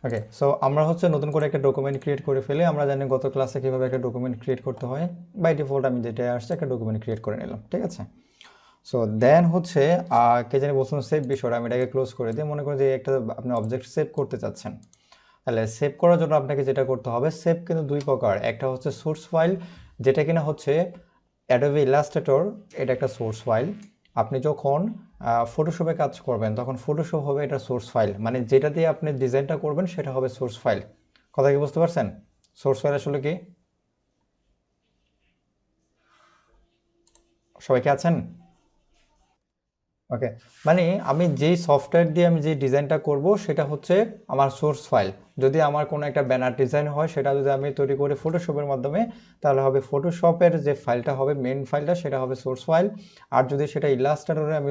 ওকে, so আমরা হচ্ছে নতুন করে একটা ডকুমেন্ট ক্রিয়েট করে ফেলে। আমরা জানি গত ক্লাসে কীভাবে একটা ডকুমেন্ট ক্রিয়েট করতে হয়। বাই ডিফল্ট আমি যেটা আসছে একটা ডকুমেন্ট ক্রিয়েট করে নিলাম, ঠিক আছে। সো দেন হচ্ছে কে জানি বলছিলাম সেভ বিষয়টা, আমি এটাকে ক্লোজ করে দিই। মনে করেন যে একটা আপনি অবজেক্ট সেভ করতে চাচ্ছেন, তাহলে সেভ করার জন্য আপনাকে যেটা করতে হবে, সেভ কিন্তু দুই প্রকার। একটা হচ্ছে সোর্স ফাইল, যেটা কিনা হচ্ছে অ্যাডোবি ইলাস্ট্রেটর, এটা একটা সোর্স ফাইল। আপনি যখন ফটোশপে কাজ করবেন তখন ফটোশপ হবে এটা সোর্স ফাইল, মানে যেটা দিয়ে আপনি ডিজাইনটা করবেন সেটা হবে সোর্স ফাইল। কথা কি বুঝতে পারছেন? সোর্স ফাইল আসলে কি? সবাই কি আছেন? ওকে, মানে আমি যেই সফটওয়্যার দিয়ে আমি যে ডিজাইনটা করব সেটা হচ্ছে আমার সোর্স ফাইল। যদি আমার কোনো একটা ব্যানার ডিজাইন হয় সেটা যদি আমি তৈরি করি ফটোশপের মাধ্যমে, তাহলে হবে ফটোশপের যে ফাইলটা হবে মেন ফাইলটা, সেটা হবে সোর্স ফাইল। আর যদি সেটা ইলাস্ট্রেটরে আমি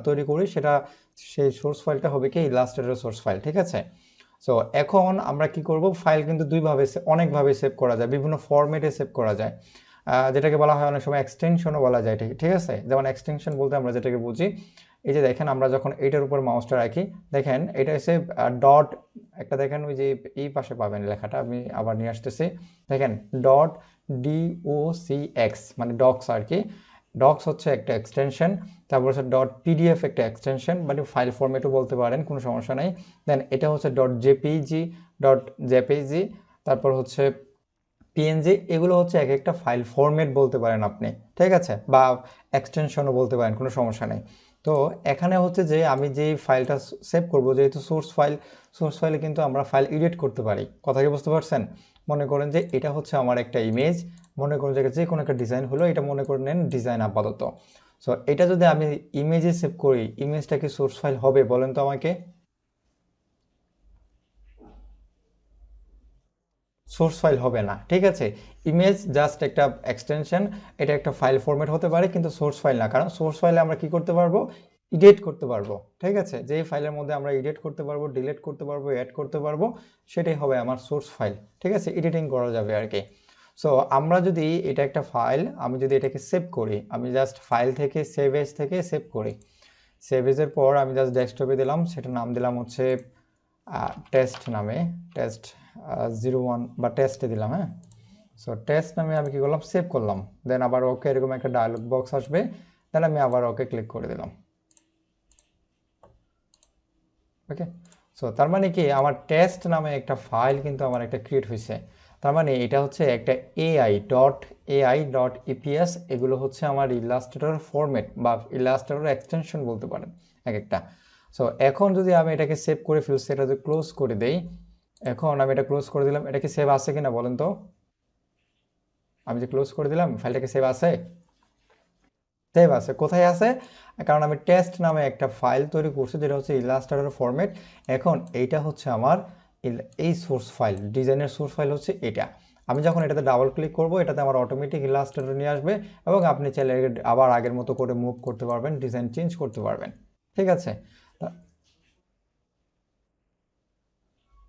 তৈরি করি, সেটা সেই সোর্স ফাইলটা হবে কি ইলাস্ট্রেটরের সোর্স ফাইল, ঠিক আছে। সো এখন আমরা কি করব, ফাইল কিন্তু দুইভাবে অনেকভাবে সেভ করা যায়, বিভিন্ন ফরম্যাটে সেভ করা যায়, যেটাকে বলা হয় অনেক সময় এক্সটেনশনও বলা যায়, ঠিক ঠিক আছে। যেমন এক্সটেনশন বলতে আমরা যেটাকে বুঝি, এই যে দেখেন আমরা যখন এইটার উপর মাউসটা রাখি, দেখেন এটা হচ্ছে ডট, একটা দেখেন ওই যে এই পাশে পাবেন লেখাটা, আমি আবার নিয়ে আসতেছি। দেখেন ডট DOCX মানে ডক্স আর কি। ডক্স হচ্ছে একটা এক্সটেনশন, তারপর হচ্ছে ডট পিডিএফ একটা এক্সটেনশন, মানে ফাইল ফরম্যাটও বলতে পারেন, কোনো সমস্যা নাই। দেন এটা হচ্ছে ডট জেপিজি, ডট জেপিজি, তারপর হচ্ছে পিএনজি। এগুলো হচ্ছে এক একটা ফাইল ফরম্যাট বলতে পারেন আপনি, ঠিক আছে, বা এক্সটেনশনও বলতে পারেন, কোনো সমস্যা নেই। তো এখানে হচ্ছে যে আমি যে ফাইলটা সেভ করব, যেহেতু সোর্স ফাইল, সোর্স ফাইলে কিন্তু আমরা ফাইল এডিট করতে পারি। কথা কি বুঝতে পারছেন? মনে করেন যে এটা হচ্ছে আমার একটা ইমেজ, মনে করেন যে কোনো একটা ডিজাইন হলো, এটা মনে করে নেন ডিজাইন আপাতত। সো এটা যদি আমি ইমেজে সেভ করি, ইমেজটা কি সোর্স ফাইল হবে বলেন তো আমাকে? সোর্স ফাইল হবে না, ঠিক আছে। ইমেজ জাস্ট একটা এক্সটেনশন, এটা একটা ফাইল ফরম্যাট হতে পারে, কিন্তু সোর্স ফাইল না। কারণ সোর্স ফাইলে আমরা কি করতে পারবো, এডিট করতে পারবো, ঠিক আছে। যেই ফাইলের মধ্যে আমরা এডিট করতে পারবো, ডিলিট করতে পারবো, অ্যাড করতে পারবো, সেটাই হবে আমার সোর্স ফাইল, ঠিক আছে। এডিটিং করা যাবে আর কি। সো আমরা যদি এটা একটা ফাইল, আমি যদি এটাকে সেভ করি, আমি জাস্ট ফাইল থেকে সেভ এজ থেকে সেভ করি। সেভ এজের পর আমি জাস্ট ডেস্কটপে দিলাম, সেটা নাম দিলাম হচ্ছে টেস্ট নামে, টেস্ট 01 বা টেস্টে দিলাম, হ্যাঁ। সো টেস্ট নামে আমি কি করলাম, সেভ করলাম। দেন আবার ওকে, এরকম একটা ডায়লগ বক্স আসবে, দেন আমি আবার ওকে ক্লিক করে দিলাম। ওকে, সো তার মানে কি আমার টেস্ট নামে একটা ফাইল কিন্তু আমার একটা ক্রিয়েট হয়েছে। তার মানে এটা হচ্ছে একটা AI.AI.EPS, এগুলো হচ্ছে আমার ইলাস্ট্রেটর ফরম্যাট বা ইলাস্ট্রেটর এক্সটেনশন বলতে পারেন এক একটা। সো এখন যদি আমি এটাকে সেভ করে ফেলছি, এটা যদি ক্লোজ করে দেই, এখন আমি এটা ক্লোজ করে দিলাম, এটা কি সেভ আছে কিনা বলেন তো? আমি যে ক্লোজ করে দিলাম, ফাইলটাকে সেভ আছে? সেভ আছে। কোথায় আছে? কারণ আমি টেস্ট নামে একটা ফাইল তৈরি করছি, যেটা হচ্ছে ইলাস্ট্রেটর ফরম্যাট। এখন এইটা হচ্ছে আমার এই সোর্স ফাইল, ডিজাইনের সোর্স ফাইল হচ্ছে এটা। আমি যখন এটাতে ডাবল ক্লিক করব, এটাতে আমার অটোমেটিক ইলাস্ট্রেটর নিয়ে আসবে, এবং আপনি চাইলে আবার আগের মতো করে মুভ করতে পারবেন, ডিজাইন চেঞ্জ করতে পারবেন, ঠিক আছে।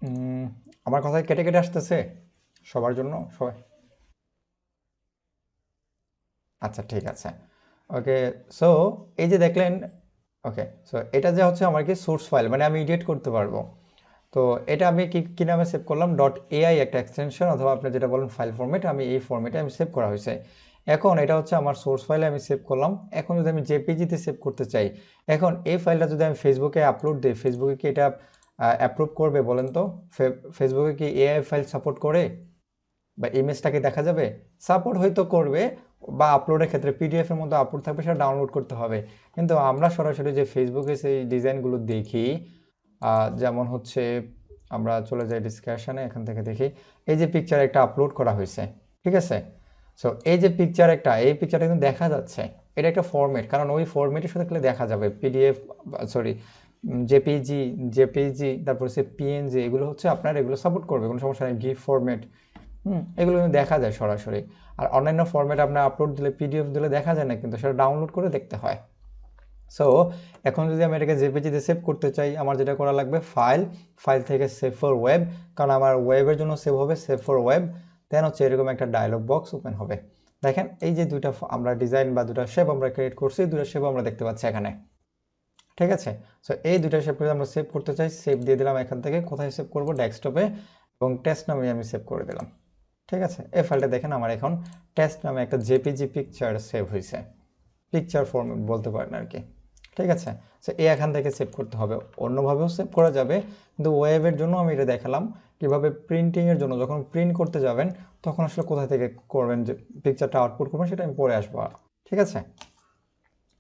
উম, আমার কথায় কেটে কেটে আসতেছে সবার জন্য, সবাই? আচ্ছা, ঠিক আছে। ওকে, সো এই যে দেখলেন, ওকে, সো এটা যে হচ্ছে আমার কি সোর্স ফাইল, মানে আমি এডিট করতে পারবো। তো এটা আমি কি কি নামে সেভ করলাম, ডট এআই একটা এক্সটেনশন, অথবা আপনি যেটা বলেন ফাইল ফরম্যাট, আমি এই ফরম্যাটে আমি সেভ করা হয়েছে। এখন এটা হচ্ছে আমার সোর্স ফাইলে আমি সেভ করলাম। এখন যদি আমি জেপিজিতে সেভ করতে চাই, এখন এই ফাইলটা যদি আমি ফেসবুকে আপলোড দিই, ফেসবুকে কি এটা অ্যাপ্রুভ করবে বলেন তো? ফেসবুকে কি এআই ফাইল সাপোর্ট করে, বা ইমেজটাকে দেখা যাবে? সাপোর্ট হয়তো করবে, বা আপলোডের ক্ষেত্রে পিডিএফ এর মধ্যে আপলোড থাকবে, সেটা ডাউনলোড করতে হবে। কিন্তু আমরা সরাসরি যে ফেসবুকে সেই ডিজাইনগুলো দেখি, যেমন হচ্ছে আমরা চলে যাই ডিসকাশনে, এখান থেকে দেখি এই যে পিকচার একটা আপলোড করা হয়েছে, ঠিক আছে। সো এই যে পিকচার একটা, এই পিকচারটা কিন্তু দেখা যাচ্ছে, এটা একটা ফরম্যাট, কারণ ওই ফরম্যাটের সাথে দেখা যাবে পিডিএফ, সরি জেপিজি, তারপর হচ্ছে পিএনজি, এগুলো হচ্ছে আপনার এগুলো সাপোর্ট করবে, কোনো সমস্যা নেই। গিফ ফরম্যাট, এগুলো কিন্তু দেখা যায় সরাসরি। আর অন্যান্য ফরম্যাট আপনার আপলোড দিলে, পিডিএফ দিলে দেখা যায় না, কিন্তু সেটা ডাউনলোড করে দেখতে হয়। সো এখন যদি আমি এটাকে জেপিজিতে সেভ করতে চাই, আমার যেটা করা লাগবে, ফাইল, ফাইল থেকে সেভ ফর ওয়েব, কারণ আমার ওয়েবের জন্য সেভ হবে, সেভ ফর ওয়েব। দেন হচ্ছে এরকম একটা ডায়লগ বক্স ওপেন হবে। দেখেন এই যে দুইটা আমরা ডিজাইন বা দুটা শেপ আমরা ক্রিয়েট করছি, দুটো শেপ আমরা দেখতে পাচ্ছি এখানে, ঠিক আছে। সো এই দুইটা শেপ যদি আমরা সেভ করতে চাই, সেভ দিয়ে দিলাম এখান থেকে। কোথায় সেভ করব? ডেস্কটপে, এবং টেস্ট নামে আমি সেভ করে দিলাম। ঠিক আছে, এই ফাইলটা দেখেন আমার এখন টেস্ট নামে একটা জেপিজি পিকচার সেভ হয়েছে, পিকচার ফর্ম বলতে পারেন আর কি। ঠিক আছে, সো এই এখান থেকে সেভ করতে হবে। অন্যভাবেও সেভ করা যাবে, কিন্তু ওয়েবের জন্য আমি এটা দেখালাম কীভাবে প্রিন্টিংয়ের জন্য যখন প্রিন্ট করতে যাবেন তখন আসলে কোথা থেকে করবেন, যে পিকচারটা আউটপুট করবেন সেটা আমি পরে আসবো। ঠিক আছে,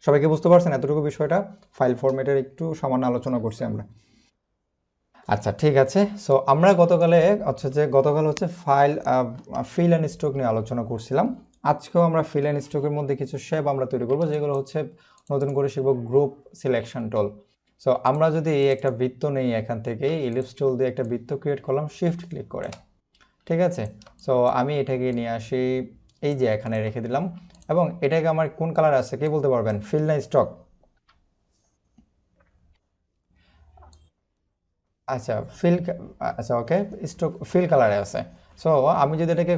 সবাইকে বুঝতে পারছেন এতটুকু বিষয়টা? ফাইল ফরম্যাটের একটু সামান্য আলোচনা করছি আমরা। আচ্ছা ঠিক আছে, সো আমরা গতকাল হচ্ছে ফিল অ্যান্ড স্ট্রোক নিয়ে আলোচনা করছিলাম। আজকেও আমরা ফিল অ্যান্ড স্ট্রোকের মধ্যে কিছু শেপ আমরা তৈরি করবো, যেগুলো হচ্ছে নতুন করে শিখবো গ্রুপ সিলেকশন টুল। সো আমরা যদি এই একটা বৃত্ত নেই, এখান থেকে ইলিপস টুল দিয়ে একটা বৃত্ত ক্রিয়েট করলাম শিফট ক্লিক করে। ঠিক আছে, সো আমি এটাকে নিয়ে আসি, এই যে এখানে রেখে দিলাম, এবং এটাকে আমার কোন কালার আছে কে বলতে পারবেন? ফিল না স্ট্রোক? আচ্ছা ফিল, আচ্ছা ওকে, স্ট্রোক ফিল কালারে আছে। সো আমি যদি এটাকে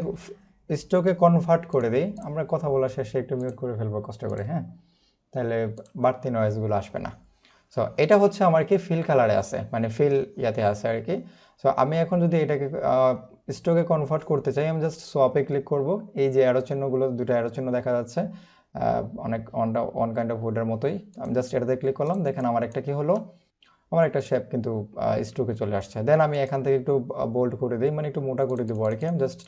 স্ট্রোকে কনভার্ট করে দিই, আমরা কথা বলা শেষে একটু মিউট করে ফেলবো কষ্ট করে, হ্যাঁ, তাহলে বাড়তি নয়েজগুলো আসবে না। সো এটা হচ্ছে আমার কি ফিল কালারে আছে, মানে ফিল ইয়াতে আছে আর কি। সো আমি এখন যদি এটাকে স্ট্রোকে কনভার্ট করতে চাই, আমি জাস্ট সোয়াপে ক্লিক করব। এই যে অ্যারো চিহ্নগুলো, দুটো অ্যারো চিহ্ন দেখা যাচ্ছে, অনেক অন কাইন্ড অফ উডের মতোই। আমি জাস্ট এটাতে ক্লিক করলাম, দেখেন আমার একটা কি হলো, আমার একটা শেপ কিন্তু স্ট্রোকে চলে আসছে। দেন আমি এখান থেকে একটু বোল্ড করে দিই, মানে একটু মোটা করে দেবো আর কি। আমি জাস্ট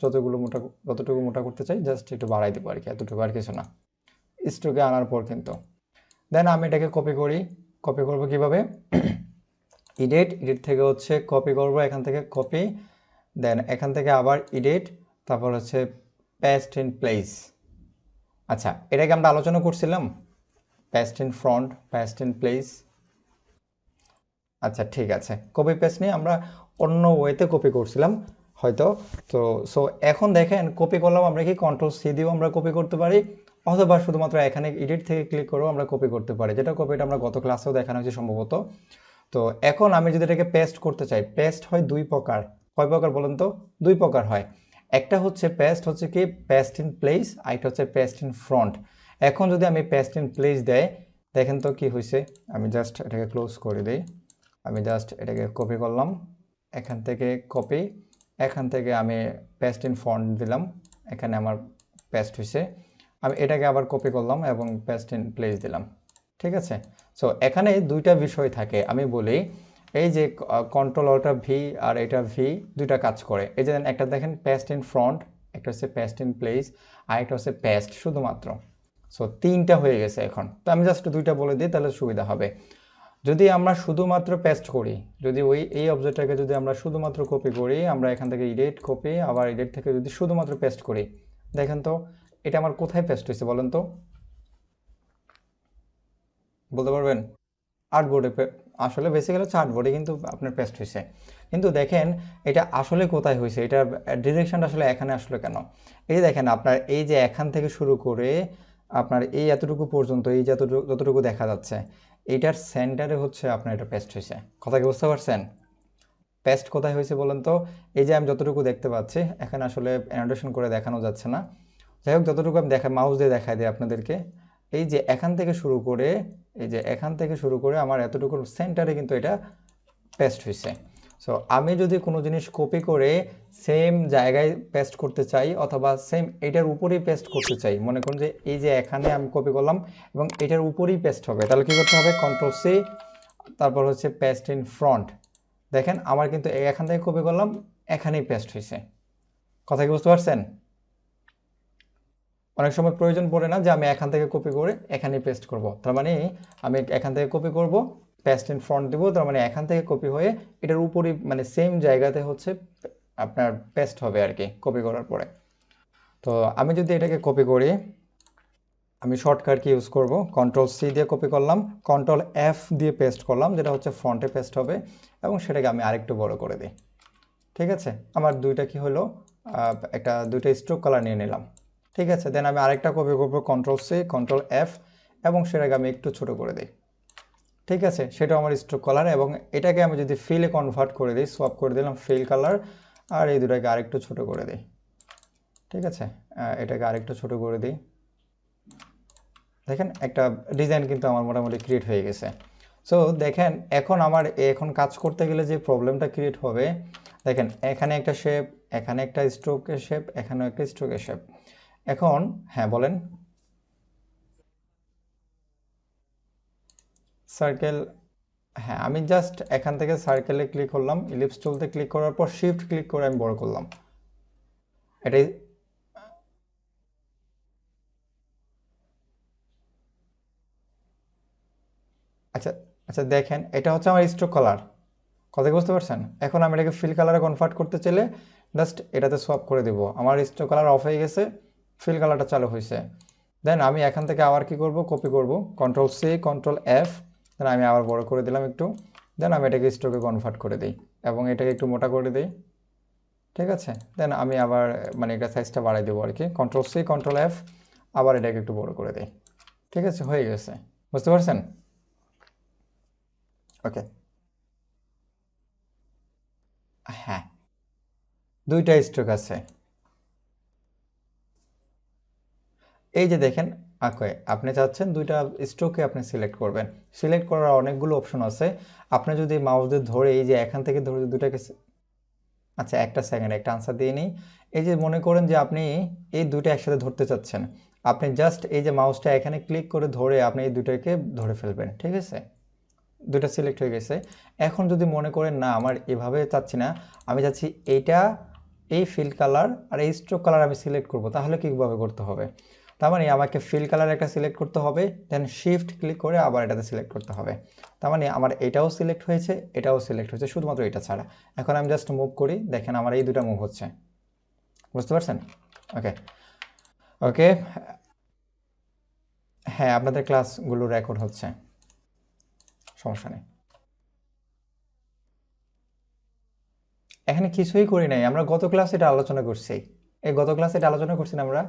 যতটুকু মোটা করতে চাই জাস্ট একটু বাড়াই দেবো আর কি, এতটুকু আর কিছু না, স্ট্রোকে আনার পর কিন্তু। দেন আমি এটাকে কপি করি। কপি করব কিভাবে? এডিট থেকে হচ্ছে কপি করব, এখান থেকে কপি, দেন এখান থেকে আবার এডিট, তারপর হচ্ছে পেস্ট ইন প্লেস। আচ্ছা, এটাকে আমরা আলোচনা করছিলাম, paste in front, paste in place. আচ্ছা ঠিক আছে, কপি পেস্ট নিয়ে আমরা অন্য ওয়েতে কপি করছিলাম হয়তো। তো সো এখন দেখেন কপি করলাম, আমরা কি কন্ট্রোল সি দিয়েও আমরা কপি করতে পারি, অথবা শুধুমাত্র এখানে এডিট থেকে ক্লিক করেও আমরা কপি করতে পারি, যেটা কপিটা আমরা গত ক্লাসেও দেখানো হয়েছে সম্ভবত। তো এখন আমি যদি এটাকে পেস্ট করতে চাই, পেস্ট হয় দুই প্রকার। কয় প্রকার বলেন তো? দুই প্রকার হয়। একটা হচ্ছে পেস্ট হচ্ছে কি পেস্ট ইন প্লেস, আরেকটা হচ্ছে পেস্ট ইন ফ্রন্ট। এখন যদি আমি পেস্ট ইন প্লেস দেয়, দেখেন তো কি হয়েছে। আমি জাস্ট এটাকে ক্লোজ করে দিই, আমি জাস্ট এটাকে কপি করলাম, এখান থেকে কপি, এখান থেকে আমি পেস্ট ইন ফন্ট দিলাম, এখানে আমার পেস্ট হয়েছে। আমি এটাকে আবার কপি করলাম এবং পেস্ট ইন প্লেস দিলাম। ঠিক আছে, সো এখানে দুইটা বিষয় থাকে, আমি বলি এই যে কন্ট্রোল অল্টা ভি আর এটা ভি দুইটা কাজ করে। এই যে একটা দেখেন পেস্ট ইন ফ্রন্ট, একটা হচ্ছে পেস্ট ইন প্লেস, আর একটা হচ্ছে পেস্ট শুধুমাত্র। সো তিনটা হয়ে গেছে এখন। তো আমি জাস্ট দুইটা বলে দিই তাহলে সুবিধা হবে। যদি আমরা শুধুমাত্র পেস্ট করি, যদি এই অবজেক্টটাকে যদি আমরা শুধুমাত্র কপি করি, আমরা এখান থেকে এডিট কপি, আবার এডিট থেকে যদি শুধুমাত্র পেস্ট করি, দেখেন তো এটা আমার কোথায় পেস্ট হয়েছে বলেন তো, বলতে পারবেন? আর্টবোর্ডে, আসলে বেসিক্যালি হচ্ছে আর্টবোর্ডে কিন্তু আপনার পেস্ট হয়েছে। কিন্তু দেখেন এটা আসলে কোথায় হয়েছে, এটা ডিরেকশনটা আসলে এখানে আসলে কেন? এই দেখেন আপনার এই যে এখান থেকে শুরু করে আপনার এই এতটুকু পর্যন্ত, এই যতটুকু দেখা যাচ্ছে, এইটার সেন্টারে হচ্ছে আপনার এটা পেস্ট হয়েছে। কথা কি বুঝতে পারছেন? পেস্ট কোথায় হয়েছে বলেন তো? এই যে আমি যতটুকু দেখতে পাচ্ছি, এখানে আসলে অ্যানোটেশন করে দেখানো যাচ্ছে না, যাই হোক যতটুকু আমি মাউস দিয়ে দেখাই দিই আপনাদেরকে। এই যে এখান থেকে শুরু করে, এই যে এখান থেকে শুরু করে আমার এতটুকুর সেন্টারে কিন্তু এটা পেস্ট হয়েছে। সো আমি যদি কোনো জিনিস কপি করে সেম জায়গায় পেস্ট করতে চাই, অথবা সেম এটার উপরেই পেস্ট করতে চাই, মনে করুন যে এই যে এখানে আমি কপি করলাম এবং এটার উপরেই পেস্ট হবে, তাহলে কী করতে হবে? কন্ট্রোল সি, তারপর হচ্ছে পেস্ট ইন ফ্রন্ট। দেখেন আমার কিন্তু এখান থেকে কপি করলাম, এখানেই পেস্ট হয়েছে। কথা কি বুঝতে পারছেন? অনেক সময় প্রয়োজন পড়ে না যে আমি এখান থেকে কপি করে এখানেই পেস্ট করব, তার মানে আমি এখান থেকে কপি করব, পেস্ট ইন ফ্রন্ট দেবো, তার মানে এখান থেকে কপি হয়ে এটার উপরই মানে সেম জায়গাতে হচ্ছে আপনার পেস্ট হবে আর কি কপি করার পরে। তো আমি যদি এটাকে কপি করি, আমি শর্টকাট কি ইউজ করব, কন্ট্রোল সি দিয়ে কপি করলাম, কন্ট্রোল এফ দিয়ে পেস্ট করলাম, যেটা হচ্ছে ফ্রন্টে পেস্ট হবে, এবং সেটাকে আমি আরেকটু বড় করে দিই। ঠিক আছে, আমার দুইটা কি হলো, দুইটা স্ট্রোক কালার নিয়ে নিলাম। ঠিক আছে, দেন আমি আরেকটা কপি করবো, কন্ট্রোল সি, কন্ট্রোল এফ, এবং সেটাকে আমি একটু ছোট করে দিই। ঠিক আছে, সেটা আমার স্ট্রোক কালার, এবং এটাকে আমি যদি ফিলে কনভার্ট করে দিই, সোয়াপ করে দিলাম ফিল কালার, আর এই দুটাকে আরেকটু ছোট করে দিই। ঠিক আছে, এটাকে আরেকটু ছোট করে দিই। দেখেন একটা ডিজাইন কিন্তু আমার মোটামুটি ক্রিয়েট হয়ে গেছে। সো দেখেন এখন আমার এখন কাজ করতে গেলে যে প্রবলেমটা ক্রিয়েট হবে, দেখেন এখানে একটা শেপ, এখানে একটা স্ট্রোকের শেপ, এখানেও একটা স্ট্রোকের শেপ। এখন হ্যাঁ বলেন। সার্কেল, হ্যাঁ আমি জাস্ট এখান থেকে সার্কেলে ক্লিক করলাম, ইলিপস টুলতে ক্লিক করার পর শিফট ক্লিক করে আমি বড় করলাম এটাই। আচ্ছা আচ্ছা দেখেন এটা হচ্ছে আমার স্ট্রোক কালার, কথা কি বুঝতে পারছেন? এখন আমি এটাকে ফিল কালারে কনভার্ট করতে চাইলে জাস্ট এটাতে সোয়াপ করে দেব। আমার স্ট্রোক কালার অফ হয়ে গেছে, ফিল কালারটা চালু হয়েছে। দেন আমি এখান থেকে আবার কি করব, কপি করব, কন্ট্রোল সি কন্ট্রোল এফ, দেন আমি আবার বড় করে দিলাম একটু। দেন আমি এটাকে স্ট্রোকে কনভার্ট করে দিই এবং এটাকে একটু মোটা করে দিই, ঠিক আছে? দেন আমি আবার মানে এটা সাইজটা বাড়াই দেবো আর কি, কন্ট্রোল সি কন্ট্রোল এফ, আবার এটাকে একটু বড় করে দিই, ঠিক আছে? হয়ে গেছে, বুঝতে পারছেন? ওকে, হ্যাঁ দুইটা স্ট্রোক আছে। এই যে দেখেন, ওকে আপনি চাচ্ছেন দুইটা স্ট্রোকে আপনি সিলেক্ট করবেন। সিলেক্ট করার অনেকগুলো অপশন আছে। আপনি যদি মাউস দিয়ে ধরে এই যে এখান থেকে ধরে দুটাকে, আচ্ছা একটা সেকেন্ড একটা আনসার দিয়ে নিই। এই যে মনে করেন যে আপনি এই দুটো একসাথে ধরতে চাচ্ছেন, আপনি জাস্ট এই যে মাউসটা এখানে ক্লিক করে ধরে আপনি এই দুটোকে ধরে ফেলবেন, ঠিক আছে? দুটো সিলেক্ট হয়ে গেছে। এখন যদি মনে করেন না আমার এভাবে চাচ্ছি না, আমি চাচ্ছি এইটা, এই ফিল কালার আর এই স্ট্রোক কালার আমি সিলেক্ট করব, তাহলে কীভাবে করতে হবে? তার মানে আমাকে ফিল কালার একটা সিলেক্ট করতে হবে, দেন শিফট ক্লিক করে আবার এটাতে সিলেক্ট করতে হবে। তার মানে আমার এটাও সিলেক্ট হয়েছে, এটাও সিলেক্ট হয়েছে, শুধুমাত্র এটা ছাড়া। এখন আমি জাস্ট মুভ করি, দেখেন আমার এই দুটো মুভ হচ্ছে, বুঝতে পারছেন? ওকে ওকে, হ্যাঁ আপনাদের ক্লাসগুলো রেকর্ড হচ্ছে, সমস্যা নেই। এখানে কিছুই করি নাই, আমরা গত ক্লাসে এটা আলোচনা করছি। এই গত ক্লাসে এটা আলোচনা করছি না আমরা?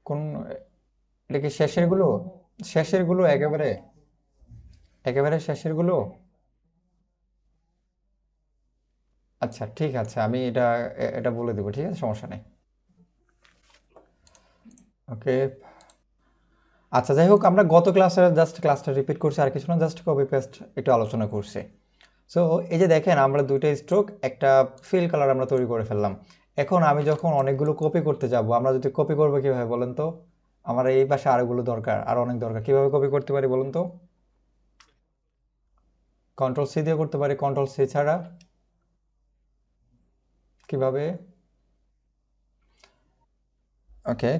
কোন, এটা কি শেষের গুলো? শেষের গুলো একেবারে, একেবারে শেষের গুলো? আচ্ছা ঠিক আছে, আমি এটা এটা বলে দেবো, ঠিক আছে, সমস্যা নেই। ওকে, আচ্ছা যাই হোক, আমরা গত ক্লাসে জাস্ট ক্লাসটা রিপিট করছি, আর কিছু না, জাস্ট কপি পেস্ট একটু আলোচনা করছি। সো এই যে দেখেন আমরা দুইটা স্ট্রোক একটা ফিল কালার আমরা তৈরি করে ফেললাম। এখন আমি যখন অনেকগুলো কপি করতে যাব, আমরা যদি কপি করবো কিভাবে বলেন তো? আমার এই পাশে আরোগুলো দরকার, আর অনেক দরকার, কিভাবে কপি করতে পারি বলুন তো? কন্ট্রোল সি দিয়ে করতে পারি, কন্ট্রোল সি ছাড়া কিভাবে? ওকে,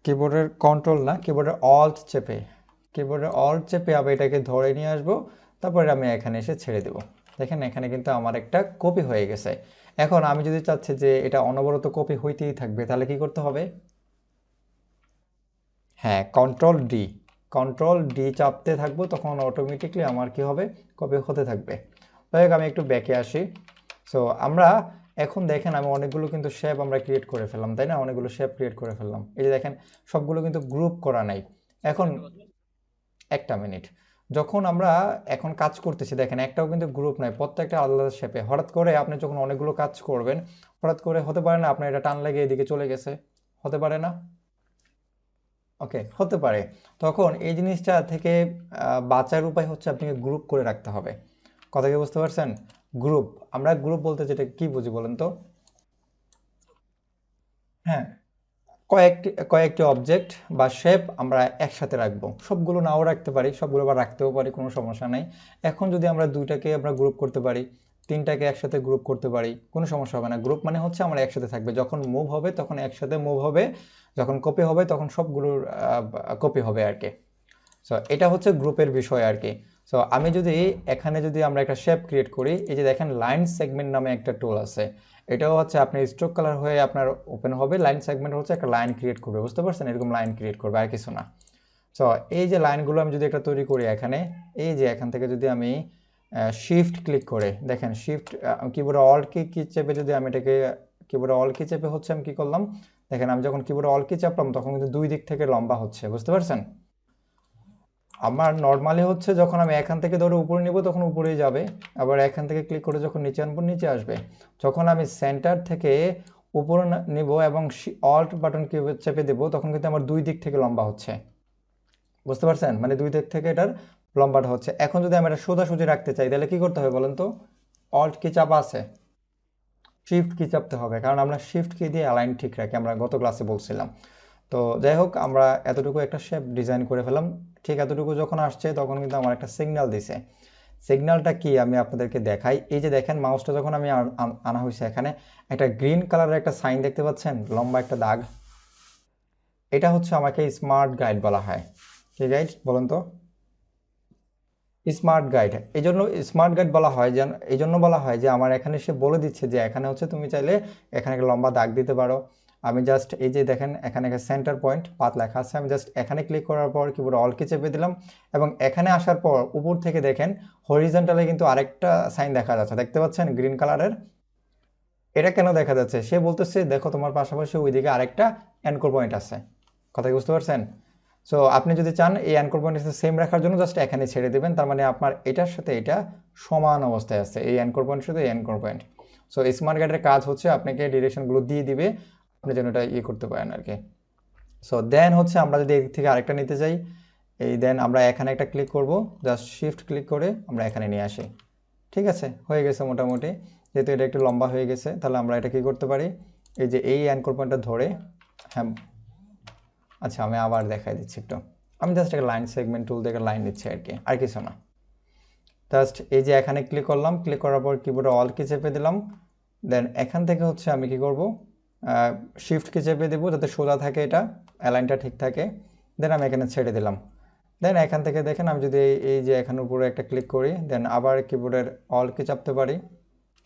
কিবোর্ডের কন্ট্রোল না, কিবোর্ডের অল্ট চেপে, কিবোর্ডের অল্ট চেপে আমি এটাকে ধরে নিয়ে আসবো, তারপরে আমি এখানে এসে ছেড়ে দেবো। দেখেন এখানে কিন্তু আমার একটা কপি হয়ে গেছে। এখন আমি যদি চাচ্ছি যে এটা অনবরত কপি হইতেই থাকবে, তাহলে কি করতে হবে? হ্যাঁ কন্ট্রোল ডি, কন্ট্রোল ডি চাপতে থাকবো, তখন অটোমেটিকলি আমার কি হবে, কপি হতে থাকবে। যাই হোক আমি একটু ব্যাকে আসি। সো আমরা এখন দেখেন আমি অনেকগুলো কিন্তু শেপ আমরা ক্রিয়েট করে ফেললাম, তাই না? অনেকগুলো শেপ ক্রিয়েট করে ফেললাম, এই যে দেখেন সবগুলো কিন্তু গ্রুপ করা নাই। এখন একটা মিনিট, যখন আমরা এখন কাজ করতেছি দেখেন একটাও কিন্তু গ্রুপ নাই, প্রত্যেকটা আলাদা শেপে। হঠাৎ করে আপনি যখন অনেকগুলো কাজ করবেন, হঠাৎ করে হতে পারে না আপনার এটা টান লেগে এদিকে চলে গেছে, হতে পারে না? ওকে হতে পারে। তখন এই জিনিসটা থেকে বাঁচার উপায় হচ্ছে আপনাকে গ্রুপ করে রাখতে হবে। কথা কি বুঝতে পারছেন? গ্রুপ, আমরা গ্রুপ বলতে যেটা কি বুঝি বলেন তো? হ্যাঁ, কয়েকটি কয়েকটি অবজেক্ট বা শেপ আমরা একসাথে রাখবো, সবগুলো নাও রাখতে পারি, সবগুলো আবার রাখতেও পারি, কোনো সমস্যা নাই। এখন যদি আমরা দুইটাকে আমরা গ্রুপ করতে পারি, তিনটাকে একসাথে গ্রুপ করতে পারি, কোনো সমস্যা হবে না। গ্রুপ মানে হচ্ছে আমরা একসাথে থাকবে, যখন মুভ হবে তখন একসাথে মুভ হবে, যখন কপি হবে তখন সবগুলোর কপি হবে আর কি। সো এটা হচ্ছে গ্রুপের বিষয় আর কি। সো আমি যদি এখানে যদি আমরা একটা শেপ ক্রিয়েট করি, এই যে দেখেন লাইন সেগমেন্ট নামে একটা টুল আছে, এটাও হচ্ছে আপনি স্ট্রোক কালার হয়ে আপনার ওপেন হবে। লাইন সেগমেন্ট হচ্ছে একটা লাইন ক্রিয়েট করবে, বুঝতে পারছেন? এরকম লাইন ক্রিয়েট করবে, আর কিছু না। সো এই যে লাইনগুলো আমি যদি একটা তৈরি করি এখানে, এই যে এখান থেকে যদি আমি শিফট ক্লিক করে দেখেন, শিফট কিবোর্ডে অল কি চেপে যদি আমি এটাকে, কিবোর্ডে অল কি চেপে হচ্ছে আমি কি করলাম, দেখেন আমি যখন কিবোর্ডে অল কি চাপলাম তখন কিন্তু দুই দিক থেকে লম্বা হচ্ছে, বুঝতে পারছেন? আমার নর্মালি হচ্ছে যখন আমি এখান থেকে ধরে উপরে নিব তখন উপরেই যাবে, আবার এখান থেকে ক্লিক করে যখন নিচে আনবো নিচে আসবে। যখন আমি সেন্টার থেকে উপরে নিব এবং অল্ট বাটন কি চেপে দেবো, তখন কিন্তু আমার দুই দিক থেকে লম্বা হচ্ছে। বুঝতে পারছেন? মানে দুই দিক থেকে এটার লম্বাটা হচ্ছে। এখন যদি আমি এটা সোজাসুজি রাখতে চাই তাহলে কি করতে হবে বলেন তো? অল্ট কি চাপা আছে, শিফট কি চাপতে হবে, কারণ আমরা শিফট কি দিয়ে অ্যালাইন ঠিক রাখি, আমরা গত ক্লাসে বলছিলাম। তো যাই হোক, আমরা এতটুকু একটা শেপ ডিজাইন করে ফেলাম। ঠিক এতটুকু যখন আসছে তখন কিন্তু আমার একটা সিগন্যাল দিছে। সিগন্যালটা কি আমি আপনাদেরকে দেখাই। এই যে দেখেন, মাউসটা যখন আমি আনা হয়েছে, এখানে একটা গ্রিন কালারের একটা সাইন দেখতে পাচ্ছেন, লম্বা একটা দাগ। এটা হচ্ছে আমাকে স্মার্ট গাইড বলা হয়। কি গাইড বলেন তো? Smart guide. এই জন্য স্মার্ট গাইড বলা হয়, যেন এই জন্য বলা হয় যে আমার এখানে সে বলে দিচ্ছে যে এখানে হচ্ছে তুমি চাইলে এখানে একটা লম্বা দাগ দিতে পারো। আমি জাস্ট এই যে দেখেন এখানে একটা সেন্টার পয়েন্ট পাত লেখা আছে, আমি জাস্ট এখানে ক্লিক করার পর কিবোর্ডে অল কি চেপে দিলাম এবং এখানে আসার পর উপর থেকে দেখেন হরিজন্টালে কিন্তু আরেকটা সাইন দেখা যাচ্ছে, দেখতে পাচ্ছেন গ্রিন কালারের। এটা কেন দেখা যাচ্ছে? সে বলতেছে দেখো তোমার পাশাপাশি ওইদিকে আরেকটা অ্যানকর পয়েন্ট আছে। কথা কি বুঝতে পারছেন? সো আপনি যদি চান এই অ্যানকর পয়েন্ট সেম রাখার জন্য জাস্ট এখানে ছেড়ে দেবেন, তার মানে আপনার এটার সাথে এটা সমান অবস্থায় আছে, এই অ্যানকর পয়েন্ট সাথে এই অ্যানকর পয়েন্ট। সো স্মার্ট গাইডের কাজ হচ্ছে আপনাকে ডিরেকশনগুলো দিয়ে দিবে, আপনি যেন এটা ইয়ে করতে পারেন আর কি। সো দেন হচ্ছে আমরা যদি এদিক থেকে আরেকটা নিতে চাই, এই দেন আমরা এখানে একটা ক্লিক করব, জাস্ট শিফট ক্লিক করে আমরা এখানে নিয়ে আসি। ঠিক আছে, হয়ে গেছে মোটামুটি। যেহেতু এটা একটু লম্বা হয়ে গেছে, তাহলে আমরা এটা কি করতে পারি, এই যে এই অ্যানকর পয়েন্টটা ধরে, হ্যাঁ আচ্ছা আমি আবার দেখাই দিচ্ছি একটু। আমি জাস্ট একটা লাইন সেগমেন্ট টুল থেকে লাইন দিচ্ছি আর কি, আর কিছু না। জাস্ট এই যে এখানে ক্লিক করলাম, ক্লিক করার পর কিবোর্ডে অল কি চেপে দিলাম। দেন এখান থেকে হচ্ছে আমি কি করব, শিফট কি চেপে দেবো যাতে সোজা থাকে, এটা অ্যালাইনটা ঠিক থাকে। দেন আমি এখানে ছেড়ে দিলাম। দেন এখান থেকে দেখেন আমি যদি এই যে এখানে উপরে একটা ক্লিক করি, দেন আবার কিবোর্ডের অল কি চাপতে পারি,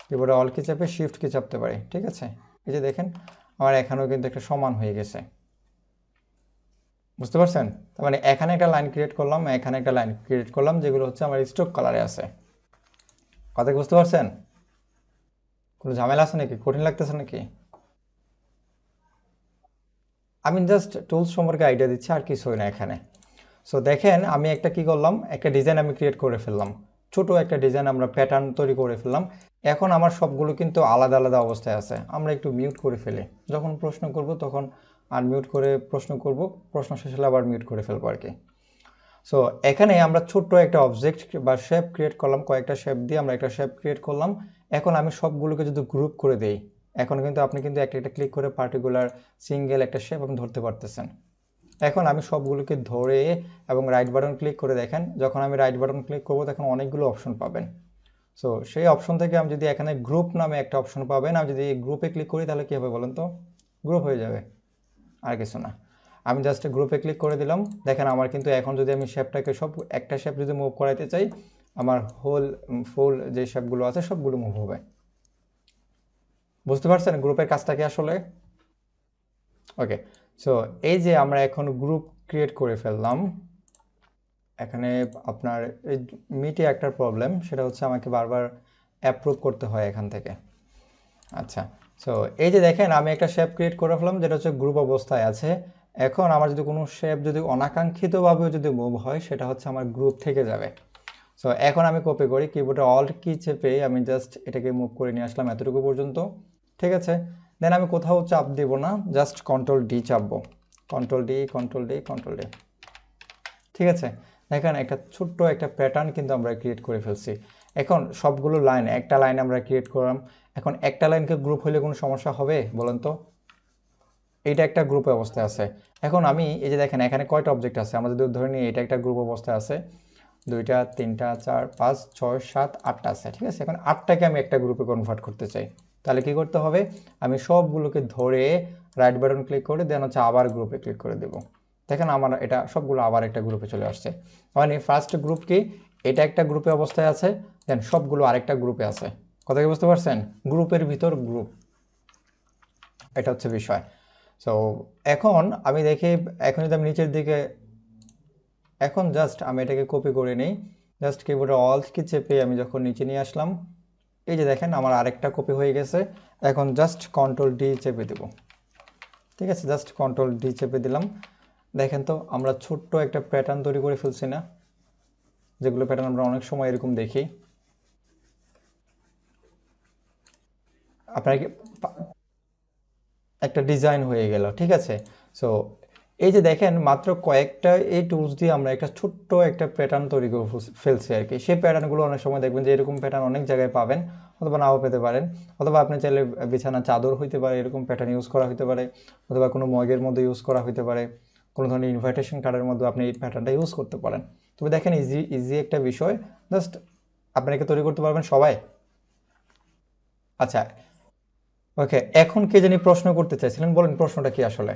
কিবোর্ডে অল কি চাপে শিফট কি চাপতে পারি। ঠিক আছে, এই যে দেখেন আমার এখানেও কিন্তু একটা সমান হয়ে গেছে। বুঝতে পারছেন? তার মানে এখানে একটা লাইন ক্রিয়েট করলাম, এখানে একটা লাইন ক্রিয়েট করলাম, যেগুলো হচ্ছে আমার স্ট্রোক কালারে আছে। কথা বুঝতে পারছেন? কোনো ঝামেলা আছে নাকি? কঠিন লাগতেছে নাকি? আমি জাস্ট টুলস সম্পর্কে আইডিয়া দিচ্ছি, আর কিছুই না এখানে। সো দেখেন আমি একটা কি করলাম, একটা ডিজাইন আমি ক্রিয়েট করে ফেললাম, ছোট একটা ডিজাইন আমরা প্যাটার্ন তৈরি করে ফেললাম। এখন আমার সবগুলো কিন্তু আলাদা আলাদা অবস্থায় আছে। আমরা একটু মিউট করে ফেলি, যখন প্রশ্ন করব তখন আনমিউট করে প্রশ্ন করব, প্রশ্ন শেষ হলে আবার মিউট করে ফেলবো আর কি। সো এখানে আমরা ছোট্ট একটা অবজেক্ট বা শেপ ক্রিয়েট করলাম, কয়েকটা শেপ দিয়ে আমরা একটা শেপ ক্রিয়েট করলাম। এখন আমি সবগুলোকে যদি গ্রুপ করে দেই, এখন কিন্তু আপনি কিন্তু একটা একটা ক্লিক করে পার্টিকুলার সিঙ্গেল একটা শেপ আপনি ধরতে পারতেছেন। এখন আমি সবগুলোকে ধরে এবং রাইট বাটন ক্লিক করে দেখেন, যখন আমি রাইট বাটন ক্লিক করবো তখন অনেকগুলো অপশন পাবেন। সো সেই অপশন থেকে আমি যদি এখানে গ্রুপ নামে একটা অপশন পাবেন, আমি যদি এই গ্রুপে ক্লিক করি তাহলে কী হবে বলেন তো? গ্রুপ হয়ে যাবে, আর কিছু না। আমি জাস্ট গ্রুপে ক্লিক করে দিলাম, দেখেন আমার কিন্তু এখন যদি আমি শেপটাকে সব একটা শেপ যদি মুভ করাইতে চাই, আমার ফুল যে শেপগুলো আছে সবগুলো মুভ হবে। বুঝতে পারছেন গ্রুপের কাজটা কি আসলে? ওকে, সো এই যে আমরা এখন গ্রুপ ক্রিয়েট করে ফেললাম। এখানে আপনার এই মিটে একটা প্রবলেম, সেটা হচ্ছে আমাকে বারবার অ্যাপ্রুভ করতে হয় এখান থেকে। আচ্ছা, সো এই যে দেখেন আমি একটা শেপ ক্রিয়েট করে ফেললাম যেটা হচ্ছে গ্রুপ অবস্থায় আছে। এখন আমার যদি কোনো শেপ যদি অনাকাঙ্ক্ষিতভাবেও যদি মুভ হয়, সেটা হচ্ছে আমার গ্রুপ থেকে যাবে। সো এখন আমি কপি করি, কিবোর্ডে অল্ট কি চেপে আমি জাস্ট এটাকে মুভ করে নিয়ে আসলাম এতটুকু পর্যন্ত। ঠিক আছে, দেন আমি কোথাও চাপ দেব না, জাস্ট কন্ট্রোল ডি চাপবো, control D control D control D. ঠিক আছে, দেখেন একটা ছোট্ট একটা প্যাটার্ন কিন্তু আমরা ক্রিয়েট করে ফেলছি। এখন সবগুলো লাইন, একটা লাইন আমরা ক্রিয়েট করলাম। এখন একটা লাইনকে গ্রুপ হলে কোনো সমস্যা হবে বলেন তো? এইটা একটা গ্রুপ অবস্থায় আছে। এখন আমি এই যে দেখেন এখানে কয়টা অবজেক্ট আছে, আমরা যদি ধরে নিই এটা একটা গ্রুপ অবস্থায় আছে, 2টা 3টা 4 5 6 7 8টা আছে। ঠিক আছে, এখন 8টাকে আমি একটা গ্রুপে কনভার্ট করতে চাই, তাহলে কি করতে হবে? আমি সবগুলোকে ধরে রাইট বাটন ক্লিক করে দেন হচ্ছে আবার গ্রুপে ক্লিক করে দেব। দেখেন আমার এটা সবগুলো আবার একটা গ্রুপে চলে আসছে। মানে ফার্স্ট গ্রুপ কি, এটা একটা গ্রুপে অবস্থায় আছে, দেন সবগুলো আরেকটা গ্রুপে আছে। কথা কি বুঝতে পারছেন? গ্রুপের ভিতর গ্রুপ, এটা হচ্ছে বিষয়। সো এখন আমি দেখি, এখন যদি আমি নিচের দিকে, এখন জাস্ট আমি এটাকে কপি করে নিই, জাস্ট কিবোর্ডে অল্ট কি চেপে আমি যখন নিচে নিয়ে আসলাম, এই যে দেখেন আমার আরেকটা কপি হয়ে গেছে। এখন জাস্ট কন্ট্রোল ডি চেপে দেব। ঠিক আছে, জাস্ট কন্ট্রোল ডি চেপে দিলাম। দেখেন তো আমরা ছোট্ট একটা প্যাটার্ন তৈরি করে ফেলছি না, যেগুলো প্যাটার্ন আমরা অনেক সময় এরকম দেখি। আপনারা কি একটা ডিজাইন হয়ে গেল, ঠিক আছে। সো এই যে দেখেন মাত্র কয়েকটা এই টুলস দিয়ে আমরা একটা ছোট্ট একটা প্যাটার্ন তৈরি করে ফেলছি আর কি। সেই প্যাটার্নগুলো অনেক সময় দেখবেন যে এরকম প্যাটার্ন অনেক জায়গায় পাবেন, অথবা নাও পেতে পারেন, অথবা আপনি চাইলে বিছানা চাদর হইতে পারে এরকম প্যাটার্ন ইউজ করা হতে পারে, অথবা কোনো মগের মধ্যে ইউজ করা হতে পারে, কোনো ধরনের ইনভাইটেশন কার্ডের মধ্যে আপনি এই প্যাটার্নটা ইউজ করতে পারেন। তবে দেখেন ইজি ইজি একটা বিষয়, জাস্ট আপনাকে তৈরি করতে পারবেন সবাই। আচ্ছা, ওকে, এখন কে জানি প্রশ্ন করতে চাইছিলেন, বলেন প্রশ্নটা কি আসলে।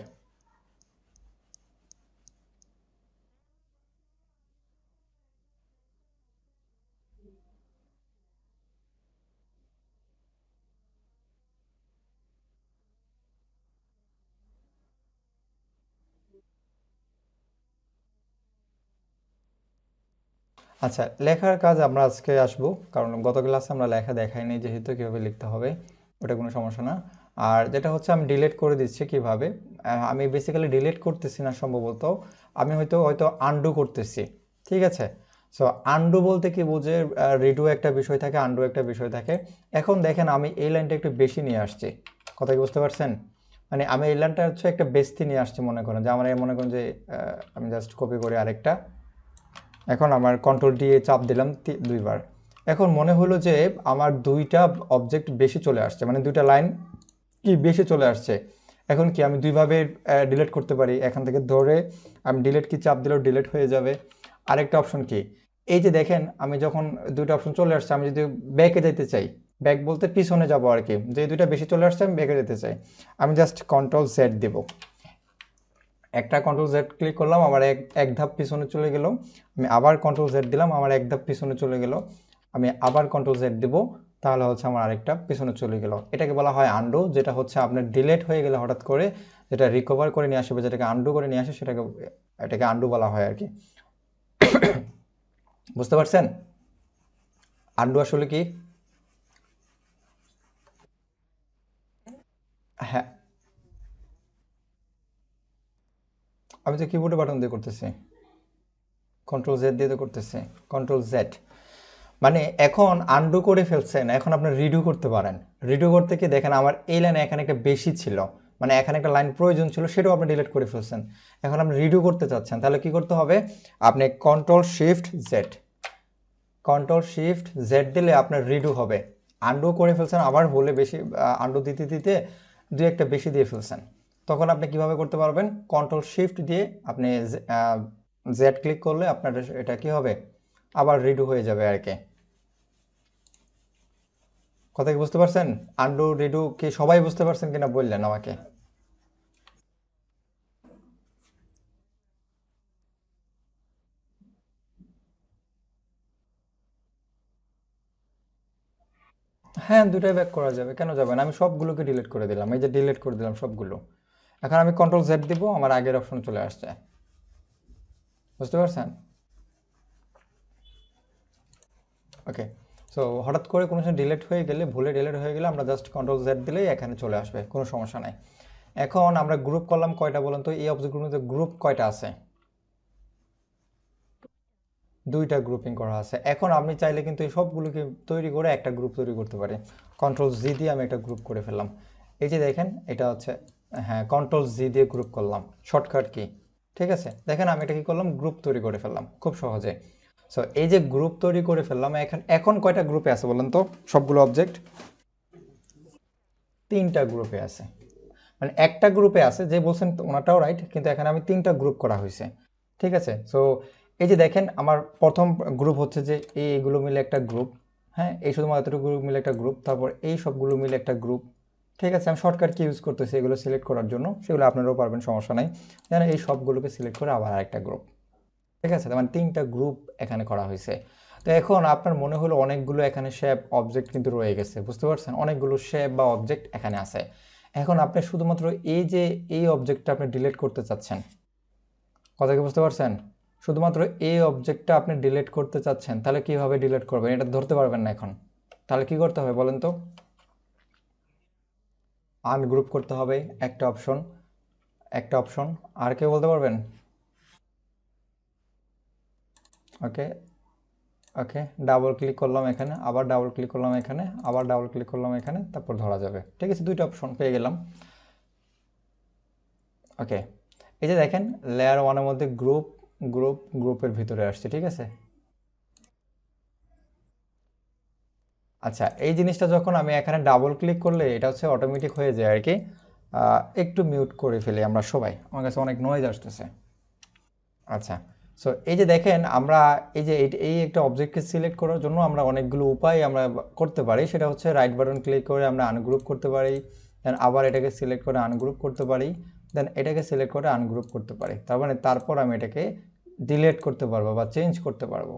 আচ্ছা, লেখার কাজ আমরা আজকে আসবো, কারণ গত ক্লাসে আমরা লেখা দেখাইনি যেহেতু কিভাবে লিখতে হবে, ওটা কোনো সমস্যা না। আর যেটা হচ্ছে আমি ডিলিট করে দিচ্ছি কিভাবে, আমি বেসিক্যালি ডিলিট করতেছি না সম্ভবত, আমি হয়তো হয়তো আনডু করতেছি, ঠিক আছে। সো আনডু বলতে কি বুঝে, রিডু একটা বিষয় থাকে, আনডু একটা বিষয় থাকে। এখন দেখেন আমি এই লাইনটা একটু বেশি নিয়ে আসছি, কথা কি বুঝতে পারছেন? মানে আমি এই লাইনটা হচ্ছে একটা বেশি নিয়ে আসছি, মনে করেন যে আমার মনে করেন যে আমি জাস্ট কপি করে আরেকটা, এখন আমার কন্ট্রোল দিয়ে চাপ দিলাম দুইবার। এখন মনে হলো যে আমার দুইটা অবজেক্ট বেশি চলে আসছে, মানে দুইটা লাইন কি বেশি চলে আসছে। এখন কি আমি দুইভাবে ডিলিট করতে পারি, এখান থেকে ধরে আমি ডিলিট কি চাপ দিলেও ডিলিট হয়ে যাবে। আরেকটা অপশন কি, এই যে দেখেন আমি যখন দুইটা অপশন চলে আসছে, আমি যদি ব্যাকে যেতে চাই, ব্যাক বলতে পিছনে যাবো আর কি, যে দুইটা বেশি চলে আসছে আমি ব্যাকে যেতে চাই, আমি জাস্ট কন্ট্রোল জেড দেবো, একটা কন্ট্রোল জেড ক্লিক করলাম, আমার এক ধাপ পিছনে চলে গেল, আমি আবার কন্ট্রোল জেড দিলাম, আমার এক ধাপ পিছনে চলে গেল, আমি আবার কন্ট্রোল জেড দিব, তাহলে হচ্ছে আমার আরেকটা পিছনে চলে গেল। এটাকে বলা হয় আন্ডু, যেটা হচ্ছে আপনার ডিলেট হয়ে গেলে হঠাৎ করে যেটা রিকভার করে নিয়ে আসবে, যেটাকে আন্ডু করে নিয়ে আসে সেটাকে, এটাকে আন্ডু বলা হয় আর কি। বুঝতে পারছেন আন্ডু আসলে কি? হ্যাঁ, আমি তো কিবোর্ডে বাটন দিয়ে করতেছি, কন্ট্রোল জেড দিয়ে তো করতেছি, কন্ট্রোল জেড। মানে এখন আনডু করে ফেলছেন, এখন আপনি রিডু করতে পারেন। রিডু করতে কি দেখেন আমার এই লাইনে এখানে একটা বেশি ছিল, মানে এখানে একটা লাইন প্রয়োজন ছিল, সেটাও আপনি ডিলিট করে ফেলছেন। এখন আপনি রিডু করতে চাচ্ছেন, তাহলে কি করতে হবে, আপনি control shift Z, control shift Z দিলে আপনার রিডু হবে। আনডু করে ফেলছেন আবার ভুলে বেশি, আনডু দিতে দিতে দুই একটা বেশি দিয়ে ফেলছেন, তখন আপনি কিভাবে করতে পারবেন, কন্ট্রোল শিফট দিয়ে আপনি জেড ক্লিক করলে আপনার এটা কি হবে, আবার রিডু হয়ে যাবে আর কি। কথা কি বুঝতে পারছেন? আন্ডু রিডু কি সবাই বুঝতে পারছেন কিনা বললেন আমাকে। হ্যাঁ, দুটাই ব্যাক করা যাবে, কেন যাবে না, আমি সবগুলোকে ডিলিট করে দিলাম, এই যে ডিলিট করে দিলাম সবগুলো। এখন আমি কন্ট্রোল জেড দিব, আমার আগের অপশন চলে আসছে, বুঝতে পারছেন? ওকে। সো হঠাৎ করে কোনো সময় ডিলিট হয়ে গেলে, ভুলে ডিলিট হয়ে গেলে আমরা জাস্ট কন্ট্রোল জেড দিলেই এখানে চলে আসবে, কোনো সমস্যা নাই। এখন আমরা গ্রুপ করলাম কয়টা বলেন তো, এই অবজেক্টগুলোর মধ্যে গ্রুপ কয়টা আছে? দুইটা গ্রুপিং করা আছে। এখন আমি চাইলে কিন্তু এই সবগুলোকে তৈরি করে একটা গ্রুপ তৈরি করতে পারি। কন্ট্রোল জি দিয়ে আমি একটা গ্রুপ করে ফেললাম, এই যে দেখেন এটা হচ্ছে, হ্যাঁ কন্ট্রোল জি দিয়ে গ্রুপ করলাম, শর্টকাট কি, ঠিক আছে। দেখেন আমি এটা কি করলাম, গ্রুপ তৈরি করে ফেললাম খুব সহজে। সো এই যে গ্রুপ তৈরি করে ফেললাম, এখন এখন কয়টা গ্রুপে আছে বলেন তো সবগুলো অবজেক্ট? তিনটা গ্রুপে আছে। মানে একটা গ্রুপে আছে যে বলছেন ওনাটাও রাইট, কিন্তু এখানে আমি তিনটা গ্রুপ করা হয়েছে, ঠিক আছে। সো এই যে দেখেন আমার প্রথম গ্রুপ হচ্ছে যে এইগুলো মিলে একটা গ্রুপ, হ্যাঁ এই শুধুমাত্র এতটুকু গ্রুপ মিলে একটা গ্রুপ, তারপর এই সবগুলো মিলে একটা গ্রুপ, ঠিক আছে। আমি শর্টকাট কি ইউজ করতেছি এগুলো সিলেক্ট করার জন্য, সেগুলো আপনারাও পারবেন, সমস্যা নাই। যেন এই সবগুলোকে সিলেক্ট করে আবার আরেকটা গ্রুপ, ঠিক আছে। তার মানে তিনটা গ্রুপ এখানে করা হয়েছে। তো এখন আপনার মনে হলো অনেকগুলো এখানে শেপ অবজেক্ট কিন্তু রয়ে গেছে, বুঝতে পারছেন, অনেকগুলো শেপ বা অবজেক্ট এখানে আছে। এখন আপনি শুধুমাত্র এই যে এই অবজেক্টটা আপনি ডিলিট করতে চাচ্ছেন, কথা কি বুঝতে পারছেন? শুধুমাত্র এই অবজেক্টটা আপনি ডিলিট করতে চাচ্ছেন, তাহলে কিভাবে ডিলিট করবেন, এটা ধরতে পারবেন না এখন, তাহলে কি করতে হবে বলেন তো? আনগ্রুপ করতে হবে, একটা অপশন, একটা অপশন। আর কেউ বলতে পারবেন? ওকে, ওকে, ডাবল ক্লিক করলাম এখানে, আবার ডাবল ক্লিক করলাম এখানে, আবার ডাবল ক্লিক করলাম এখানে, তারপর ধরা যাবে, ঠিক আছে। দুইটা অপশন পেয়ে গেলাম। ওকে, এই যে দেখেন লেয়ার 1 এর মধ্যে গ্রুপের ভিতরে আসছে, ঠিক আছে। আচ্ছা, এই জিনিসটা যখন আমি এখানে ডাবল ক্লিক করলে এটা হচ্ছে অটোমেটিক হয়ে যায় আর কি। একটু মিউট করে ফেলি আমরা সবাই, আমার কাছে অনেক নয়েজ আসতেছে। আচ্ছা, সো এই যে দেখেন আমরা এই যে এই একটা অবজেক্টকে সিলেক্ট করার জন্য আমরা অনেকগুলো উপায় আমরা করতে পারি। সেটা হচ্ছে রাইট বাটন ক্লিক করে আমরা আনগ্রুপ করতে পারি, দেন আবার এটাকে সিলেক্ট করে আনগ্রুপ করতে পারি, দেন এটাকে সিলেক্ট করে আনগ্রুপ করতে পারি। তার মানে তারপর আমি এটাকে ডিলিট করতে পারবো বা চেঞ্জ করতে পারবো,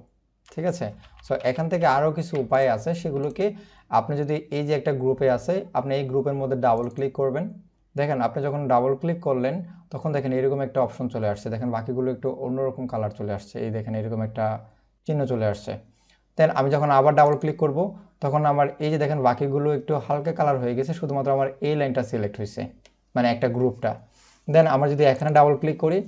ঠিক আছে। সো এখান থেকে আরও কিছু উপায় আছে, সেগুলোকে আপনি যদি এই যে একটা গ্রুপে আছে, আপনি এই গ্রুপের মধ্যে ডাবল ক্লিক করবেন। দেখেন আপনি যখন ডাবল ক্লিক করলেন তখন দেখেন এরকম একটা অপশন চলে আসছে, দেখেন বাকিগুলো একটু অন্যরকম কালার চলে আসছে, এই দেখেন এরকম একটা চিহ্ন চলে আসছে। দেন আমি যখন আবার ডাবল ক্লিক করব তখন আমার এই যে দেখেন বাকিগুলো একটু হালকা কালার হয়ে গেছে, শুধুমাত্র আমার এই লাইনটা সিলেক্ট হয়েছে, মানে একটা গ্রুপটা। দেন আমরা যদি এখানে ডাবল ক্লিক করি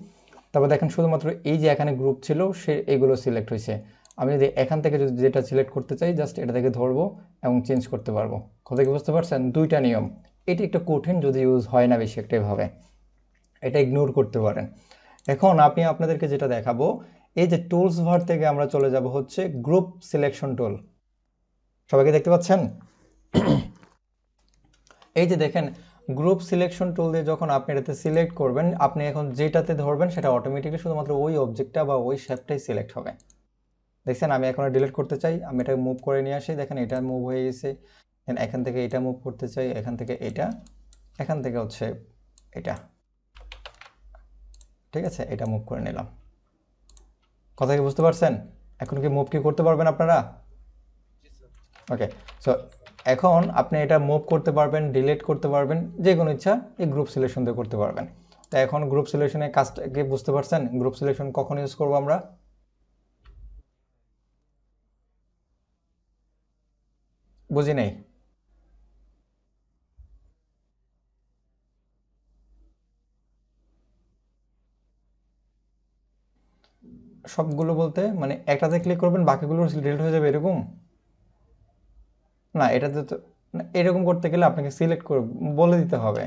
তারপর দেখেন শুধুমাত্র এই যে এখানে গ্রুপ ছিল সে এগুলো সিলেক্ট হয়েছে। আমি যদি এখান থেকে যদি যেটা সিলেক্ট করতে চাই জাস্ট এটা থেকে ধরবো এবং চেঞ্জ করতে পারবো। কথা কি বুঝতে পারছেন? দুইটা নিয়ম। এটি একটু কঠিন যদি ইউজ হয় না বেশি একটা এভাবে, এটা ইগনোর করতে পারেন। এখন আমি আপনাদেরকে যেটা দেখাবো, এই যে টুলস ভার থেকে আমরা চলে যাব হচ্ছে গ্রুপ সিলেকশন টুল। সবাইকে দেখতে পাচ্ছেন? এই যে দেখেন গ্রুপ সিলেকশন টুল দিয়ে যখন আপনি এটাতে সিলেক্ট করবেন, আপনি এখন যেটাতে ধরবেন সেটা অটোমেটিকলি শুধুমাত্র ওই অবজেক্টটা বা ওই শেপটাই সিলেক্ট হবে। দেখছেন আমি এখন ডিলিট করতে চাই, আমি এটা মুভ করে নিয়ে আসি, দেখেন এটা মুভ হয়ে গেছে। দেন এখান থেকে এটা মুভ করতে চাই, এখান থেকে এটা, এখান থেকে হচ্ছে এটা, ঠিক আছে, এটা মুভ করে নিলাম। কথা কি বুঝতে পারছেন? এখন কি মুভ কি করতে পারবেন আপনারা? ওকে, সো এখন আপনি এটা মুভ করতে পারবেন, ডিলিট করতে পারবেন, যে কোনো ইচ্ছা এই গ্রুপ সিলেকশন দিয়ে করতে পারবেন। তো এখন গ্রুপ সিলেকশনের কাজটা কি বুঝতে পারছেন? গ্রুপ সিলেকশন কখন ইউজ করবো আমরা? বুঝি নাই। সবগুলো বলতে মানে একটাতে ক্লিক করবেন বাকিগুলো ডিলিট হয়ে যাবে এরকম? না, এটাতে তো না, এরকম করতে গেলে আপনাকে সিলেক্ট করে বলে দিতে হবে।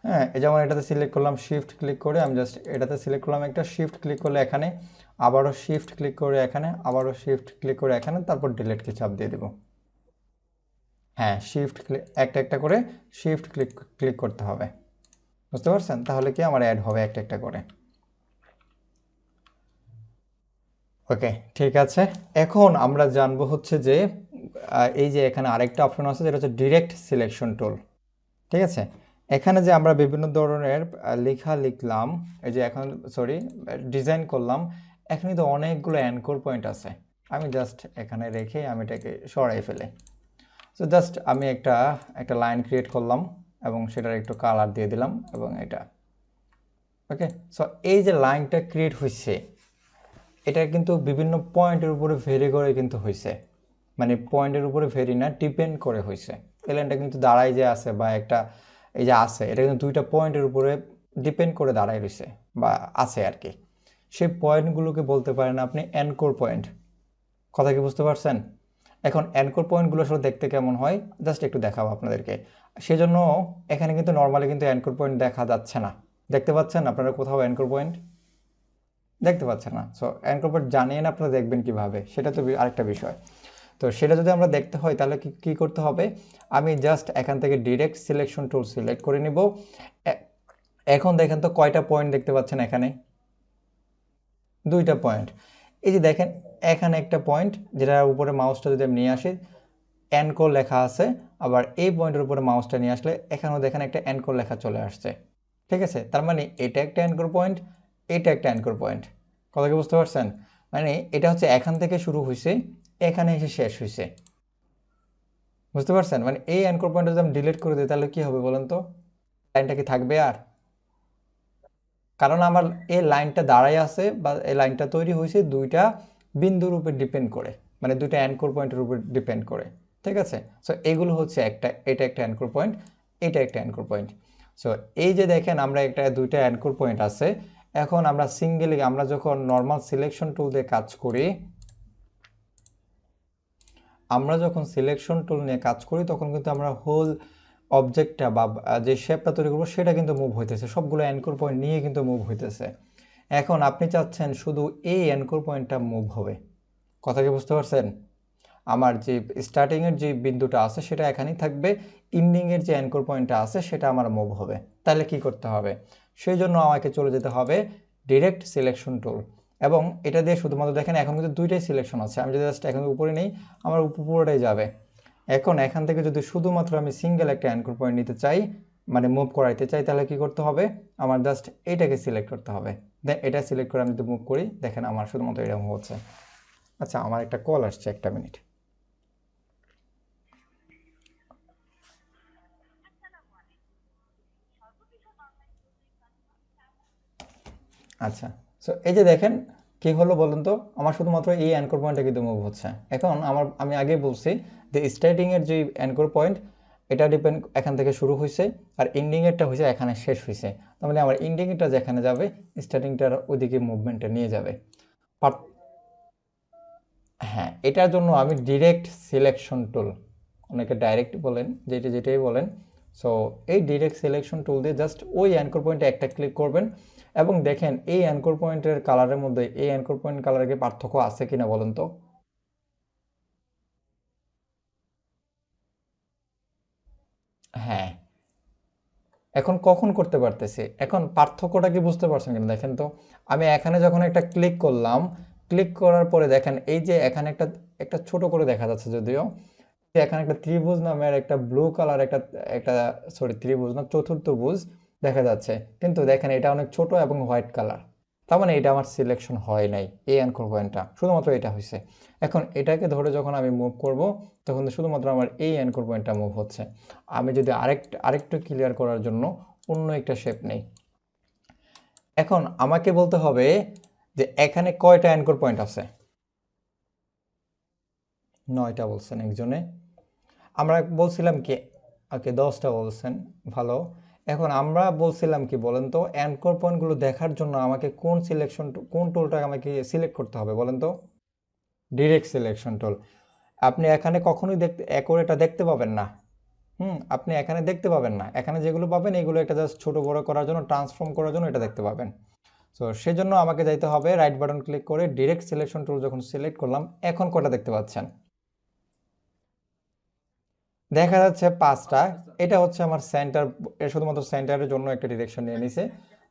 হ্যাঁ, যেমন এটাতে সিলেক্ট করলাম, শিফট ক্লিক করে আমি জাস্ট এটাতে সিলেক্ট করলাম, একটা শিফট ক্লিক করলে এখানে, আবারও শিফট ক্লিক করে এখানে, আবারও শিফট ক্লিক করে এখানে, তারপর ডিলিট কি চাপ দিয়ে দেবো। হ্যাঁ, শিফট ক্লিক একটা একটা করে শিফট ক্লিক ক্লিক করতে হবে। বুঝতে পারছেন? তাহলে কি আমার অ্যাড হবে একটা একটা করে। ওকে, ঠিক আছে। এখন আমরা জানবো হচ্ছে যে এই যে এখানে আরেকটা অপশন আছে যেটা হচ্ছে ডিরেক্ট সিলেকশন টুল, ঠিক আছে। এখানে যে আমরা বিভিন্ন ধরনের লেখা লিখলাম, এই যে এখন সরি ডিজাইন করলাম, এখানে তো অনেকগুলো অ্যানকর পয়েন্ট আছে। আমি জাস্ট এখানে রেখে আমি এটাকে সরাই ফেলে, সো জাস্ট আমি একটা একটা লাইন ক্রিয়েট করলাম এবং সেটার একটু কালার দিয়ে দিলাম এবং এটা ওকে। সো এই যে লাইনটা ক্রিয়েট হয়েছে এটা কিন্তু বিভিন্ন পয়েন্টের উপরে ভেরি করে কিন্তু হয়েছে, মানে পয়েন্টের উপরে ভেরি না, ডিপেন্ড করে হয়েছে। এই লাইনটা কিন্তু দাঁড়াই যে আছে বা একটা এই যে আছে, এটা কিন্তু দুইটা পয়েন্টের উপরে ডিপেন্ড করে দাঁড়াই রয়েছে বা আছে আর কি। সেই পয়েন্টগুলোকে বলতে পারেন আপনি অ্যানকর পয়েন্ট। কথা কি বুঝতে পারছেন? এখন অ্যানকর পয়েন্টগুলো আসলে দেখতে কেমন হয় জাস্ট একটু দেখাবো আপনাদেরকে। সেজন্য এখানে কিন্তু নর্মালি কিন্তু অ্যানকর পয়েন্ট দেখা যাচ্ছে না। দেখতে পাচ্ছেন আপনারা কোথাও অ্যানকর পয়েন্ট? দেখতে পাচ্ছেন না। সো অ্যানকর পয়েন্ট জানিয়ে না আপনারা দেখবেন কিভাবে, সেটা তো আরেকটা বিষয়। তো সেটা যদি আমরা দেখতে হয় তাহলে কি করতে হবে? আমি জাস্ট এখান থেকে ডিরেক্ট সিলেকশন টুল সিলেক্ট করে নিব। এখন দেখেন তো কয়টা পয়েন্ট দেখতে পাচ্ছেন এখানে? দুইটা পয়েন্ট। এই যে দেখেন এখানে একটা পয়েন্ট যেটার উপরে মাউসটা যদি আমি নিয়ে আসি অ্যানকোর লেখা আছে, আবার এই পয়েন্টের উপরে মাউসটা নিয়ে আসলে এখানেও দেখেন একটা অ্যানকোর লেখা চলে আসছে, ঠিক আছে। তার মানে এটা একটা অ্যানকর পয়েন্ট, এটা একটা অ্যানকর পয়েন্ট। কথা কি বুঝতে পারছেন? মানে এটা হচ্ছে এখান থেকে শুরু হয়েছে, এখানে এসে শেষ হয়েছে। বুঝতে পারছেন? মানে এই অ্যানকর পয়েন্টটা যদি আমি ডিলিট করে দিই তাহলে কি হবে বলেন তো? লাইনটা কি থাকবে আর? কারণ আমার এই লাইনটা দাঁড়াই আছে বা এই লাইনটা তৈরি হয়েছে দুইটা বিন্দুর উপর ডিপেন্ড করে, মানে দুইটা অ্যানকর পয়েন্টের উপর ডিপেন্ড করে, ঠিক আছে। সো এগুলো হচ্ছে একটা, এটা একটা অ্যানকর পয়েন্ট, এটা একটা অ্যানকর পয়েন্ট। সো এই যে দেখেন আমরা একটা দুইটা অ্যানকর পয়েন্ট আছে। এখন আমরা সিঙ্গেলি আমরা যখন নর্মাল সিলেকশন টুল দিয়ে কাজ করি, আমরা যখন সিলেকশন টুল নিয়ে কাজ করি তখন কিন্তু আমরা হোল অবজেক্টটা বা যে শেপটা তৈরি করবো সেটা কিন্তু মুভ হইতেছে, সবগুলো অ্যাঙ্কর পয়েন্ট নিয়ে কিন্তু মুভ হইতেছে। এখন আপনি চাচ্ছেন শুধু এই অ্যাঙ্কর পয়েন্টটা মুভ হবে, কথা কি বুঝতে পারছেন? আমার যে স্টার্টিংয়ের যে বিন্দুটা আছে সেটা এখানেই থাকবে, এন্ডিংয়ের যে অ্যাঙ্কর পয়েন্টটা আছে সেটা আমার মুভ হবে। তাহলে কি করতে হবে? সেই জন্য আমাকে চলে যেতে হবে ডিরেক্ট সিলেকশন টুল, এবং এটা দিয়ে শুধুমাত্র দেখেন এখন কিন্তু দুইটাই সিলেকশন আছে, আমি যদি জাস্ট এখন উপরে নেই আমার পুরোটাই যাবে। এখন এখান থেকে যদি শুধুমাত্র আমি সিঙ্গেল একটা অ্যাঙ্কর পয়েন্ট নিতে চাই, মানে মুভ করাইতে চাই, তাহলে কি করতে হবে? আমার জাস্ট এইটাকে সিলেক্ট করতে হবে, দেন এটা সিলেক্ট করে আমি যদি মুভ করি দেখেন আমার শুধুমাত্র এটা মুভ হচ্ছে। আচ্ছা, আমার একটা কল আসছে, একটা মিনিট। আচ্ছা, সো এই যে দেখেন কি হলো বলুন তো, আমার শুধুমাত্র এই অ্যাঙ্কর পয়েন্টটা কিন্তু মুভ হচ্ছে। এখন আমি আগে বলছি যে স্টার্টিংয়ের যে অ্যাঙ্কর পয়েন্ট এটা ডিপেন্ড এখান থেকে শুরু হয়েছে, আর এন্ডিংয়েরটা হয়েছে এখানে শেষ হয়েছে, তার মানে আমার এন্ডিংয়েরটা যেখানে যাবে স্টার্টিংটার ওইদিকে মুভমেন্টটা নিয়ে যাবে। পার- হ্যাঁ, এটার জন্য আমি ডিরেক্ট সিলেকশন টুল, অনেকে ডাইরেক্ট বলেন, যেটাই বলেন, সো এই ডিরেক্ট সিলেকশন টুল দিয়ে জাস্ট ওই অ্যাঙ্কর পয়েন্টে একটা ক্লিক করবেন, এবং দেখেন এই অ্যাঙ্কর পয়েন্টের কালারের মধ্যে এই অ্যাঙ্কর পয়েন্ট কালারের কি পার্থক্য আছে কিনা বলেন তো? হ্যাঁ, এখন কখন করতে পারতেছি, এখন পার্থক্যটা কি বুঝতে পারছেন কিনা দেখেন তো। আমি এখানে যখন একটা ক্লিক করলাম, ক্লিক করার পরে দেখেন এই যে এখানে একটা একটা ছোট করে দেখা যাচ্ছে যদিও, যে এখানে একটা ত্রিভুজ নামের একটা ব্লু কালার একটা একটা সরি ত্রিভুজ না চতুর্থভুজ দেখা যাচ্ছে, কিন্তু দেখেন এটা অনেক ছোট এবং হোয়াইট কালার, তার মানে এটা আমার সিলেকশন হয় নাই, এই অ্যাঙ্কর পয়েন্টটা শুধুমাত্র এটা হয়েছে। এখন এটাকে ধরে যখন আমি মুভ করব তখন শুধুমাত্র আমার এই অ্যাঙ্কর পয়েন্টটা মুভ হচ্ছে। আমি যদি আরেকটু ক্লিয়ার করার জন্য অন্য একটা শেপ নেই, এখন আমাকে বলতে হবে যে এখানে কয়টা অ্যাঙ্কর পয়েন্ট আছে। 9টা বলছেন একজনে, আমরা বলছিলাম কি, ওকে 10টা বলছেন, ভালো। এখন আমরা বলছিলাম কি বলেন তো, অ্যাঙ্কর পয়েন্টগুলো দেখার জন্য আমাকে কোন টুলটা আমাকে সিলেক্ট করতে হবে বলেন তো? Direct selection tool. আপনি এখানে কখনোই এটা দেখতে পাবেন না। আপনি এখানে দেখতে পাবেন না, এখানে যেগুলো পাবেন এগুলো একটা জাস্ট ছোট বড় করার জন্য, ট্রান্সফর্ম করার জন্য এটা দেখতে পাবেন। তো সেজন্য আমাকে যাইতে হবে রাইট বাটন ক্লিক করে ডিরেক্ট সিলেকশন টুল যখন সিলেক্ট করলাম, এখন কটা দেখতে পাচ্ছেন? দেখা যাচ্ছে 5টা। এটা হচ্ছে আমার সেন্টার, শুধুমাত্র সেন্টারের জন্য একটা ডিরেকশন নিয়ে নিছে।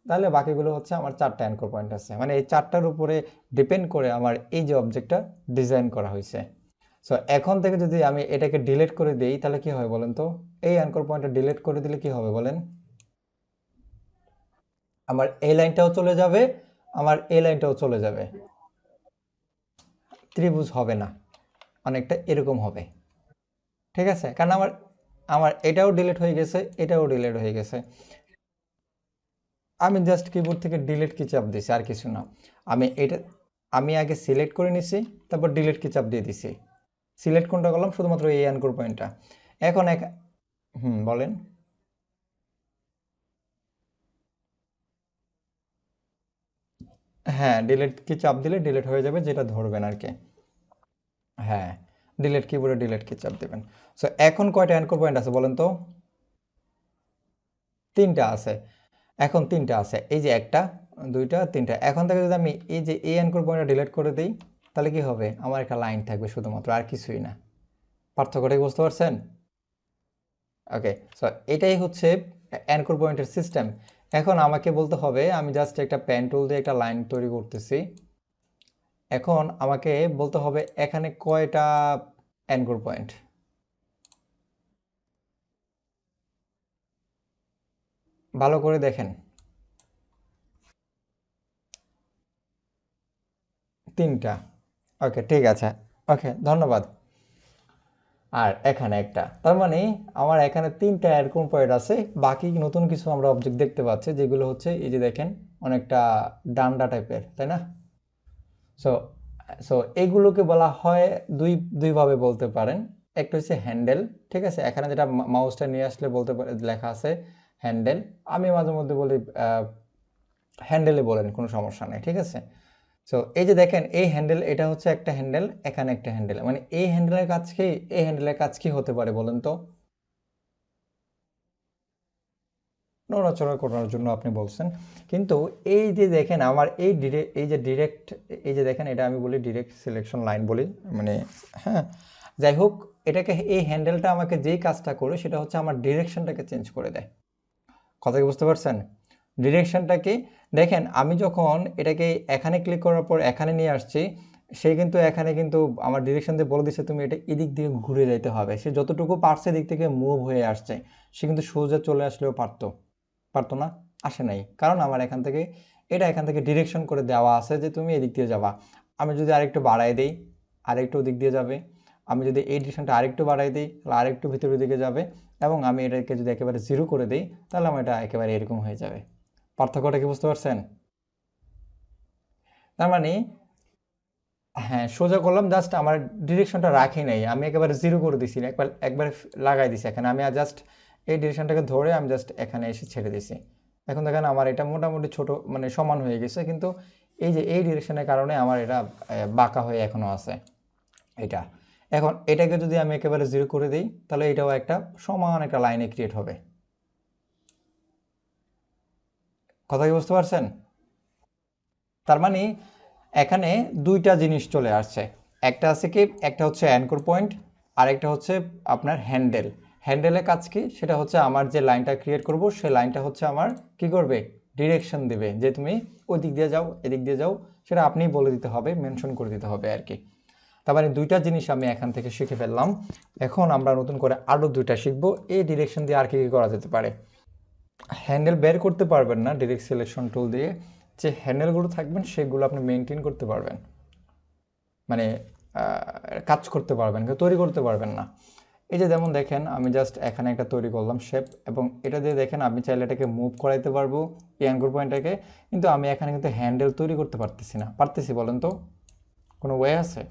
তাহলে বাকিগুলো হচ্ছে আমার 4টা অ্যাঙ্কর পয়েন্ট আছে, মানে এই 4টার উপরে ডিপেন্ড করে আমার এই যে অবজেক্টটা ডিজাইন করা হয়েছে। সো এখন থেকে যদি আমি এটাকে ডিলিট করে দিই তাহলে কি হয় বলেন তো? এই অ্যাঙ্কর পয়েন্টটা ডিলিট করে দিলে কি হবে বলেন? আমার এই লাইনটাও চলে যাবে, আমার এই লাইনটাও চলে যাবে, ত্রিভুজ হবে না, অনেকটা এরকম হবে। ঠিক আছে, কারণ আমার আমার এটাও ডিলিট হয়ে গেছে, এটাও ডিলিট হয়ে গেছে। আমি জাস্ট কিবোর্ড থেকে ডিলিট কি চাপ দিছি, আর কিছু না। আমি এটা আমি আগে সিলেক্ট করে নিছি, তারপর ডিলিট কি চাপ দিয়ে দিছি। সিলেক্ট কোনটা করলাম? শুধুমাত্র এই অ্যাঙ্কর পয়েন্টটা। এখন বলেন। হ্যাঁ, ডিলিট কি চাপ দিলে ডিলিট হয়ে যাবে, যেটা ধরবেন আর কি। হ্যাঁ, ডিলিট কিবোর্ডে ডিলিট কি চাপ দিবেন। সো এখন কয়টা অ্যাঙ্কর পয়েন্ট আছে বলেন তো? 3টা আছে। এখন 3টা আছে, এই যে একটা, দুইটা, 3টা। এখন থেকে যদি আমি এই যে এই অ্যাঙ্কর পয়েন্টটা ডিলিট করে দিই তাহলে কি হবে? আমার একটা লাইন থাকবে শুধুমাত্র, আর কিছুই না। পার্থক্যটা কি বুঝতে পারছেন? ওকে, সো এটাই হচ্ছে অ্যাঙ্কর পয়েন্টের সিস্টেম। এখন আমাকে বলতে হবে, আমি জাস্ট একটা পেন টুল দিয়ে একটা লাইন তৈরি করতেছি। এখন আমাকে বলতে হবে এখানে কয়টা অ্যাঙ্কর পয়েন্ট। ভালো করে দেখেন। 3টা। ওকে, ঠিক আছে। ওকে, ধন্যবাদ। আর এখানে একটা, তার মানে আমার এখানে 3টা এরকম পয়েন্ট আছে। বাকি নতুন কিছু আমরা অবজেক্ট দেখতে পাচ্ছি, যেগুলো হচ্ছে এই যে দেখেন অনেকটা ডান্ডা টাইপের, তাই না? সো সো এগুলোকে বলা হয় দুইভাবে বলতে পারেন। একটা হচ্ছে হ্যান্ডেল, ঠিক আছে, এখানে যেটা মাউসটা নিয়ে আসলে লেখা আছে হ্যান্ডেল। আমি মাঝে মধ্যে বলি হ্যান্ডেলে বলেন, কোনো সমস্যা নেই, ঠিক আছে। সো এই যে দেখেন এই হ্যান্ডেল, এটা হচ্ছে একটা হ্যান্ডেল, এখানে একটা হ্যান্ডেল, মানে এই হ্যান্ডেলের কাজ কি, এই হ্যান্ডেলের কাজ কি হতে পারে বলেন তো? নড়াচড়া করার জন্য আপনি বলছেন। কিন্তু এই যে দেখেন আমার ডিরেক্ট এই যে দেখেন এটা আমি বলি ডিরেক্ট সিলেকশন লাইন বলি, মানে হ্যাঁ, যাই হোক, এটাকে এই হ্যান্ডেলটা আমাকে যেই কাজটা করে সেটা হচ্ছে আমার ডিরেকশনটাকে চেঞ্জ করে দেয়। কথা কি বুঝতে পারছেন? ডিরেকশনটা কি দেখেন, আমি যখন এটাকে এখানে ক্লিক করার পর এখানে নিয়ে আসছি, সে কিন্তু এখানে কিন্তু আমার ডিরেকশন দিয়ে বলে দিচ্ছে তুমি এটা এদিক দিয়ে ঘুরে যেতে হবে। সে যতটুকু পারছে এদিক থেকে মুভ হয়ে আসছে, সে কিন্তু সোজা চলে আসলেও পারতো না, আসে নাই, কারণ আমার এখান থেকে ডিরেকশন করে দেওয়া আছে যে তুমি এদিক দিয়ে যাবা। আমি যদি আরেকটু বাড়াই দিই, আরেকটু ওদিক দিয়ে যাবে। আমি যদি এই ডিরেকশনটা আরেকটু বাড়াই দিই, তাহলে আরেকটু ভিতরের দিকে যাবে। এবং আমি এটাকে যদি একেবারে জিরো করে দিই, তাহলে আমার এটা একেবারে এরকম হয়ে যাবে। পার্থক্যটা কি বুঝতে পারছেন? তার মানে হ্যাঁ, সোজা করলাম, জাস্ট আমার ডিরেকশনটা রাখি নাই, আমি একেবারে জিরো করে দিছি, একবার লাগাই দিছি এখানে। আমি জাস্ট এই ডিরেকশনটাকে ধরে আমি জাস্ট এখানে এসে ছেড়ে দিছি। এখন দেখেন আমার এটা মোটামুটি ছোট, মানে সমান হয়ে গেছে, কিন্তু এই যে এই ডিরেকশনের কারণে আমার এটা বাঁকা হয়ে এখনো আছে এটা। এখন এটাকে যদি আমি একেবারে জিরো করে দিই, তাহলে এটাও একটা সমান একটা লাইনে ক্রিয়েট হবে। কথা কি বুঝতে পারছেন? তার মানে এখানে দুইটা জিনিস চলে আসছে। একটা আছে কি, একটা হচ্ছে অ্যাঙ্কর পয়েন্ট, আর একটা হচ্ছে আপনার হ্যান্ডেলের কাজ কি, সেটা হচ্ছে আমার যে লাইনটা ক্রিয়েট করব সেই লাইনটা হচ্ছে আমার কি করবে, ডিরেকশন দেবে, যে তুমি ওই দিক দিয়ে যাও, এদিক দিয়ে যাও, সেটা আপনিই বলে দিতে হবে, মেনশন করে দিতে হবে আর কি। তার মানে দুইটা জিনিস আমি এখান থেকে শিখে ফেললাম। এখন আমরা নতুন করে আরও দুইটা শিখবো, এই ডিরেকশন দিয়ে আর কি কি করা যেতে পারে। হ্যান্ডেল বের করতে পারবেন না ডিরেক্ট সিলেকশন টুল দিয়ে, যে হ্যান্ডেলগুলো থাকবেন সেগুলো আপনি মেনটেন করতে পারবেন, মানে কাজ করতে পারবেন, কিন্তু তৈরি করতে পারবেন না। এই যে যেমন দেখেন আমি জাস্ট এখানে একটা তৈরি করলাম শেপ, এবং এটা দিয়ে দেখেন আমি চাইলে এটাকে মুভ করাইতে পারবো এই অ্যাঙ্কর পয়েন্টটাকে, কিন্তু আমি এখানে কিন্তু হ্যান্ডেল তৈরি করতে পারতেছি না। পারতেছি বলেন তো? কোনো ওয়ে আছে?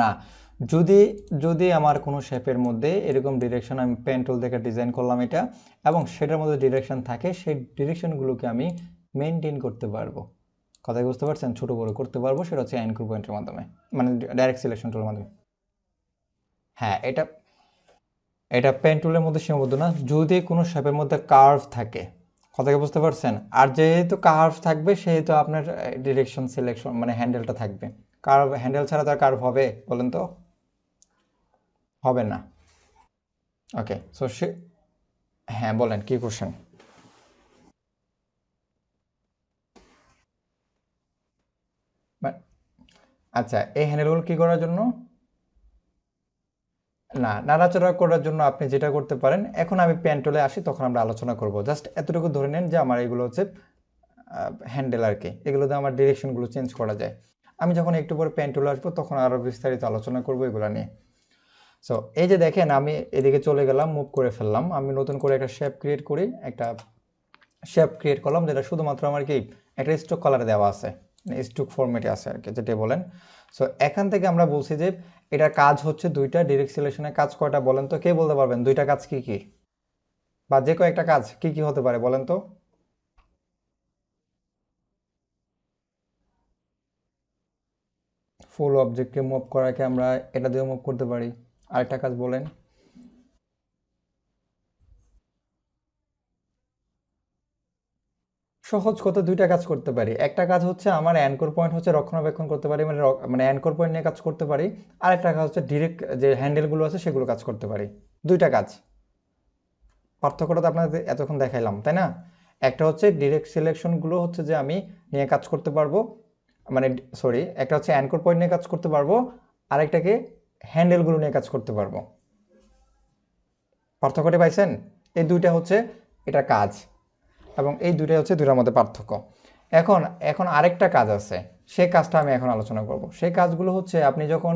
না। যদি যদি আমার কোনো শেপের মধ্যে এরকম ডিরেকশন, আমি পেন টুল থেকে ডিজাইন করলাম এটা, এবং সেটার মধ্যে ডিরেকশন থাকে, সেই ডিরেকশনগুলোকে আমি মেনটেন করতে পারবো। কথা বুঝতে পারছেন? ছোট বড় করতে পারবো, সেটা হচ্ছে অ্যাঙ্কর পয়েন্টের মাধ্যমে, মানে ডাইরেক্ট সিলেকশন টুলের মাধ্যমে। হ্যাঁ, এটা এটা পেন টুলের মধ্যে সীমাবদ্ধ না, যদি কোনো শেপের মধ্যে কার্ভ থাকে। কথা কি বুঝতে পারছেন? আর যেহেতু কার্ভ থাকবে সেহেতু আপনার ডিরেকশন সিলেকশন মানে হ্যান্ডেলটা থাকবে। কার্ভ, হ্যান্ডেল ছাড়া তার কার্ভ হবে বলেন তো? হবে না। ওকে, সো সে, হ্যাঁ বলেন কি কোশ্চেন? আচ্ছা, এই হ্যান্ডেলগুলো কি করার জন্য? না, নাড়াচাড়া করার জন্য আপনি যেটা করতে পারেন, এখন আমি পেন টুলে আসি তখন আমরা আলোচনা করব। জাস্ট এতটুকু ধরে নেন যে আমার এগুলো হচ্ছে হ্যান্ডেল আর কি, এগুলোতে আমার ডিরেকশনগুলো চেঞ্জ করা যায়। আমি যখন একটু পরে পেন টুলে আসবো তখন আরও বিস্তারিত আলোচনা করবো এগুলো নিয়ে। সো এই যে দেখেন আমি এদিকে চলে গেলাম, মুভ করে ফেললাম, আমি নতুন করে একটা শেপ ক্রিয়েট করি, একটা শেপ ক্রিয়েট করলাম যেটা শুধুমাত্র আমার কি একটা স্ট্রোক কালারে দেওয়া আছে, স্ট্রোক ফরম্যাটে আছে আর কি, যেটা বলেন। সো এখান থেকে আমরা বলছি যে এটার কাজ হচ্ছে দুইটা, ডিরেক্ট সিলেকশনের কাজ কয়টা বলেন তো? কে বলতে পারবেন দুইটা কাজ কি কি, বা যে কয়েকটা কাজ কি কি হতে পারে বলেন তো? ফুল অবজেক্টকে মুভ করাকে আমরা এটা দিয়ে মুভ করতে পারি। আরেকটা কাজ বলেন। সহজ কথা, দুইটা কাজ করতে পারি। একটা কাজ হচ্ছে আমার অ্যানকর পয়েন্ট হচ্ছে রক্ষণাবেক্ষণ করতে পারি, মানে মানে অ্যানকর পয়েন্ট নিয়ে কাজ করতে পারি। আরেকটা কাজ হচ্ছে ডিরেক্ট যে হ্যান্ডেলগুলো আছে সেগুলো কাজ করতে পারি। দুইটা কাজ, পার্থক্যটা তো আপনাদের এতক্ষণ দেখাইলাম তাই না? একটা হচ্ছে ডিরেক্ট সিলেকশনগুলো হচ্ছে যে আমি নিয়ে কাজ করতে পারবো, মানে সরি, একটা হচ্ছে অ্যানকর পয়েন্ট নিয়ে কাজ করতে পারবো, আরেকটাকে হ্যান্ডেলগুলো নিয়ে কাজ করতে পারবো। পার্থক্যটি পাইছেন? এই দুইটা হচ্ছে এটা কাজ, এবং এই দুইটাই হচ্ছে দুইটার মধ্যে পার্থক্য। এখন এখন আরেকটা কাজ আছে, সেই কাজটা আমি এখন আলোচনা করব। সেই কাজগুলো হচ্ছে আপনি যখন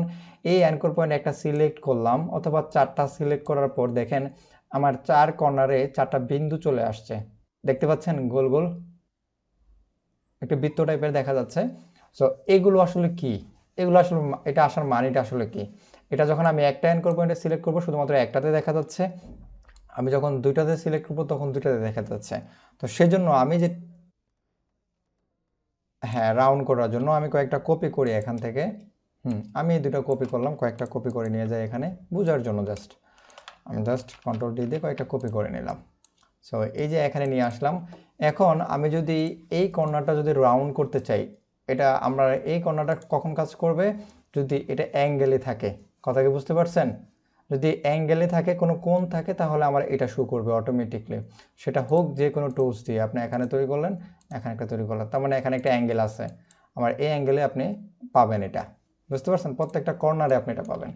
এই অ্যাঙ্কর পয়েন্ট একটা সিলেক্ট করলাম অথবা চারটা সিলেক্ট করার পর দেখেন আমার চার কর্নারে চারটা বিন্দু চলে আসছে, দেখতে পাচ্ছেন? গোল গোল একটা বৃত্ত টাইপের দেখা যাচ্ছে। সো এগুলো আসলে কি, এগুলো আসলে এটা আসার মানেটা আসলে কি? এটা যখন আমি একটা অ্যাঙ্কর পয়েন্টে সিলেক্ট করবো শুধুমাত্র একটাতে দেখা যাচ্ছে, আমি যখন দুইটাতে সিলেক্ট করবো তখন দুইটাতে দেখা যাচ্ছে। তো সেজন্য আমি যে, হ্যাঁ, রাউন্ড করার জন্য আমি কয়েকটা কপি করি এখান থেকে। আমি এই দুটো কপি করলাম, কয়েকটা কপি করে নিয়ে যাই এখানে বোঝার জন্য, জাস্ট আমি জাস্ট কন্ট্রোল ডি দিয়ে কয়েকটা কপি করে নিলাম। সো এই যে এখানে নিয়ে আসলাম। এখন আমি যদি এই কর্নারটা যদি রাউন্ড করতে চাই, এটা আমরা এই কর্নারটা কখন কাজ করবে, যদি এটা অ্যাঙ্গেলে থাকে। কথা কি বুঝতে পারছেন? যদি অ্যাঙ্গেলে থাকে, কোনো কোণ থাকে, তাহলে আমার এটা শো করবে অটোমেটিকলি। সেটা হোক যে কোনো টুলস দিয়ে। আপনি এখানে তৈরি করলেন, এখানে একটা তৈরি করলেন, তার মানে এখানে একটা অ্যাঙ্গেল আছে, আমার এই অ্যাঙ্গেলে আপনি পাবেন এটা। বুঝতে পারছেন? প্রত্যেকটা কর্নারে আপনি এটা পাবেন।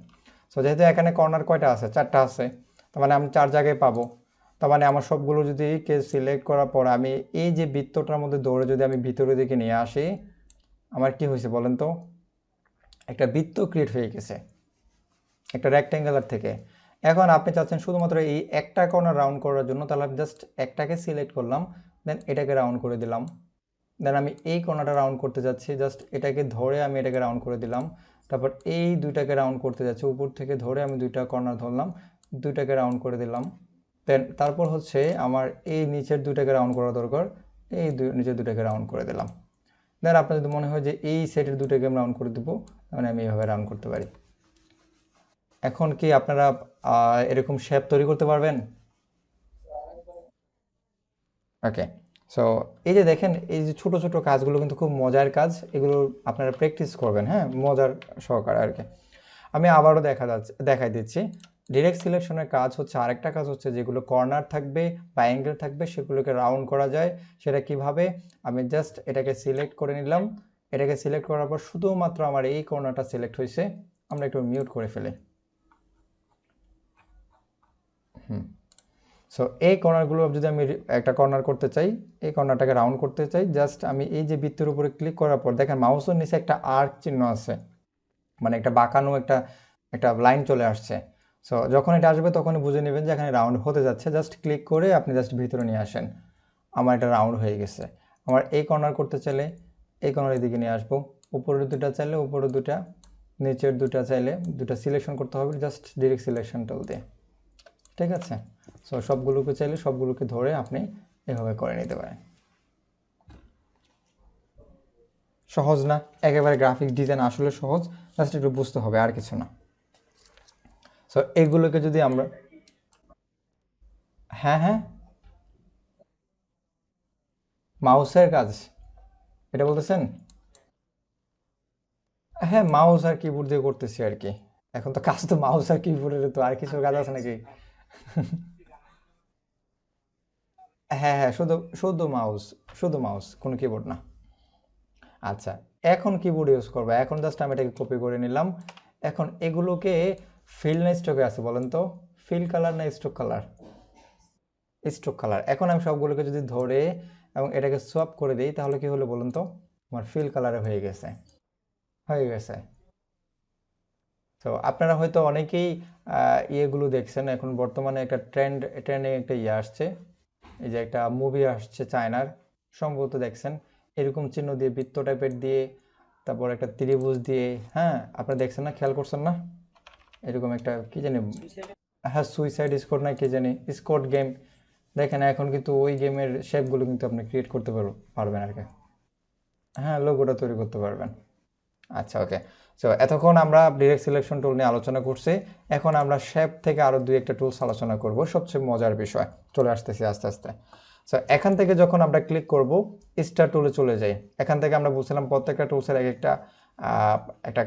সো যেহেতু এখানে কর্নার কয়টা আছে, 4টা আছে, তার মানে আমি 4 জায়গায় পাবো। তার মানে আমার সবগুলো যদি সিলেক্ট করার পর আমি এই যে বৃত্তটার মধ্যে দৌড়ে যদি আমি ভিতরের দিকে নিয়ে আসি, আমার কি হয়েছে বলেন তো? একটা বৃত্ত ক্রিয়েট হয়ে গেছে একটা রেক্ট্যাঙ্গুলার থেকে। এখন আপনি চাচ্ছেন শুধুমাত্র এই একটা কর্নার রাউন্ড করার জন্য, তাহলে আমি জাস্ট একটাকে সিলেক্ট করলাম, দেন এটাকে রাউন্ড করে দিলাম। দেন আমি এই কর্নারটা রাউন্ড করতে যাচ্ছি, জাস্ট এটাকে ধরে আমি এটাকে রাউন্ড করে দিলাম। তারপর এই দুইটাকে রাউন্ড করতে যাচ্ছি, উপর থেকে ধরে আমি দুইটা কর্নার ধরলাম, দুইটাকে রাউন্ড করে দিলাম। দেন তারপর হচ্ছে আমার এই নিচের দুইটাকে রাউন্ড করা দরকার, এই নিচের দুটাকে রাউন্ড করে দিলাম। দেন আপনার যদি মনে হয় যে এই সেটের দুটাকে আমি রাউন্ড করে দেবো, মানে আমি এইভাবে রাউন্ড করতে পারি। এখন কি আপনারা এরকম শেপ তৈরি করতে পারবেন? ওকে। সো এই যে দেখেন, এই যে ছোট ছোট কাজগুলো কিন্তু খুব মজার কাজ, এগুলো আপনারা প্র্যাকটিস করবেন, হ্যাঁ, মজার সহকারে আর কি। আমি আবারও দেখাই দিচ্ছি। ডিরেক্ট সিলেকশনের কাজ হচ্ছে, আরেকটা কাজ হচ্ছে, যেগুলো কর্নার থাকবে বা অ্যাঙ্গেল থাকবে সেগুলোকে রাউন্ড করা যায়। সেটা কিভাবে? আমি জাস্ট এটাকে সিলেক্ট করে নিলাম, এটাকে সিলেক্ট করার পর শুধুমাত্র আমার এই কর্নারটা সিলেক্ট হয়েছে, আমরা একটু মিউট করে ফেলি। সো এই কর্নারগুলো যদি আমি একটা কর্নার করতে চাই, এই কর্নারটাকে রাউন্ড করতে চাই, জাস্ট আমি এই যে বৃত্তের উপরে ক্লিক করার পর দেখেন মাউসের নিচে একটা আর্ক চিহ্ন আছে, মানে একটা বাঁকানো একটা একটা লাইন চলে আসছে। সো যখন এটা আসবে তখনই বুঝে নেবেন যে এখানে রাউন্ড হতে যাচ্ছে। জাস্ট ক্লিক করে আপনি জাস্ট ভিতরে নিয়ে আসেন, আমার এটা রাউন্ড হয়ে গেছে। আমার এই কর্নার করতে চাইলে এই কর্নারের দিকে নিয়ে আসবো, উপরের দুটা চাইলে উপরের দুটা, নিচের দুটা চাইলে দুটা সিলেকশন করতে হবে জাস্ট ডিরেক্ট সিলেকশন টুল দিয়ে। ঠিক আছে? সো সবগুলোকে চাইলে সবগুলোকে ধরে আপনি এভাবে করে নিতে পারেন। সহজ না? একেবারে গ্রাফিক ডিজাইন আসলে সহজ, জাস্ট একটু বুঝতে হবে, আর কিছু না। সো এগুলোকে যদি আমরা, হ্যাঁ হ্যাঁ, মাউসের কাজ এটা বলতেছেন? হ্যাঁ, মাউস আর কিবোর্ড দিয়ে করতেছি আর কি। এখন তো কাজ তো মাউস আর কিবোর্ডের, তো আর কিছু কাজ আছে নাকি? হ্যাঁ হ্যাঁ, শুধু শুধু মাউস, শুধু মাউস, কোনো কিবোর্ড না। আচ্ছা, এখন কিবোর্ড ইউজ করবো। এখন জাস্ট আমি এটাকে কপি করে নিলাম। এখন এগুলোকে ফিল না স্ট্রোকে আছে বলেন তো? ফিল কালার না স্ট্রোক কালার? Stroke colour. এখন আমি সবগুলোকে যদি ধরে এবং এটাকে সোয়াপ করে দিই, তাহলে কি হলো বলুন তো? আমার ফিল কালারে হয়ে গেছে, হয়ে গেছে। তো আপনারা হয়তো অনেকেই ইয়েগুলো দেখছেন, এখন বর্তমানে একটা ট্রেন্ডে একটা ইয়ে আসছে, এই যে একটা মুভি আসছে চায়নার, সম্ভবত দেখছেন, এরকম চিহ্ন দিয়ে বৃত্ত টাইপের দিয়ে, তারপর একটা ত্রিভুজ দিয়ে, হ্যাঁ আপনারা দেখছেন না, খেয়াল করছেন না? এরকম একটা কি জানি, হ্যাঁ সুইসাইড স্কোয়াড না কি জানি, স্কোয়াড গেম। দেখেন এখন কিন্তু ওই গেমের শেপগুলো কিন্তু আপনি ক্রিয়েট করতে পারবেন আর কি। হ্যাঁ, লোগোটা তৈরি করতে পারবেন। আচ্ছা, ওকে। সো এতক্ষণ আমরা ডিরেক্ট সিলেকশন টুল নিয়ে আলোচনা করছি। এখন আমরা শেপ থেকে আরও দুই একটা টুলস আলোচনা করব, সবচেয়ে মজার বিষয় চলে আসতেছি আস্তে আস্তে। সো এখান থেকে যখন আমরা ক্লিক করব, স্টার টুলে চলে যাই। এখান থেকে আমরা বুঝছিলাম প্রত্যেকটা টুলসের এক একটা একটা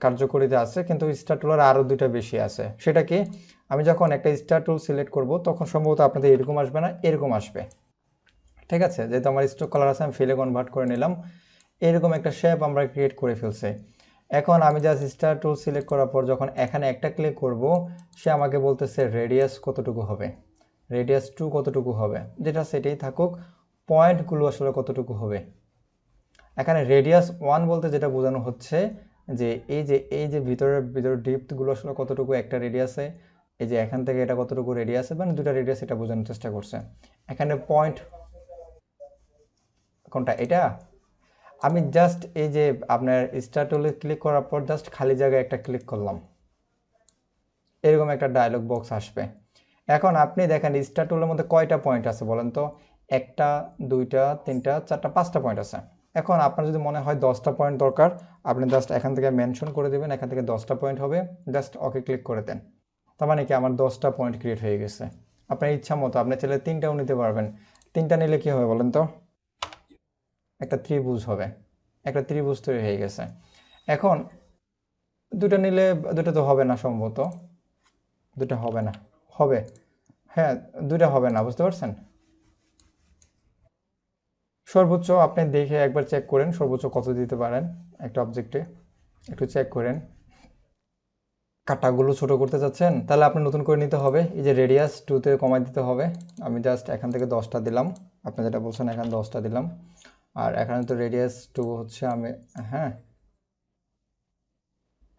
কার্যকরিতা আছে, কিন্তু স্টার টুলের আরও দুইটা বেশি আছে। সেটা কি? আমি যখন একটা স্টার টুল সিলেক্ট করব, তখন সম্ভবত আপনাদের এরকম আসবে না, এরকম আসবে। ঠিক আছে? যেহেতু আমার স্ট্রোক কালার আছে, আমি ফিলে কনভার্ট করে নিলাম। এরকম একটা শেপ আমরা ক্রিয়েট করে ফেলছি। এখন আমি জাস্ট স্টার টুল সিলেক্ট করার পর যখন এখানে একটা ক্লিক করব, সে আমাকে বলতেছে রেডিয়াস কতটুকু হবে, রেডিয়াস 2 কতটুকু হবে, যেটা সেটাই থাকুক, পয়েন্টগুলো আসলে কতটুকু হবে। এখানে রেডিয়াস 1 বলতে যেটা বোঝানো হচ্ছে যে এই যে ভিতরের ডিপগুলো আসলে কতটুকু একটা রেডিয়াসে, এই যে এখান থেকে এটা কতটুকু রেডিয়াসে, মানে দুটা রেডিয়াস, এটা বোঝানোর চেষ্টা করছে। এখানে পয়েন্ট কোনটা? এটা আমি জাস্ট এই যে আপনার স্টার টুলে ক্লিক করার পর জাস্ট খালি জায়গায় একটা ক্লিক করলাম, এরকম একটা ডায়লগ বক্স আসবে। এখন আপনি দেখেন স্টার টুলের মধ্যে কয়টা পয়েন্ট আছে বলেন তো? একটা, দুইটা, তিনটা, চারটা, 5টা পয়েন্ট আছে। এখন আপনার যদি মনে হয় 10টা পয়েন্ট দরকার, আপনি জাস্ট এখান থেকে মেনশন করে দেবেন, এখান থেকে 10টা পয়েন্ট হবে, জাস্ট ওকে ক্লিক করে দেন। তার মানে কি আমার 10টা পয়েন্ট ক্রিয়েট হয়ে গেছে। আপনার ইচ্ছা মতো আপনি চাইলে 3টাও নিতে পারবেন। 3টা নিলে কি হবে বলেন তো? একটা ত্রিভুজ হবে, একটা ত্রিভুজ তৈরি হয়ে গেছে। এখন 2টা নিলে 2টা তো হবে না সম্ভবত, 2টা হবে না। হবে, হ্যাঁ 2টা হবে না, বুঝতে পারছেন? সর্বোচ্চ আপনি দেখে একবার চেক করেন সর্বোচ্চ কত দিতে পারেন একটা অবজেক্টে, একটু চেক করেন। কাটাগুলো ছোট করতে চাচ্ছেন তাহলে আপনি নতুন করে নিতে হবে, এই যে রেডিয়াস 2তে কমাই দিতে হবে। আমি জাস্ট এখান থেকে 10টা দিলাম, আপনি যেটা বলছেন এখানে 10টা দিলাম। আর এখানে তো রেডিয়াস 2 হচ্ছে আমি, হ্যাঁ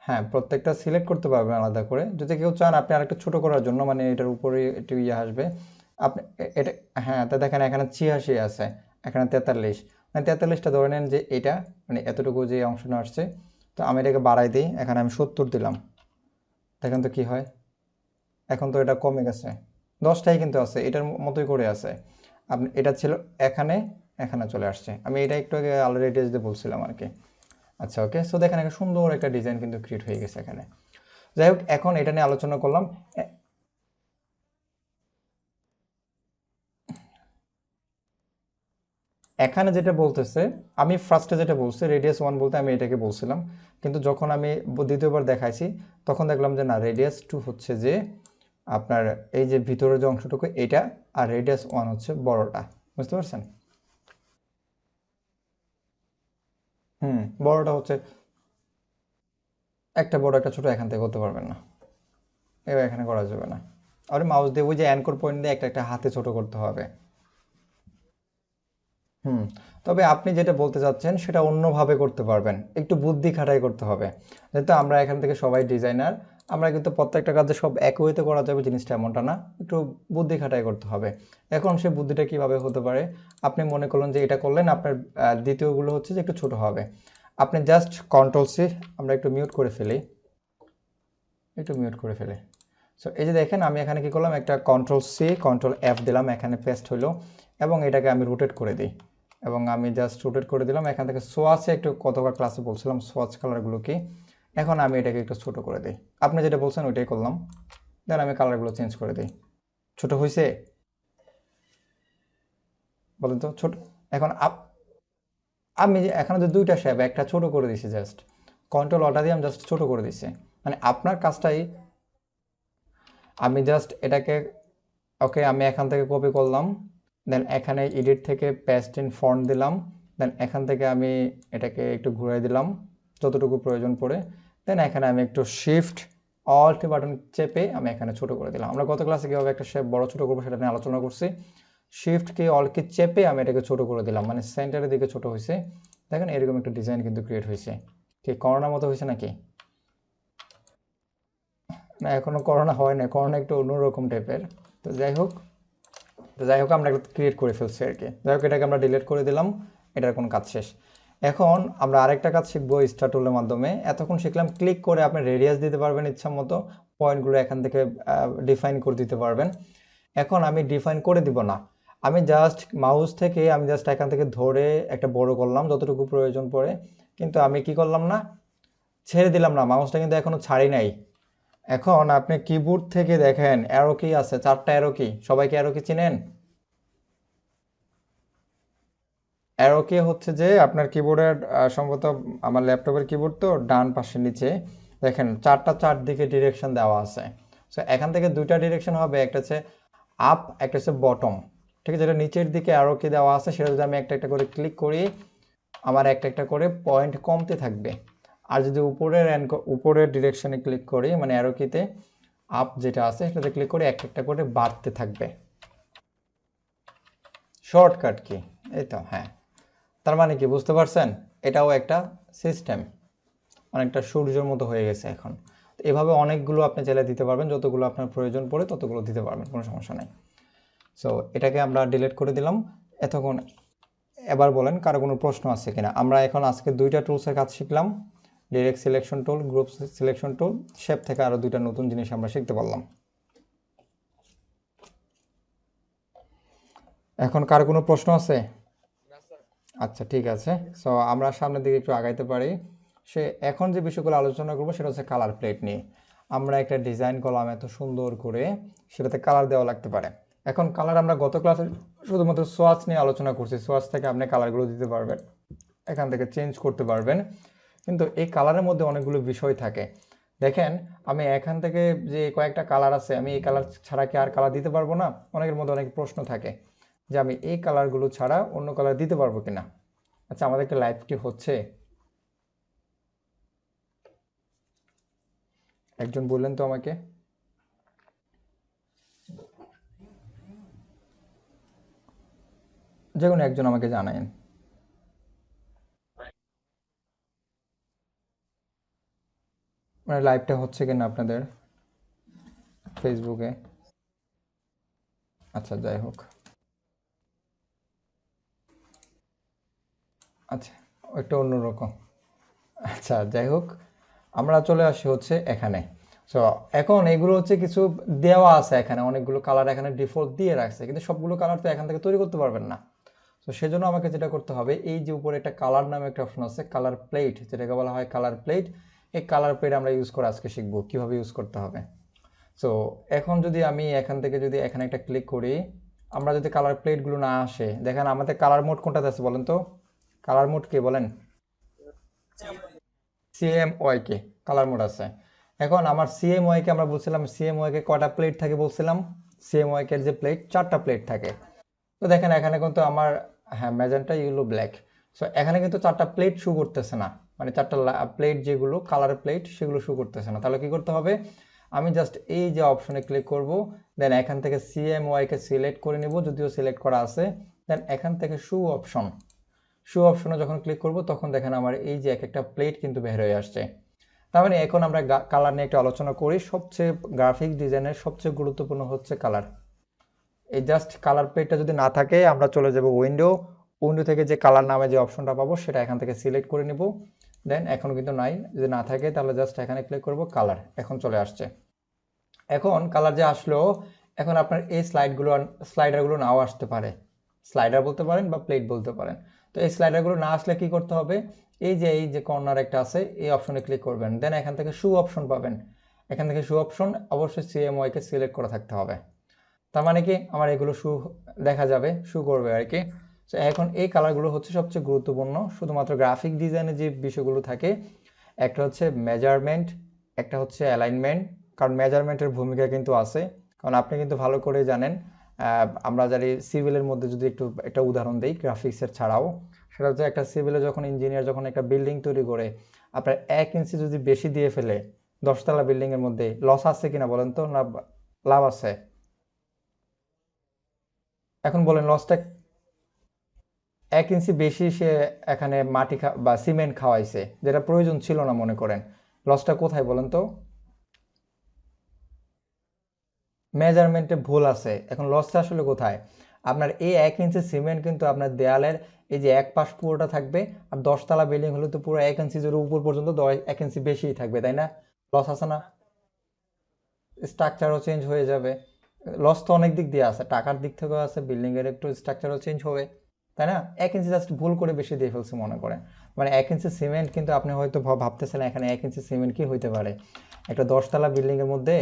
হ্যাঁ প্রত্যেকটা সিলেক্ট করতে পারবেন আলাদা করে। যদি কেউ চান আপনি আরেকটা ছোট করার জন্য, মানে এটার উপরে একটু ইয়ে আসবে আপনি এটা, হ্যাঁ তা দেখেন এখানে 86 আছে, এখানে 43, মানে 43টা ধরে নেন যে এটা মানে এতটুকু যে অংশটা আসছে। তো আমি এটাকে বাড়াই দিই, এখানে আমি 70 দিলাম, দেখেন তো কি হয়। এখন তো এটা কমে গেছে, 10টাই কিন্তু আছে এটার মতোই করে আছে। আপনি এটা ছিল এখানে, এখানে চলে আসছে। আমি এটা একটু আগে অলরেডি দিয়ে বলছিলাম আর কি। আচ্ছা ওকে, সো দেখেন একটা সুন্দর একটা ডিজাইন কিন্তু ক্রিয়েট হয়ে গেছে এখানে। যাই হোক এখন এটা নিয়ে আলোচনা করলাম। এখানে যেটা বলতেছে, আমি ফার্স্টে যেটা বলছি রেডিয়াস 1 বলতে আমি এটাকে বলছিলাম, কিন্তু যখন আমি দ্বিতীয়বার দেখাইছি তখন দেখলাম যে না রেডিয়াস 2 হচ্ছে যে আপনার এই যে ভিতরের যে অংশটুকু এটা, আর রেডিয়াস 1 হচ্ছে বড়টা, বুঝতে পারছেন? বড়টা হচ্ছে একটা বড় একটা ছোট এখান থেকে করতে পারবেন না, এবার এখানে করা যাবে না। আর মাউস দিয়ে ওই যে অ্যানকর পয়েন্ট দিয়ে একটা একটা হাতে ছোট করতে হবে। হুম, তবে আপনি যেটা বলতে চাচ্ছেন সেটা অন্যভাবে করতে পারবেন, একটু বুদ্ধি খাটাই করতে হবে। যেহেতু আমরা এখান থেকে সবাই ডিজাইনার, আমরা কিন্তু প্রত্যেকটা কাজে সব এক ওয়েতে করা যাবে জিনিসটা এমনটা না, একটু বুদ্ধি খাটাই করতে হবে। এখন সে বুদ্ধিটা কিভাবে হতে পারে? আপনি মনে করলেন যে এটা করলেন আপনার দ্বিতীয়গুলো হচ্ছে যে একটু ছোট হবে। আপনি জাস্ট কন্ট্রোল সি, আমরা একটু মিউট করে ফেলি, একটু মিউট করে ফেলি। সো এই যে দেখেন আমি এখানে কি করলাম, একটা কন্ট্রোল সি কন্ট্রোল এফ দিলাম, এখানে পেস্ট হলো, এবং এটাকে আমি রোটেট করে দিই, এবং আমি জাস্ট রোটেট করে দিলাম। এখান থেকে সোয়াচে একটু কতবার ক্লাসে বলছিলাম সোয়াচ কালারগুলো কি, এখন আমি এটাকে একটু ছোট করে দিই। আপনি যেটা বলছেন ওইটাই করলাম, দেন আমি কালারগুলো চেঞ্জ করে দিই। ছোট হয়েছে বলেন তো ছোট? এখন আমি যে এখানে যে দুইটা শেপ, একটা ছোট করে দিছি, জাস্ট কন্ট্রোল অল্টা দিয়ে আমি জাস্ট ছোট করে দিছি, মানে আপনার কাজটাই। আমি জাস্ট এটাকে, ওকে আমি এখান থেকে কপি করলাম, দেন এখানে এডিট থেকে পেস্ট ইন ফন্ট দিলাম, দেন এখান থেকে আমি এটাকে একটু ঘুরাই দিলাম যতটুকু প্রয়োজন পড়ে, দেন এখানে আমি একটু শিফট অল্ট বাটন চেপে আমি এখানে ছোট করে দিলাম। আমরা গত ক্লাসে কীভাবে একটা শেপ বড় ছোট করবো সেটা নিয়ে আলোচনা করছি। শিফট কি অল কি চেপে আমি এটাকে ছোট করে দিলাম, মানে সেন্টারের দিকে ছোট হয়েছে। দেখেন এরকম একটা ডিজাইন কিন্তু ক্রিয়েট হয়েছে। কি করোনার মতো হয়েছে নাকি? না এখনো করোনা হয় না, করোনা একটু অন্যরকম টাইপের। তো যাই হোক, আমরা একটা ক্রিয়েট করে ফেলছি আর কি। যাই হোক এটাকে আমরা ডিলিট করে দিলাম, এটার কোন কাজ শেষ। এখন আমরা আরেকটা কাজ শিখবো স্টার টুলের মাধ্যমে। এতক্ষণ শিখলাম ক্লিক করে আপনি রেডিয়াস দিতে পারবেন ইচ্ছা মতো, পয়েন্টগুলো এখান থেকে ডিফাইন করে দিতে পারবেন। এখন আমি ডিফাইন করে দিব না, আমি জাস্ট মাউস থেকে আমি জাস্ট এখান থেকে ধরে একটা বড় করলাম যতটুকু প্রয়োজন পড়ে, কিন্তু আমি কি করলাম না, ছেড়ে দিলাম না, মাউসটা কিন্তু এখনো ছাড়ি নাই। এখন আপনি কিবোর্ড থেকে দেখেন অ্যারো কি আছে, 4টা অ্যারো কি, সবাই কি অ্যারো কি চিনেন? অ্যারো কি হচ্ছে যে আপনার কিবোর্ডের সম্ভবত আমার ল্যাপটপের কিবোর্ড তো ডান পাশে নিচে দেখেন 4টা চারদিকে ডিরেকশন দেওয়া আছে। সো এখান থেকে দুইটা ডিরেকশন হবে, একটা হচ্ছে আপ, একটা হচ্ছে বটম। ঠিক আছে, যেটা নিচের দিকে অ্যারো কি দেওয়া আছে সেটা যদি আমি একটা একটা করে ক্লিক করি, আমার একটা একটা করে পয়েন্ট কমতে থাকবে। আর যদি উপরের ডিরেকশনে ক্লিক করি, মানে অ্যারো কিতে আপ যেটা আছে সেটাতে ক্লিক করে একটা একটা করে বাড়তে থাকবে। শর্টকাট কি, এই তো, হ্যাঁ। তার মানে কি বুঝতে পারছেন? এটাও একটা সিস্টেম, অনেকটা সূর্যের মতো হয়ে গেছে এখন। তো এভাবে অনেকগুলো আপনি চাইলে দিতে পারবেন, যতগুলো আপনার প্রয়োজন পড়ে ততগুলো দিতে পারবেন, কোনো সমস্যা নেই। সো এটাকে আমরা ডিলিট করে দিলাম এতক্ষণ। এবার বলেন কারো কোনো প্রশ্ন আছে কিনা। আমরা এখন আজকে 2টা টুলসের কাজ শিখলাম, direct selection tool, group selection tool, shape থেকে আরও 2টা নতুন জিনিস আমরা শিখতে পারলাম। এখন কার কোনো প্রশ্ন আছে? আচ্ছা ঠিক আছে, সো আমরা সামনের দিকে একটু আগাইতে পারি। সে এখন যে বিষয়গুলো আলোচনা করবো সেটা হচ্ছে কালার প্লেট নিয়ে। আমরা একটা ডিজাইন করলাম এত সুন্দর করে, সেটাতে কালার দেওয়া লাগতে পারে। এখন কালার আমরা গত ক্লাসে শুধুমাত্র সোয়াচ নিয়ে আলোচনা করছি, সোয়াচ থেকে আপনি কালারগুলো দিতে পারবেন, এখান থেকে চেঞ্জ করতে পারবেন। কিন্তু এই কালারের মধ্যে অনেকগুলো বিষয় থাকে। দেখেন আমি এখান থেকে যে কয়েকটা কালার আছে, আমি এই কালার ছাড়া কি আর কালার দিতে পারবো না? অনেকের মধ্যে অনেক প্রশ্ন থাকে যে আমি এই কালারগুলো ছাড়া অন্য কালার দিতে পারবো কিনা। আচ্ছা, আমাদের একটা লাইভ কি হচ্ছে? একজন বললেন তো আমাকে, যে কোনো একজন আমাকে জানায়েন মানে লাইভটা হচ্ছে কিনা আপনাদের ফেসবুকে। আচ্ছা, যাই হোক। আচ্ছা, একটা অন্যরকম। আচ্ছা, যাই হোক, আমরা চলে আসি হচ্ছে এখানে। সো এখন এগুলো হচ্ছে কিছু দেওয়া আছে, এখানে অনেকগুলো কালার এখানে ডিফল্ট দিয়ে রাখছে, কিন্তু সবগুলো কালার তো এখান থেকে তৈরি করতে পারবেন না। তো সেজন্য আমাকে যেটা করতে হবে, এই যে উপরে একটা কালার নামে একটা অপশন আছে, কালার প্লেট, যেটাকে বলা হয় কালার প্লেট। এই কালার প্লেট আমরা ইউজ করে আজকে শিখবো কিভাবে ইউজ করতে হবে। সো এখন যদি আমি এখান থেকে যদি এখানে একটা ক্লিক করি, আমরা যদি কালার প্লেটগুলো না আসে, দেখেন আমাদের কালার মোড কোনটাতে আছে বলেন তো? কালার মোড কে বলেন? সিএমওয়াই কে কালার মোড আছে। এখন আমার সিএমওয়াই কে আমরা বলছিলাম, সিএমওয়াই কে কয়টা প্লেট থাকে বলছিলাম? সিএমওয়াই কে যে প্লেট, 4টা প্লেট থাকে। তো দেখেন এখানে কিন্তু আমার, হ্যাঁ, ম্যাজেন্টা, ইয়েলো, ব্ল্যাক। সো এখানে কিন্তু 4টা প্লেট শো করতেছে না, মানে 4টা প্লেট যেগুলো কালার প্লেট সেগুলো শো করতেছে না। তাহলে কি করতে হবে? আমি জাস্ট এই যে অপশনে ক্লিক করব, দেন এখান থেকে সিএমওয়াই কে সিলেক্ট করে নেব, যদিও সিলেক্ট করা আছে। দেন এখান থেকে শো অপশনে যখন ক্লিক করব, তখন দেখেন আমার এই যে এক একটা প্লেট কিন্তু বের হয়ে আসছে। তার মানে এখন আমরা কালার নিয়ে একটা আলোচনা করি। সবচেয়ে গ্রাফিক ডিজাইনের সবচেয়ে গুরুত্বপূর্ণ হচ্ছে কালার। এই জাস্ট কালার প্লেটটা যদি না থাকে, আমরা চলে যাব উইন্ডো থেকে যে কালার নামে যে অপশনটা পাবো সেটা এখান থেকে সিলেক্ট করে নিব। দেন এখন কিন্তু নাই, যদি না থাকে তাহলে জাস্ট এখানে ক্লিক করব, কালার এখন চলে আসছে। এখন কালার যে আসলো, এখন আপনার এই স্লাইডারগুলো নাও আসতে পারে। স্লাইডার বলতে পারেন বা প্লেট বলতে পারেন। তো এই স্লাইডারগুলো না আসলে কি করতে হবে? এই যে কর্নার একটা আছে, এই অপশনে ক্লিক করবেন, দেন এখান থেকে শু অপশন পাবেন। এখান থেকে শু অপশন অবশ্যই সিএমওয়াই কে সিলেক্ট করা থাকতে হবে। তার মানে কি আমার এগুলো দেখা যাবে, করবে আর কি। তো এখন এই কালারগুলো হচ্ছে সবচেয়ে গুরুত্বপূর্ণ। শুধুমাত্র গ্রাফিক ডিজাইনে যে বিষয়গুলো থাকে, একটা হচ্ছে মেজারমেন্ট, একটা হচ্ছে অ্যালাইনমেন্ট। কারণ মেজারমেন্টের ভূমিকা কিন্তু আছে, কারণ আপনি কিন্তু ভালো করে জানেন, আমরা জানি সিভিলের মধ্যে যদি একটু একটা উদাহরণ দিই গ্রাফিক্সের ছাড়াও, সেটা হচ্ছে একটা সিভিলে যখন ইঞ্জিনিয়ার যখন একটা বিল্ডিং তৈরি করে, আপনার 1 ইঞ্চি যদি বেশি দিয়ে ফেলে 10তলা বিল্ডিংয়ের মধ্যে, লস আছে কিনা বলেন তো, না লাভ আছে? এখন বলেন লসটা। 1 ইঞ্চি বেশি সে এখানে মাটি বা সিমেন্ট খাওয়াইছে, যেটা প্রয়োজন ছিল না মনে করেন, লসটা কোথায় বলেন তো? মেজারমেন্টে ভুল আছে। এখন লসটা আসলে কোথায়? আপনার এই 1 ইঞ্চি সিমেন্ট কিন্তু আপনার দেয়ালের এই যে এক পাশ পুরোটা থাকবে, আর 10তলা বিল্ডিং হলে তো পুরো 1 ইঞ্চি জোরে উপর পর্যন্ত 1 ইঞ্চি বেশিই থাকবে, তাই না? লস আছে না? স্ট্রাকচারও চেঞ্জ হয়ে যাবে। লস তো অনেক দিক দিয়ে আছে, টাকার দিক থেকেও আছে, বিল্ডিং এর একটু স্ট্রাকচারও চেঞ্জ হবে, তাই না? 1 ইঞ্চি জাস্ট ভুল করে বেশি দিয়ে ফেলছে মনে করেন, মানে 1 ইঞ্চি সিমেন্ট কিন্তু আপনি হয়তো ভাবতেছেন এখানে 1 ইঞ্চি সিমেন্ট কি হইতে পারে, একটা 10তলা বিল্ডিং এর মধ্যে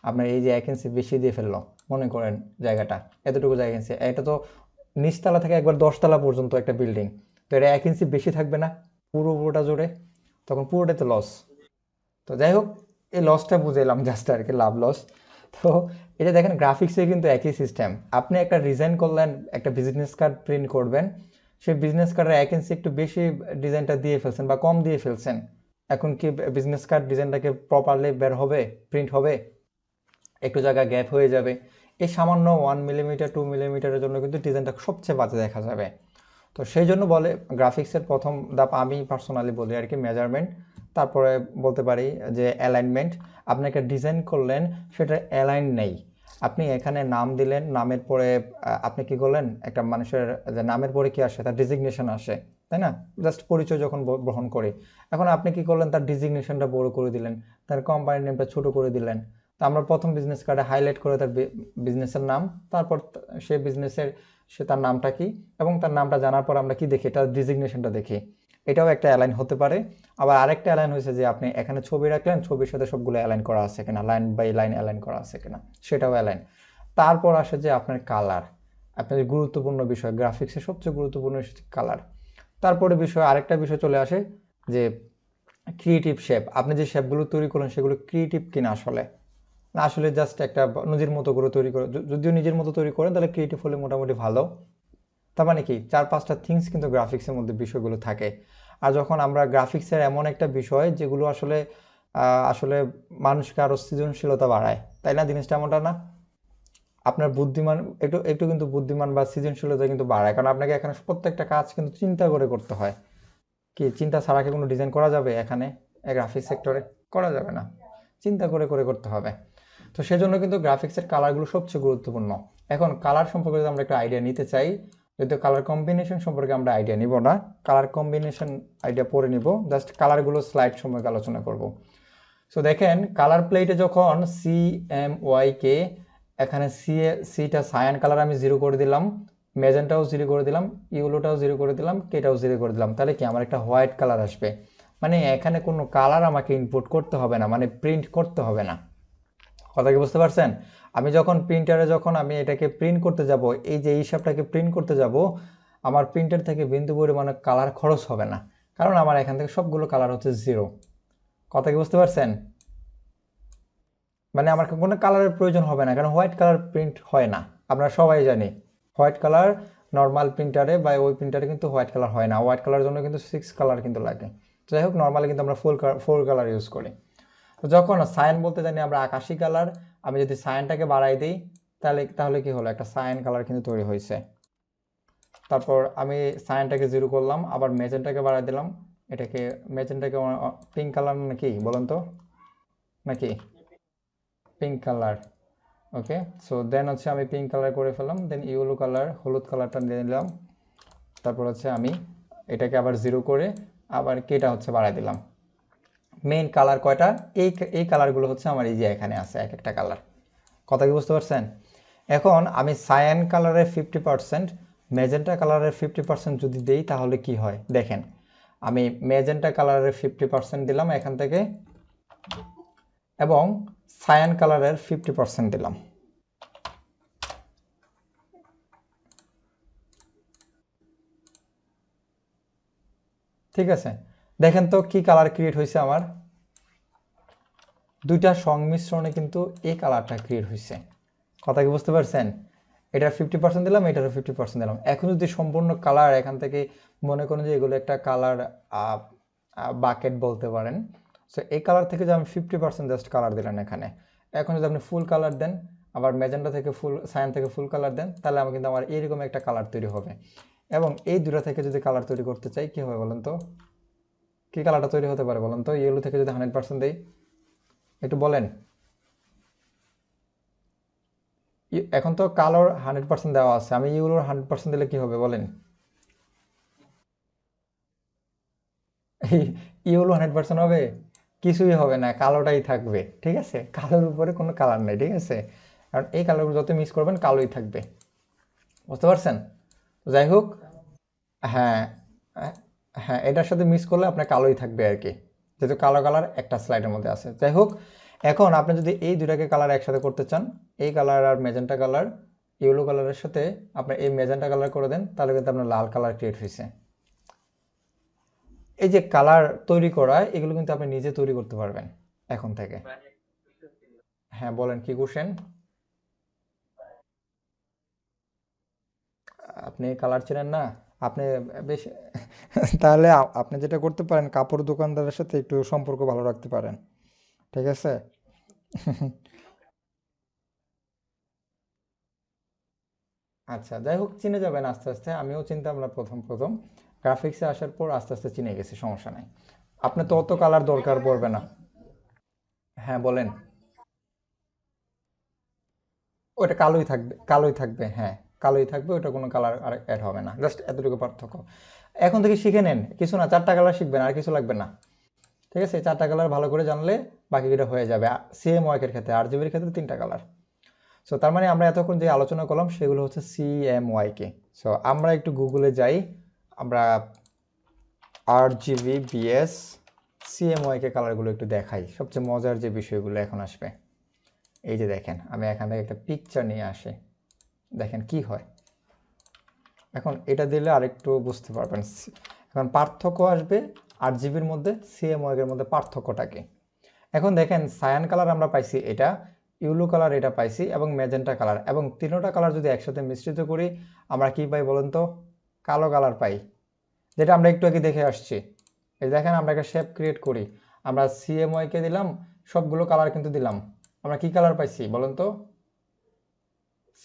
আপনার এই যে 1 ইঞ্চি বেশি দিয়ে ফেললো মনে করেন জায়গাটা, এতটুকু জায়গা ইঞ্চি, এটা তো নিচতলা থেকে একবার 10তলা পর্যন্ত একটা বিল্ডিং, তো এটা 1 ইঞ্চি বেশি থাকবে না পুরোটা জুড়ে? তখন পুরোটাই তো লস। তো যাই হোক, এই লসটা বুঝাইলাম জাস্ট আর কি, লাভ লস। তো এটা দেখেন গ্রাফিক্সে কিন্তু একই সিস্টেম। আপনি একটা ডিজাইন করলেন, একটা বিজনেস কার্ড প্রিন্ট করবেন, সেই বিজনেস কার্ডের 1 ইঞ্চি একটু বেশি ডিজাইনটা দিয়ে ফেলছেন বা কম দিয়ে ফেলছেন, এখন কি বিজনেস কার্ড ডিজাইনটাকে প্রপারলি বের হবে, প্রিন্ট হবে? একটু জায়গা গ্যাপ হয়ে যাবে। এই সামান্য 1 মিলিমিটার 2 মিলিমিটারের জন্য কিন্তু ডিজাইনটা সবচেয়ে বাজে দেখা যাবে। তো সেই জন্য বলে গ্রাফিক্সের প্রথম ধাপ আমি পার্সোনালি বলি আর কি মেজারমেন্ট, তারপরে বলতে পারি যে অ্যালাইনমেন্ট। আপনি একটা ডিজাইন করলেন, সেটা অ্যালাইন নেই, আপনি এখানে নাম দিলেন, নামের পরে আপনি কি করলেন, একটা মানুষের যে নামের পরে কি আসে, তার ডিজিগনেশন আসে, তাই না? জাস্ট পরিচয় যখন গ্রহণ করি, এখন আপনি কি করলেন, তার ডিজিগনেশনটা বড় করে দিলেন, তার কোম্পানির নেমটা ছোট করে দিলেন। তো আমরা প্রথম বিজনেস কার্ডে হাইলাইট করে তার বিজনেসের নাম, তারপর সে তার নামটা কি, এবং তার নামটা জানার পর আমরা কি দেখি, তার ডিজিগনেশনটা দেখি। এটাও একটা অ্যালাইন হতে পারে। আবার আরেকটা অ্যালাইন হয়েছে যে আপনি এখানে ছবি রাখলেন, ছবির সাথে সবগুলো অ্যালাইন করা আছে কিনা, লাইন বাই লাইন অ্যালাইন করা আছে কিনা, সেটাও অ্যালাইন। তারপর আসে যে আপনার কালার, আপনার গুরুত্বপূর্ণ বিষয়, গ্রাফিক্সের সবচেয়ে গুরুত্বপূর্ণ কালার। তারপরে বিষয় আরেকটা বিষয় চলে আসে যে ক্রিয়েটিভ শেপ। আপনি যে শেপগুলো তৈরি করলেন সেগুলো ক্রিয়েটিভ কিনা আসলে, না আসলে জাস্ট একটা নিজের মতো করে তৈরি করে। যদিও নিজের মতো তৈরি করেন তাহলে ক্রিয়েটিভ হলে মোটামুটি ভালো। তার মানে কি 4-5টা থিংস কিন্তু গ্রাফিক্সের মধ্যে বিষয়গুলো থাকে। আর যখন আমরা গ্রাফিক্সের এমন একটা বিষয় যেগুলো আসলে আসলে মানুষকে আরও সৃজনশীলতা বাড়ায়, তাই না? জিনিসটা এমনটা না? আপনার বুদ্ধিমান একটু একটু কিন্তু বুদ্ধিমান বা সৃজনশীলতা কিন্তু বাড়ায়, কারণ আপনাকে এখানে প্রত্যেকটা কাজ কিন্তু চিন্তা করে করতে হয়। কি চিন্তা ছাড়া কি কোনো ডিজাইন করা যাবে এখানে গ্রাফিক্স সেক্টরে? করা যাবে না, চিন্তা করে করে করতে হবে। তো সেজন্য কিন্তু গ্রাফিক্সের কালারগুলো সবচেয়ে গুরুত্বপূর্ণ। এখন কালার সম্পর্কে যদি আমরা একটা আইডিয়া নিতে চাই, যদিও কালার কম্বিনেশন সম্পর্কে আমরা আইডিয়া নিব না, কালার কম্বিনেশন আইডিয়া পরে নিব, জাস্ট কালারগুলো স্লাইড সম্পর্কে আলোচনা করব। সো দেখেন কালার প্লেটে যখন CMYK, এখানে সিটা সায়ান কালার আমি 0 করে দিলাম, ম্যাজেন্টাও 0 করে দিলাম, ইউলোটাও 0 করে দিলাম, কেটাও 0 করে দিলাম, তাহলে কি আমার একটা হোয়াইট কালার আসবে। মানে এখানে কোনো কালার আমাকে ইনপুট করতে হবে না, মানে প্রিন্ট করতে হবে না। কথা কি বুঝতে পারছেন? আমি যখন প্রিন্টারে যখন আমি এটাকে প্রিন্ট করতে যাব, এই যে হিসাবটাকে প্রিন্ট করতে যাব, আমার প্রিন্টার থেকে বিন্দু পরিমাণে কালার খরচ হবে না, কারণ আমার এখান থেকে সবগুলো কালার হচ্ছে 0। কথা কি বুঝতে পারছেন? মানে আমার কোনো কালারের প্রয়োজন হবে না, কারণ হোয়াইট কালার প্রিন্ট হয় না, আমরা সবাই জানি। হোয়াইট কালার নর্মাল প্রিন্টারে বা ওই প্রিন্টারে কিন্তু হোয়াইট কালার হয় না, হোয়াইট কালারের জন্য কিন্তু 6 কালার কিন্তু লাগে। যাই হোক, নর্মালি কিন্তু আমরা ফোর কালার ইউজ করি। তো যখন সায়ান বলতে জানি আমরা আকাশি কালার, আমি যদি সায়ানটাকে বাড়াই দিই তাহলে তাহলে কি হলো, একটা সায়ান কালার কিন্তু তৈরি হয়েছে। তারপর আমি সায়ানটাকে 0 করলাম, আবার মেজেন্টাকে বাড়াই দিলাম, এটাকে মেজেন্টাকে পিঙ্ক কালার নাকি বলেন তো, নাকি পিঙ্ক কালার? ওকে, সো দেন হচ্ছে আমি পিঙ্ক কালার করে ফেললাম, দেন ইয়েলো কালার, হলুদ কালারটা নিয়ে নিলাম। তারপর হচ্ছে আমি এটাকে আবার 0 করে আবার কেটা হচ্ছে বাড়াই দিলাম। মেইন কালার কয়টা? এই কালারগুলো হচ্ছে আমার এই যে এখানে আছে এক একটা কালার। কথা কি বুঝতে পারছেন? এখন আমি সায়ান কালারের 50%, ম্যাজেন্টা কালারের 50% যদি দেই তাহলে কি হয় দেখেন। আমি ম্যাজেন্টা কালারের 50% দিলাম এখান থেকে, এবং সায়ান কালারের 50% দিলাম। ঠিক আছে, দেখেন তো কি কালার ক্রিয়েট হয়েছে আমার। দুইটা সংমিশ্রণে কিন্তু এই কালারটা ক্রিয়েট হয়েছে। কথা কি বুঝতে পারছেন? এটার 50% দিলাম, এটারও 50% দিলাম। এখন যদি সম্পূর্ণ কালার এখান থেকে মনে করেন যে এগুলো একটা কালার বাকেট বলতে পারেন, সো এই কালার থেকে যে আমি 50% জাস্ট কালার দিলাম এখানে, এখন যদি আপনি ফুল কালার দেন, আবার ম্যাজেন্টা থেকে ফুল, সায়ান থেকে ফুল কালার দেন, তাহলে আমি কিন্তু আমার এইরকম একটা কালার তৈরি হবে। এবং এই দুটো থেকে যদি কালার তৈরি করতে চাই কি হবে বলেন তো, কি কালারটা তৈরি হতে পারে বলেন তো? ইয়েলো থেকে যদি 100% দেই, একটু বলেন। এখন তো কালোর 100% দেওয়া আছে, আমি ইউরোর 100% দিলে কি হবে বলেন? ইউরো 100% হবে? কিছুই হবে না, কালোটাই থাকবে। ঠিক আছে, কালোর উপরে কোনো কালার নেই। ঠিক আছে, কারণ এই কালারগুলো যত মিক্স করবেন কালোই থাকবে। বুঝতে পারছেন? যাই হোক, হ্যাঁ, হ্যাঁ, এটার সাথে মিক্স করলে আপনার কালোই থাকবে আর কি, যেহেতু কালো কালার একটা স্লাইডের মধ্যে আছে। যাই হোক, এখন আপনি যদি এই দুটাকে কালার একসাথে করতে চান, এই কালার আর মেজেন্টা কালার ইয়েলো কালারের সাথে আপনি এই মেজেন্টা কালার করে দেন, তাহলে কিন্তু আপনার লাল কালার ক্রিয়েট হয়েছে। এই যে কালার তৈরি করা, এগুলো কিন্তু আপনি নিজে তৈরি করতে পারবেন এখন থেকে। হ্যাঁ বলেন, কি কোশ্চেন? আপনি কালার চেনেন না? আপনি বেশ তাহলে আপনি যেটা করতে পারেন, কাপড় দোকানদারের সাথে একটু সম্পর্ক ভালো রাখতে পারেন। ঠিক আছে। আচ্ছা, যাই হোক, চিনে যাবেন আস্তে আস্তে। আমিও চিনতাম না প্রথম প্রথম, গ্রাফিক্সে আসার পর আস্তে আস্তে চিনে গেছি, সমস্যা নাই। আপনি তো অত কালার দরকার পড়বে না। হ্যাঁ বলেন। ওটা কালোই থাকবে, কালোই থাকবে, হ্যাঁ, কালোই থাকবে, ওটা কোনো কালার আর অ্যাড হবে না, জাস্ট এতটুকু পার্থক্য। এখন থেকে শিখে নেন, কিছু না, 4টা কালার শিখবেন, আর কিছু লাগবে না। ঠিক আছে, 4টা কালার ভালো করে জানলে বাকিটা হয়ে যাবে। সেম ওয়ার্কের ক্ষেত্রে, RGBর ক্ষেত্রে 3টা কালার। সো তার মানে আমরা এতক্ষণ যে আলোচনা করলাম সেগুলো হচ্ছে CMYK। সো আমরা একটু গুগলে যাই, আমরা RGB BS CMYK কালারগুলো একটু দেখাই, সবচেয়ে মজার যে বিষয়গুলো এখন আসবে। এই যে দেখেন, আমি এখান থেকে একটা পিকচার নিয়ে আসি, দেখেন কি হয়। এখন এটা দিলে আরেকটু বুঝতে পারবেন। এখন পার্থক্য আসবে RGBর মধ্যে, CMYK এর মধ্যে পার্থক্যটা কি। এখন দেখেন সায়ান কালার আমরা পাইছি, এটা ইউলো কালার এটা পাইছি, এবং ম্যাজেন্টা কালার, এবং তিনটা কালার যদি একসাথে মিশ্রিত করি আমরা কি পাই বলেন তো? কালো কালার পাই, যেটা আমরা একটু আগে দেখে আসছি। এই দেখেন, আমরা একটা শেপ ক্রিয়েট করি, আমরা CMYK দিলাম, সবগুলো কালার কিন্তু দিলাম, আমরা কি কালার পাইছি বলেন তো?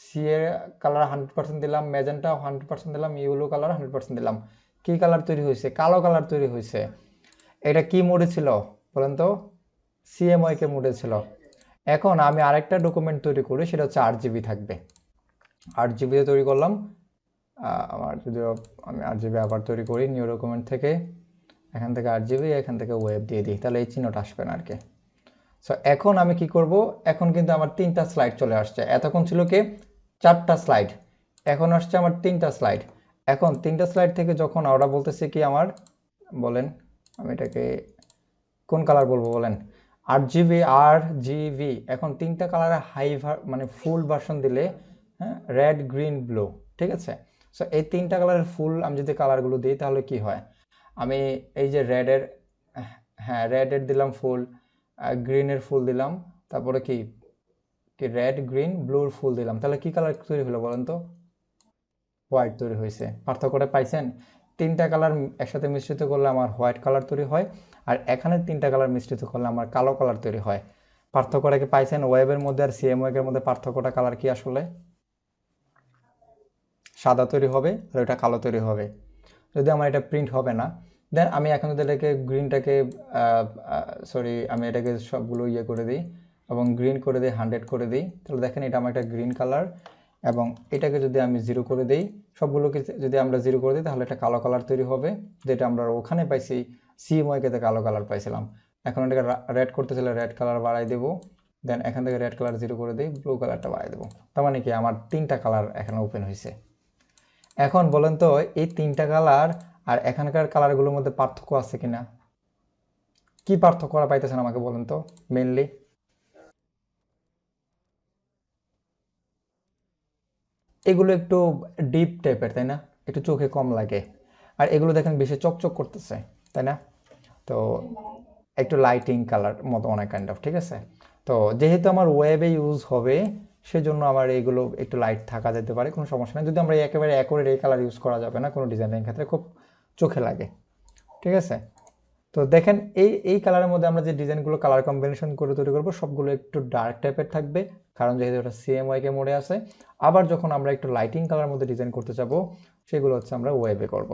সি এর কালার 100% দিলাম, ম্যাজেন্টা 100% দিলাম, ইউলো কালার 100% দিলাম। কি কালার তৈরি হয়েছে? কালো কালার তৈরি হয়েছে। এটা কি মোডে ছিল বলেন তো? CMYK মোডে ছিল। এখন আমি আরেকটা ডকুমেন্ট তৈরি করি, সেটা হচ্ছে RGB থাকবে। RGB তৈরি করলাম, আমার যদিও আমি RGB আবার তৈরি করি নিউ ডকুমেন্ট থেকে, এখান থেকে RGB, এখান থেকে ওয়েব দিয়ে দিই, তাহলে এই চিহ্নটা আসবে না আর কি। সো এখন আমি কি করব, এখন কিন্তু আমার 3টা স্লাইড চলে আসছে। এতক্ষণ ছিল কি 4টা স্লাইড, এখন আসছে আমার 3টা স্লাইড। এখন 3টা স্লাইড থেকে যখন ওরা বলতেছে কি আমার, বলেন আমি এটাকে কোন কালার বলবো বলেন? RGB। এখন 3টা কালারের মানে ফুল ভার্সন দিলে, হ্যাঁ, রেড গ্রিন ব্লু, ঠিক আছে। সো এই 3টা কালারের ফুল আমি যদি কালারগুলো দিই তাহলে কি হয়? আমি এই যে রেডের, হ্যাঁ রেডের দিলাম ফুল, গ্রিনের ফুল দিলাম, তারপরে কি কি রেড গ্রিন ব্লুর ফুল দিলাম, তাহলে কি কালার তৈরি হলো বলেন তো? হোয়াইট তৈরি হয়েছে। পার্থক্যটা পাইছেন? 3টা কালার একসাথে মিশ্রিত করলে আমার হোয়াইট কালার তৈরি হয়, আর এখানে 3টা কালার মিশ্রিত করলে আমার কালো কালার তৈরি হয়। পার্থক্যটা কি পাইছেন? ওয়েবের মধ্যে আর CMYK এর মধ্যে পার্থক্যটা কালার কি আসলে? সাদা তৈরি হবে আর ওটা কালো তৈরি হবে। যদি আমার এটা প্রিন্ট হবে না, দেন আমি এখন যদি এটাকে গ্রিনটাকে, সরি আমি এটাকে সবগুলো ইয়ে করে দিই এবং গ্রিন করে দিই, 100 করে দিই, তাহলে দেখেন এটা আমার একটা গ্রিন কালার। এবং এটাকে যদি আমি 0 করে দিই, সবগুলোকে যদি আমরা 0 করে দিই, তাহলে একটা কালো কালার তৈরি হবে, যেটা আমরা ওখানে পাইছি CMYK-তে কালো কালার পাইছিলাম। এখন এটাকে রেড করতে চাইলে রেড কালার বাড়াই দেবো, দেন এখান থেকে রেড কালার 0 করে দিই, ব্লু কালারটা বাড়াই দেবো। তার মানে কি আমার 3টা কালার এখানে ওপেন হয়েছে। এখন বলেন তো এই 3টা কালার আর এখানকার কালারগুলোর মধ্যে পার্থক্য আছে কিনা? কি পার্থক্য পাইতেছেন আমাকে বলেন তো মেইনলি? এগুলো একটু ডিপ টাইপের, তাই না? একটু চোখে কম লাগে। আর এগুলো দেখেন বেশি চকচক করতেছে, তাই না? তো একটু লাইটিং কালার মতো অনেক কাইন্ড অফ, ঠিক আছে। তো যেহেতু আমার ওয়েবে ইউজ হবে, সেজন্য আমার এইগুলো একটু লাইট থাকা যেতে পারে, কোনো সমস্যা নেই। যদি আমরা একেবারে অ্যাকুরেট এই কালার ইউজ করা যাবে না কোনো ডিজাইনের ক্ষেত্রে, খুব চোখে লাগে, ঠিক আছে। তো দেখেন এই এই কালারের মধ্যে আমরা যে ডিজাইনগুলো কালার কম্বিনেশন করে তৈরি করবো সবগুলো একটু ডার্ক টাইপের থাকবে, কারণ যেহেতু এটা CMYK মোডে আছে। আবার যখন আমরা একটু লাইটিং কালার মধ্যে ডিজাইন করতে যাবো, সেগুলো হচ্ছে আমরা ওয়েবে করব।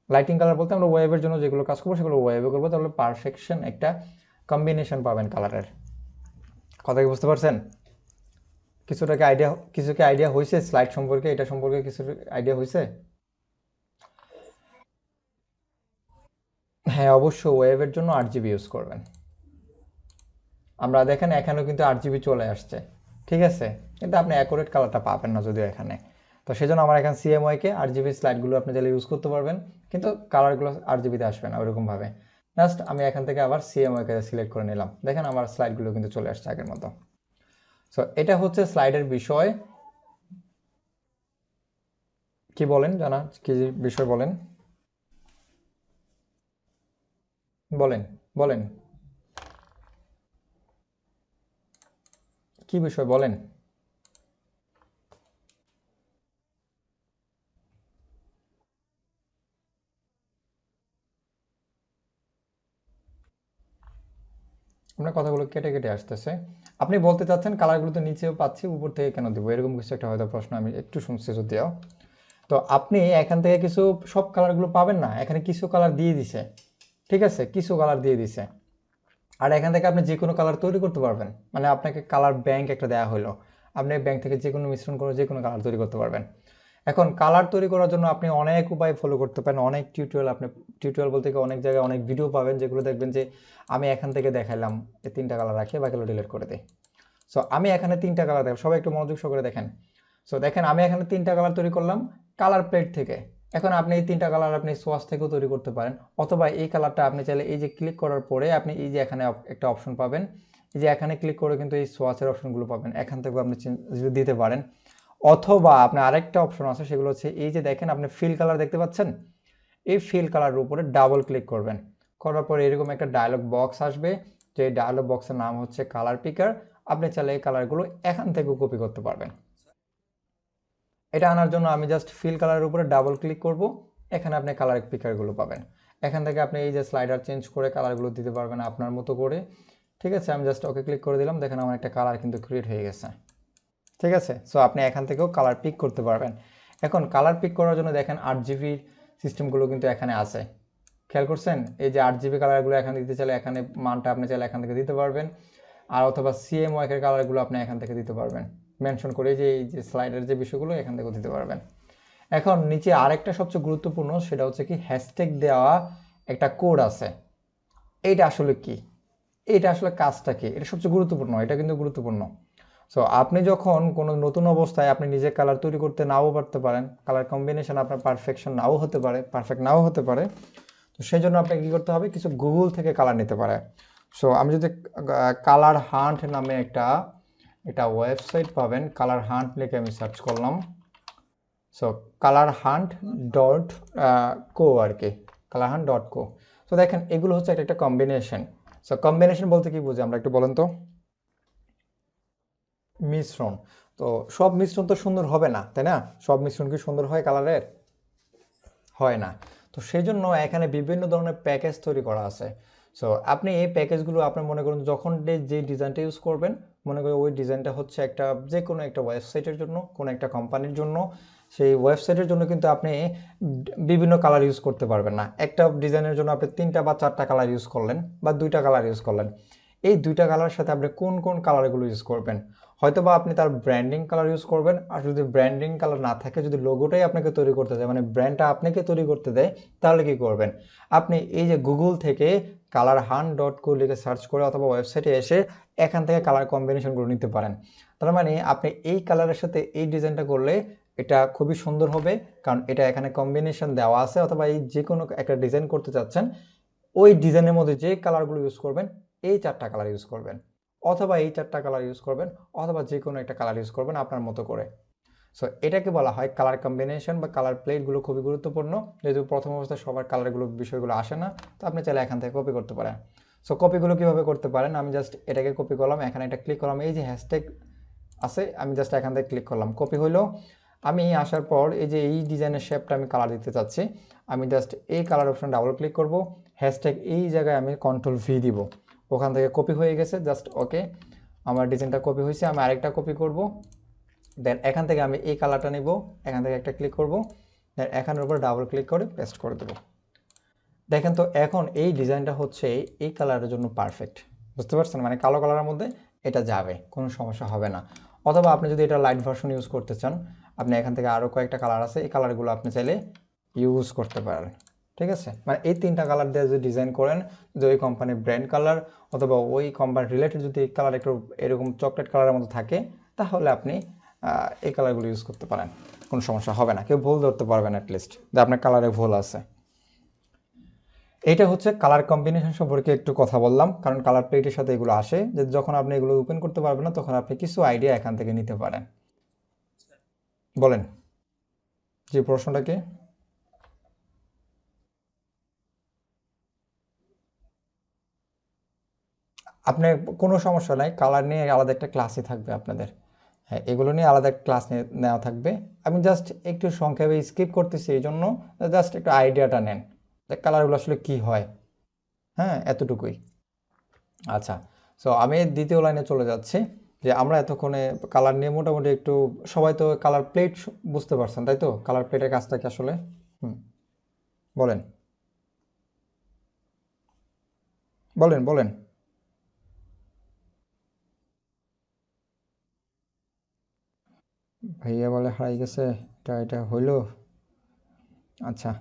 লাইটিং কালার বলতে আমরা ওয়েবের জন্য যেগুলো কাজ করবো সেগুলো ওয়েবে করবো, তাহলে পারফেকশন একটা কম্বিনেশন পাবেন কালারের। কথা কি বুঝতে পারছেন? কিছু কি আইডিয়া হয়েছে স্লাইড সম্পর্কে, এটা সম্পর্কে কিছু আইডিয়া হয়েছে? হ্যাঁ অবশ্যই ওয়েবের জন্য RGB ইউজ করবেন। আমরা দেখেন এখানেও কিন্তু RGB চলে আসছে, ঠিক আছে, কিন্তু আপনি অ্যাকুরেট কালারটা পাবেন না যদিও এখানে। তো সেজন্য আমার এখানে CMYK RGB স্লাইডগুলো আপনি চাইলে ইউজ করতে পারবেন, কিন্তু কালারগুলো RGB-তে আসবে না ওইরকমভাবে। জাস্ট আমি এখান থেকে আবার CMYK সিলেক্ট করে নিলাম, দেখেন আমার স্লাইডগুলো কিন্তু চলে আসছে আগের মতো। সো এটা হচ্ছে স্লাইডের বিষয়। কি বলেন জানা, কি বিষয় বলেন, বলেন বলেন কি বিষয় বলেন। আপনার কথাগুলো কেটে কেটে আসতেছে। আপনি বলতে চাচ্ছেন কালারগুলো তো নিচেও পাচ্ছি, উপর থেকে কেন দিব, এরকম কিছু একটা হয়তো প্রশ্ন আমি একটু শুনছি যদিও। তো আপনি এখান থেকে কিছু, সব কালারগুলো পাবেন না, এখানে কিছু কালার দিয়ে দিছে, ঠিক আছে, কিছু কালার দিয়ে দিছে। আর এখান থেকে আপনি যে কোনো কালার তৈরি করতে পারবেন, মানে আপনাকে কালার ব্যাংক একটা দেওয়া হলো, আপনি ব্যাংক থেকে যে কোনো মিশ্রণ করে যে কোনো কালার তৈরি করতে পারবেন। এখন কালার তৈরি করার জন্য আপনি অনেক উপায় ফলো করতে পারেন, অনেক টিউটোরিয়াল, আপনি টিউটোরিয়াল বলতে কি অনেক জায়গায় অনেক ভিডিও পাবেন, যেগুলো দেখবেন যে আমি এখান থেকে দেখাইলাম এই 3টা কালার রাখি, বাকিগুলো ডিলিট করে দিই। সো আমি এখানে 3টা কালার দেখাবো, সবাই একটু মনোযোগ সহকারে দেখেন। সো দেখেন আমি এখানে 3টা কালার তৈরি করলাম কালার প্লেট থেকে। এখন আপনি এই তিনটা কালার আপনি সোয়াচ থেকেও তৈরি করতে পারেন, অথবা এই কালারটা আপনি চাইলে এই যে ক্লিক করার পরে আপনি এই যে এখানে একটা অপশন পাবেন, এই যে এখানে ক্লিক করে কিন্তু এই সোয়াচের অপশনগুলো পাবেন, এখান থেকেও আপনি দিতে পারেন। অথবা আপনার আরেকটা অপশন আছে, সেগুলো হচ্ছে এই যে দেখেন আপনি ফিল কালার দেখতে পাচ্ছেন, এই ফিল কালারের উপরে ডাবল ক্লিক করবেন, করার পরে এরকম একটা ডায়লগ বক্স আসবে, যে ডায়লগ বক্সের নাম হচ্ছে কালার পিকার। আপনি চাইলে এই কালারগুলো এখান থেকেও কপি করতে পারবেন। এটা আনার জন্য আমি জাস্ট ফিল কালারের উপরে ডাবল ক্লিক করব, এখানে আপনি কালার পিকারগুলো পাবেন। এখান থেকে আপনি এই যে স্লাইডার চেঞ্জ করে কালারগুলো দিতে পারবেন আপনার মতো করে। ঠিক আছে, আমি জাস্ট ওকে ক্লিক করে দিলাম, দেখেন আমার একটা কালার কিন্তু ক্রিয়েট হয়ে গেছে। ঠিক আছে, সো আপনি এখান থেকেও কালার পিক করতে পারবেন। এখন কালার পিক করার জন্য দেখেন 8GB সিস্টেমগুলো কিন্তু এখানে আছে, খেয়াল করছেন? এই যে 8GB কালারগুলো এখানে দিতে চাইলে এখানে মানটা আপনি চাইলে এখান থেকে দিতে পারবেন, আর অথবা CMYK কালারগুলো আপনি এখান থেকে দিতে পারবেন, মেনশন করে যে এই যে স্লাইডের যে বিষয়গুলো এখান থেকে দিতে পারবেন। এখন নিচে আরেকটা সবচেয়ে গুরুত্বপূর্ণ, সেটা হচ্ছে কি হ্যাশট্যাগ দেওয়া একটা কোড আছে। এইটা আসলে কি, এটা আসলে কাজটা কি, এটা সবচেয়ে গুরুত্বপূর্ণ, এটা কিন্তু গুরুত্বপূর্ণ। সো আপনি যখন কোনো নতুন অবস্থায় আপনি নিজে কালার তৈরি করতে নাও পারতে পারেন, কালার কম্বিনেশন আপনার পারফেক্ট নাও হতে পারে, তো সেই জন্য আপনাকে কী করতে হবে, কিছু গুগল থেকে কালার নিতে পারে। সো আমি যদি কালার হান্ট নামে একটা ওয়েবসাইট পাবেন, কালার হান্ট লিখে আমি সার্চ করলাম। So Color Hunt dot co আর কি, Color Hunt dot co. So দেখেন এগুলো হচ্ছে একটা কম্বিনেশন। সো কম্বিনেশন বলতে কি বুঝি আমরা একটু বলেন তো? মিশ্রণ। তো সব মিশ্রণ তো সুন্দর হবে না, তাই না? সব মিশ্রণ কি সুন্দর হয় কালারের? হয় না। তো সেই জন্য এখানে বিভিন্ন ধরনের প্যাকেজ তৈরি করা আছে। সো আপনি এই প্যাকেজগুলো আপনার মনে করুন যখন যে ডিজাইনটা ইউজ করবেন, মনে করেন ওই ডিজাইনটা হচ্ছে একটা যে কোনো একটা ওয়েবসাইটের জন্য, কোনো একটা কোম্পানির জন্য, সেই ওয়েবসাইটের জন্য কিন্তু আপনি বিভিন্ন কালার ইউজ করতে পারবেন না। একটা ডিজাইনের জন্য আপনি 3টা বা 4টা কালার ইউজ করলেন, বা 2টা কালার ইউজ করলেন। এই 2টা কালারের সাথে আপনি কোন কোন কালারগুলো ইউজ করবেন? হয়তোবা আপনি তার ব্র্যান্ডিং কালার ইউজ করবেন, আর যদি ব্র্যান্ডিং কালার না থাকে, যদি লোগোটাই আপনাকে তৈরি করতে দেয়, মানে ব্র্যান্ডটা আপনাকে তৈরি করতে দেয়, তাহলে কি করবেন? আপনি এই যে গুগল থেকে colorhunt.co লিখে সার্চ করে অথবা ওয়েবসাইটে এসে এখান থেকে কালার কম্বিনেশনগুলো নিতে পারেন। তার মানে আপনি এই কালারের সাথে এই ডিজাইনটা করলে এটা খুবই সুন্দর হবে, কারণ এটা এখানে কম্বিনেশন দেওয়া আছে। অথবা এই যে কোনো একটা ডিজাইন করতে চাচ্ছেন, ওই ডিজাইনের মধ্যে যে কালারগুলো ইউজ করবেন, এই 4টা কালার ইউজ করবেন, অথবা এই 4টা কালার ইউজ করবেন, অথবা যে কোনো একটা কালার ইউজ করবেন আপনার মতো করে। সো এটাকে বলা হয় কালার কম্বিনেশন বা কালার প্লেটগুলো খুবই গুরুত্বপূর্ণ। যেহেতু প্রথম অবস্থায় সবার কালারগুলো বিষয়গুলো আসে না, তো আপনি চাইলে এখান থেকে কপি করতে পারেন। সো কপিগুলো কীভাবে করতে পারেন, আমি জাস্ট এটাকে কপি করলাম, এখানে একটা ক্লিক করলাম, এই যে হ্যাশট্যাগ আছে আমি জাস্ট এখান থেকে ক্লিক করলাম, কপি হইলো। আমি আসার পর এই যে এই ডিজাইনের শেপটা আমি কালার দিতে চাচ্ছি, আমি জাস্ট এই কালার অপশন ডাবল ক্লিক করব, হ্যাশট্যাগ এই জায়গায় আমি Ctrl+V দিব, ওখান থেকে কপি হয়ে গেছে, জাস্ট ওকে, আমার ডিজাইনটা কপি হয়েছে। আমি আরেকটা কপি করব, দেন এখান থেকে আমি এই কালারটা নিব, এখান থেকে একটা ক্লিক করব, দেন এখানের উপর ডাবল ক্লিক করে পেস্ট করে দেবো। দেখেন তো এখন এই ডিজাইনটা হচ্ছে এই কালারের জন্য পারফেক্ট, বুঝতে পারছেন? মানে কালো কালারের মধ্যে এটা যাবে, কোনো সমস্যা হবে না। অথবা আপনি যদি এটা লাইট ভার্সন ইউজ করতে চান, আপনি এখান থেকে আরও কয়েকটা কালার আছে, এই কালারগুলো আপনি চাইলে ইউজ করতে পারেন। ঠিক আছে, মানে এই 3টা কালার দিয়ে যদি ডিজাইন করেন, যদি ওই কোম্পানির ব্র্যান্ড কালার অথবা ওই কোম্পানির রিলেটেড যদি কালার একটু এরকম চকলেট কালারের মতো থাকে, তাহলে আপনি এই কালারগুলো ইউজ করতে পারেন, কোনো সমস্যা হবে না, কেউ ভুল ধরতে পারবেন অ্যাটলিস্ট যে আপনার কালারে ভুল আছে। এটা হচ্ছে কালার কম্বিনেশন সম্পর্কে একটু কথা বললাম, কারণ কালার প্লেটের সাথে এগুলো আসে, যে যখন আপনি এগুলো ওপেন করতে পারবেন না, তখন আপনি কিছু আইডিয়া এখান থেকে নিতে পারেন। বলেন, যে প্রশ্নটা কি? আপনি কোনো সমস্যা নাই, কালার নিয়ে আলাদা একটা ক্লাসই থাকবে আপনাদের। হ্যাঁ, এগুলো নিয়ে আলাদা ক্লাস নেওয়া থাকবে। আমি জাস্ট একটু সংক্ষেপে স্কিপ করতেছি, এই জন্য জাস্ট একটু আইডিয়াটা নেন যে কালারগুলো আসলে কি হয়। হ্যাঁ, এতটুকুই। আচ্ছা, সো আমি দ্বিতীয় লাইনে চলে যাচ্ছি, যে আমরা এতক্ষণে কালার নিয়ে মোটামুটি একটু সবাই তো কালার প্লেট বুঝতে পারছেন, তাই তো? কালার প্লেটের কাজটা কি আসলে? হুম, বলেন বলেন বলেন। ভাইয়া বলে হারাই গেছে, এটা হইলো। আচ্ছা,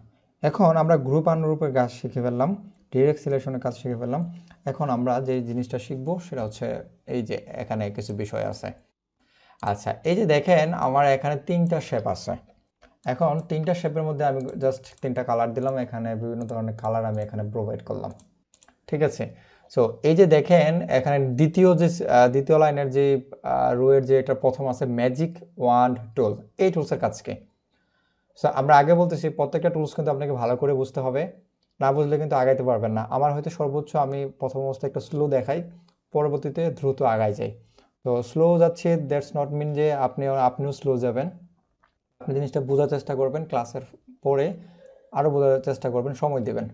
এখন আমরা গ্রুপ আনুরূপের কাজ শিখে ফেললাম, ডিরেক্ট সিলেকশনের কাজ শিখে ফেললাম। এখন আমরা যে জিনিসটা শিখবো সেটা হচ্ছে এই যে এখানে কিছু বিষয় আছে। আচ্ছা, এই যে দেখেন আমার এখানে 3টা শেপ আছে, এখন তিনটা শেপের মধ্যে আমি জাস্ট তিনটা কালার দিলাম, এখানে বিভিন্ন ধরনের কালার আমি এখানে প্রোভাইড করলাম। ঠিক আছে, সো এই যে দেখেন এখানে দ্বিতীয় লাইনের যে রোয়ের যে এটা প্রথম আছে ম্যাজিক ওয়ান্ড টুল, এই টুলসের কাজ কি? সো আমরা আগে বলতেছি প্রত্যেকটা টুলস কিন্তু আপনাকে ভালো করে বুঝতে হবে, না বুঝলে কিন্তু আগাইতে পারবেন না। আমার হয়তো সর্বোচ্চ আমি প্রথম অবস্থায় একটা স্লো দেখাই, পরবর্তীতে দ্রুত আগায় যাই। তো স্লো যাচ্ছে দ্যাটস নট মিন যে আপনিও স্লো যাবেন। আপনি জিনিসটা বোঝার চেষ্টা করবেন, ক্লাসের পরে আরও বোঝার চেষ্টা করবেন, সময় দেবেন।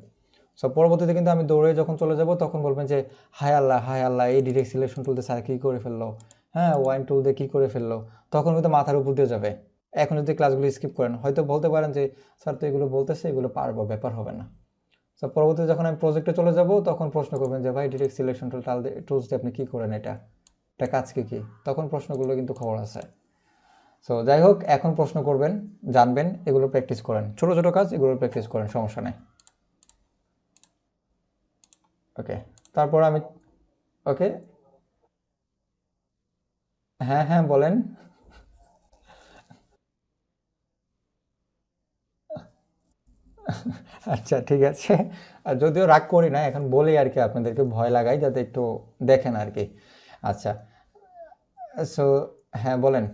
সো পরবর্তীতে কিন্তু আমি দৌড়ে যখন চলে যাব তখন বলবেন যে হায় আল্লাহ এই ডিরেক্ট সিলেকশন টুল দিয়ে স্যার কী করে ফেললো, হ্যাঁ ওয়াইন টুল দিয়ে কী করে ফেললো, তখন কিন্তু মাথার উপর দিয়ে যাবে। এখন যদি ক্লাসগুলো স্কিপ করেন হয়তো বলতে পারেন যে স্যার তো এগুলো বলতেছে, এগুলো পারবো, ব্যাপার হবে না। সো পরবর্তীতে যখন আমি প্রজেক্টে চলে যাব তখন প্রশ্ন করবেন যে ভাই ডিরেক্ট সিলেকশন টুলস দিয়ে আপনি কী করেন, এটা কাজ কি, তখন প্রশ্নগুলো কিন্তু খবর আছে। সো যাই হোক, এখন প্রশ্ন করবেন, জানবেন, এগুলো প্র্যাকটিস করেন, ছোটো ছোটো কাজ এগুলো প্র্যাকটিস করেন, সমস্যা নেই। ওকে, তারপর আমি ওকে, হ্যাঁ হ্যাঁ বলেন। আচ্ছা ঠিক আছে, আর যদিও রাগ করি না, এখন বলি আর কি, আপনাদেরকে ভয় লাগাই যাতে একটু দেখেন আর কি। আচ্ছা, সো হ্যাঁ বলেন।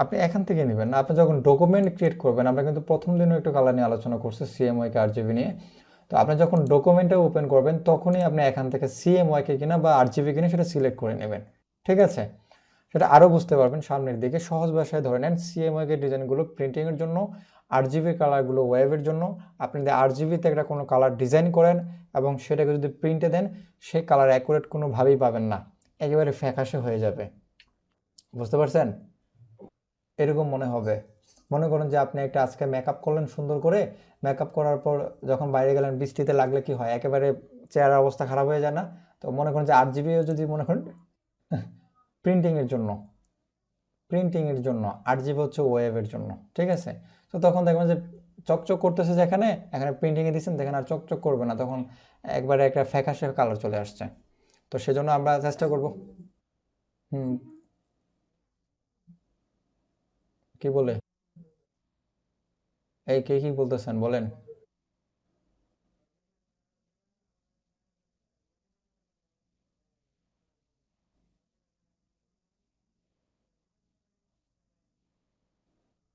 আপনি এখান থেকে নেবেন না, আপনি যখন ডকুমেন্ট ক্রিয়েট করবেন, আমরা কিন্তু প্রথম দিনও একটু কালার নিয়ে আলোচনা করছি সিএমওয়াইকে আরজিবি নিয়ে। তো আপনি যখন ডকুমেন্টটা ওপেন করবেন তখনই আপনি এখান থেকে সিএমওয়াইকে কিনা বা আরজিবি কিনা সেটা সিলেক্ট করে নেবেন। ঠিক আছে, সেটা আরও বুঝতে পারবেন সামনের দিকে। সহজ ভাষায় ধরে নেন, সিএমওয়াইকে ডিজাইনগুলো প্রিন্টিংয়ের জন্য, আরজিবি কালারগুলো ওয়েবের জন্য। আপনি যদি আরজিবিতে একটা কোনো কালার ডিজাইন করেন এবং সেটাকে যদি প্রিন্টে দেন, সেই কালার অ্যাকুরেট কোনোভাবেই পাবেন না, একেবারে ফ্যাকাশে হয়ে যাবে। বুঝতে পারছেন? এরকম মনে হবে, মনে করেন যে আপনি একটা আজকে মেকআপ করলেন সুন্দর করে, মেকআপ করার পর যখন বাইরে গেলেন বৃষ্টিতে লাগলে কি হয়, একেবারে চেহারার অবস্থা খারাপ হয়ে যায় না? তো মনে করেন যে 8 জিবিও যদি মনে করেন প্রিন্টিংয়ের জন্য, 8 জিবি হচ্ছে ওয়েবের জন্য। ঠিক আছে, তো তখন দেখবেন যে চকচক করতেছে, যেখানে এখানে প্রিন্টিংয়ে দিচ্ছেন দেখেন আর চকচক করবে না, তখন একবারে একটা ফ্যাকাশে কালার চলে আসছে। তো সেজন্য আমরা চেষ্টা করব। হুম, কি বলে? এই কে কি বলতেছেন বলেন।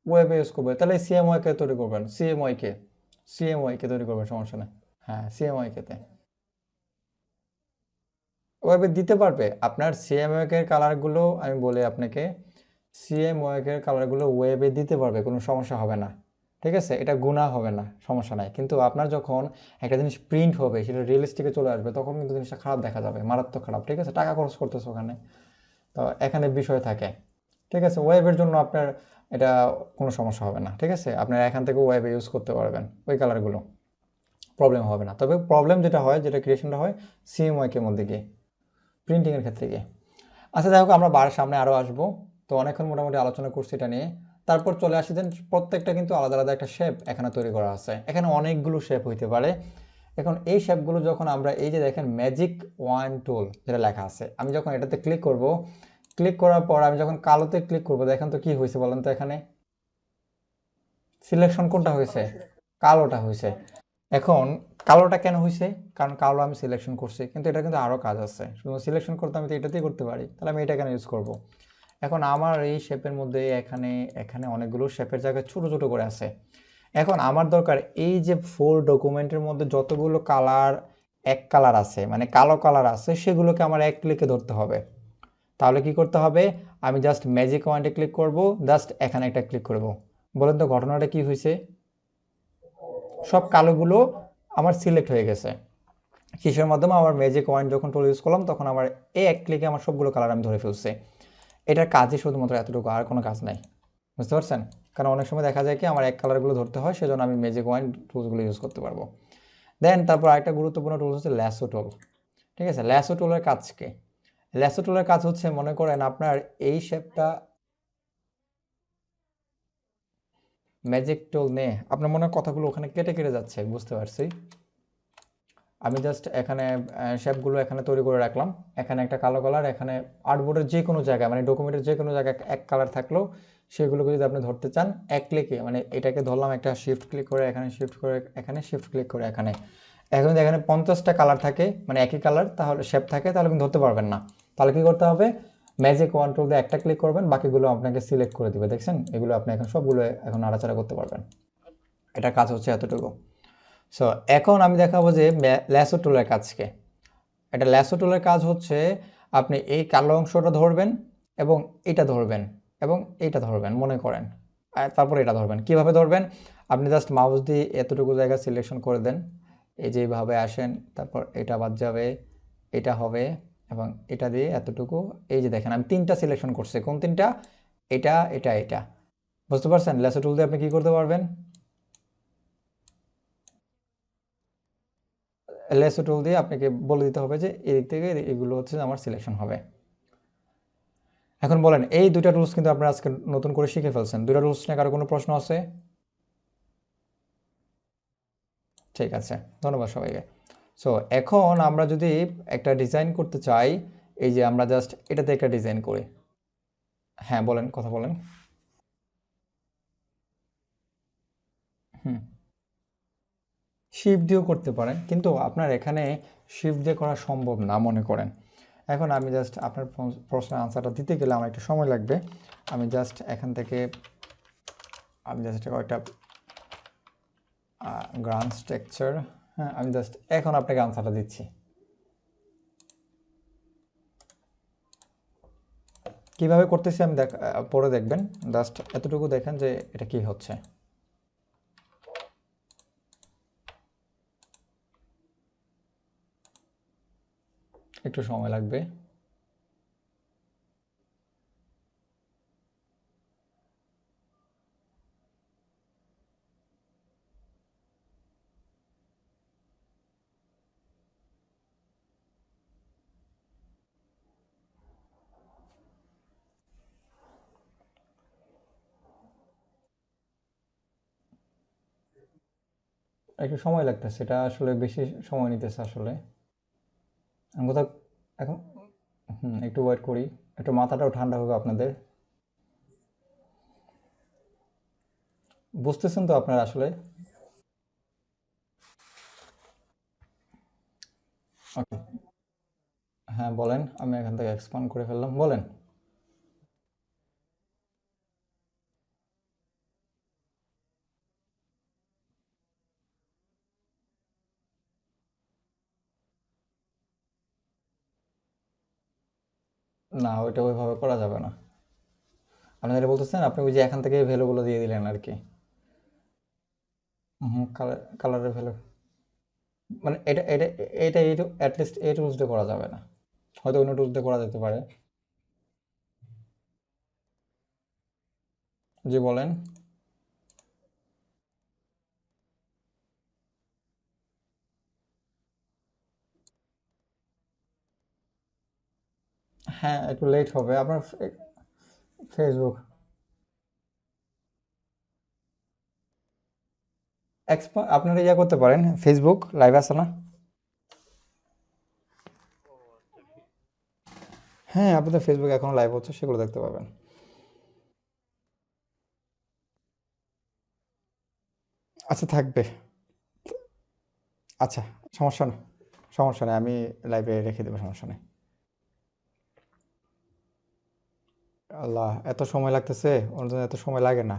ওয়েবে ইউজ করবে, তাহলে সিএমওয়াই কে তৈরি করবেন, সিএমওয়াই কে তৈরি করবেন, সমস্যা নেই। হ্যাঁ সিএমওয়াই কে তে ওয়েবে দিতে পারবে। আপনার সিএমওয়াই এর কালারগুলো আমি বলি আপনাকে, সিএমওয়াই এর কালারগুলো ওয়েবে দিতে পারবে, কোনো সমস্যা হবে না। ঠিক আছে, এটা গুণা হবে না, সমস্যা নাই। কিন্তু আপনার যখন একটা জিনিস প্রিন্ট হবে, সেটা রিয়েলিস্টিকে চলে আসবে, তখন কিন্তু জিনিসটা খারাপ দেখা যাবে, মারাত্মক খারাপ। ঠিক আছে, টাকা খরচ করতেছে ওখানে, তো এখানে বিষয় থাকে। ঠিক আছে, ওয়েবের জন্য আপনার এটা কোনো সমস্যা হবে না। ঠিক আছে, আপনারা এখান থেকে ওয়েবে ইউজ করতে পারবেন ওই কালারগুলো, প্রবলেম হবে না। তবে প্রবলেম যেটা হয়, যেটা ক্রিয়েশনটা হয় সিএমওয়াইকের মধ্যে গিয়ে, প্রিন্টিংয়ের ক্ষেত্রে গিয়ে। আচ্ছা যাই হোক, আমরা সামনে আরও আসবো। তো অনেকক্ষণ মোটামুটি আলোচনা করছি এটা নিয়ে। তারপর চলে আসি দেন, প্রত্যেকটা কিন্তু আলাদা আলাদা একটা শেপ এখানে তৈরি করা আছে, এখানে অনেকগুলো শেপ হইতে পারে। এখন এই শেপগুলো যখন আমরা, এই যে দেখেন ম্যাজিক ওয়ান টুল যেটা লেখা আছে, আমি যখন এটাতে ক্লিক করব, ক্লিক করার পর আমি যখন কালোতে ক্লিক করব, দেখেন তো কি হয়েছে বলেন তো, এখানে সিলেকশন কোনটা হয়েছে? কালোটা হয়েছে। এখন কালোটা কেন হয়েছে? কারণ কালো আমি সিলেকশন করছি, কিন্তু এটা কিন্তু আরও কাজ আছে, শুধু সিলেকশন করতে আমি তো এটাতেই করতে পারি, তাহলে আমি এটা কেন ইউজ করব? এখন আমার এই শেপের মধ্যে এখানে এখানে অনেকগুলো শেপের জায়গায় ছোট ছোট করে আছে। এখন আমার দরকার এই যে ফোর ডকুমেন্টের মধ্যে যতগুলো কালার, এক কালার আছে মানে কালো কালার আছে, সেগুলোকে আমার এক ক্লিকে ধরতে হবে। তাহলে কি করতে হবে? আমি জাস্ট ম্যাজিক ওয়ান্ডে ক্লিক করব, জাস্ট এখানে একটা ক্লিক করব। বলেন তো ঘটনাটা কি হয়েছে? সব কালোগুলো আমার সিলেক্ট হয়ে গেছে। কিসের মাধ্যমে? আমার ম্যাজিক ওয়াইন যখন টুল ইউজ করলাম তখন আমার এই এক ক্লিকে আমার সবগুলো কালার আমি ধরে ফেলছি। এটার কাজই শুধুমাত্র এতটুকু, আর কোনো কাজ নাই। বুঝতে পারছেন? কারণ অনেক সময় দেখা যায় কি আমার এক কালারগুলো ধরতে হয়, সেজন্য আমি ম্যাজিক ওয়াইন টুলসগুলো ইউজ করতে পারবো। দেন তারপর আরেকটা গুরুত্বপূর্ণ টুল হচ্ছে ল্যাসো টুল। ঠিক আছে, ল্যাসো টুলের কাজ কি? ল্যাসো টুলের কাজ হচ্ছে, মনে করেন আপনার এই শেপটা, ম্যাজিক টুল নিয়ে আপনার মনে হয় কথাগুলো ওখানে কেটে কেটে যাচ্ছে, বুঝতে পারছি। আমি জাস্ট এখানে শেপগুলো এখানে তৈরি করে রাখলাম। এখানে একটা কালো কালার, এখানে আর্টবোর্ডের যে কোনো জায়গায় মানে ডকুমেন্টের যে কোনো জায়গায় এক কালার থাকলেও সেগুলোকে যদি আপনি ধরতে চান এক ক্লিকে, মানে এটাকে ধরলাম, একটা শিফট ক্লিক করে এখানে, শিফট করে এখানে, শিফট ক্লিক করে এখানে, এখন যদি এখানে 50টা কালার থাকে মানে একই কালার তাহলে শেপ থাকে, তাহলে কিন্তু ধরতে পারবেন না। তাহলে কি করতে হবে, ম্যাজিক ওয়ান টুল দিয়ে একটা ক্লিক করবেন, বাকিগুলো আপনাকে সিলেক্ট করে দিবে। দেখছেন, এগুলো আপনি এখন সবগুলো এখন নাড়াচাড়া করতে পারবেন। এটা কাজ হচ্ছে এতটুকু। সো এখন আমি দেখাবো যে ল্যাসো টুলের কাজকে। এটা ল্যাসো টুলের কাজ হচ্ছে আপনি এই কালো অংশটা ধরবেন এবং এটা ধরবেন এবং এইটা ধরবেন মনে করেন, আর তারপর এটা ধরবেন। কিভাবে ধরবেন, আপনি জাস্ট মাউস দিয়ে এতটুকু জায়গা সিলেকশন করে দেন, এই যেভাবে আসেন, তারপর এটা বাদ যাবে, এটা হবে, এবং এটা দিয়ে এতটুকু, এই যে দেখেন আমি তিনটা সিলেকশন করছি। কোন তিনটা, এটা এটা এটা, বুঝতে পারছেন? ল্যাসো টুল দিয়ে আপনি কি করতে পারবেন, লেসো টুল দিয়ে আপনাকে বলে দিতে হবে যে এদিক থেকে এগুলো হচ্ছে আমার সিলেকশন হবে। এখন বলেন, এই দুইটা রুলস কিন্তু আপনারা আজকে নতুন করে শিখে ফেলছেন। দুইটা রুলস নিয়ে কারো কোনো প্রশ্ন আছে? ঠিক আছে, ধন্যবাদ সবাইকে। সো এখন আমরা যদি একটা ডিজাইন করতে চাই, এই যে আমরা জাস্ট এটাতে একটা ডিজাইন করি। হ্যাঁ বলেন, কথা বলেন। হুম, শিফট দিয়েও করতে পারেন, কিন্তু আপনার এখানে শিফট দিয়ে করা সম্ভব না মনে করেন। এখন আমি জাস্ট আপনার প্রশ্নের আনসারটা দিতে গেলে আমার একটু সময় লাগবে। আমি জাস্ট এখান থেকে আমি জাস্ট কয়েকটা গ্রাউন্ড স্ট্রাকচার, হ্যাঁ আমি জাস্ট এখন আপনাকে আনসারটা দিচ্ছি। কিভাবে করতেছি আমি পরে দেখবেন। জাস্ট এতটুকু দেখেন যে এটা কি হচ্ছে। একটু সময় লাগবে। একটু সময় লাগতেছে, এটা আসলে বেশি সময় নিতেছে আসলে। আমি কোথাও এখন, একটু ওয়েট করি, একটু মাথাটাও ঠান্ডা হবে আপনাদের। বুঝতেছেন তো আপনারা আসলে? ওকে, হ্যাঁ বলেন, আমি এখান থেকে এক্সপান্ড করে ফেললাম, বলেন। না, ওইটা ওইভাবে করা যাবে না। আপনি যেটা বলতেছেন, আপনি ওই যে এখান থেকে ভ্যালুগুলো দিয়ে দিলেন আর কি। হুম, কালারের ভ্যালু, মানে এটা এটা এটা এই অ্যাটলিস্ট এই টুলস দিয়ে করা যাবে না, হয়তো অন্য টুলস দিয়ে করা যেতে পারে। জি বলেন। হ্যাঁ একটু লেট হবে আপনার ফেসবুক আপনারা ইয়া করতে পারেন, ফেসবুক লাইভ আছে না? হ্যাঁ আপনাদের ফেসবুক এখনো লাইভ হচ্ছে, সেগুলো দেখতে পাবেন। আচ্ছা থাকবে। আচ্ছা, সমস্যা না, সমস্যা নেই, আমি লাইভে রেখে দেবো, সমস্যা নেই। আল্লাহ, এত সময় লাগতেছে, ওর জন্য এত সময় লাগে না।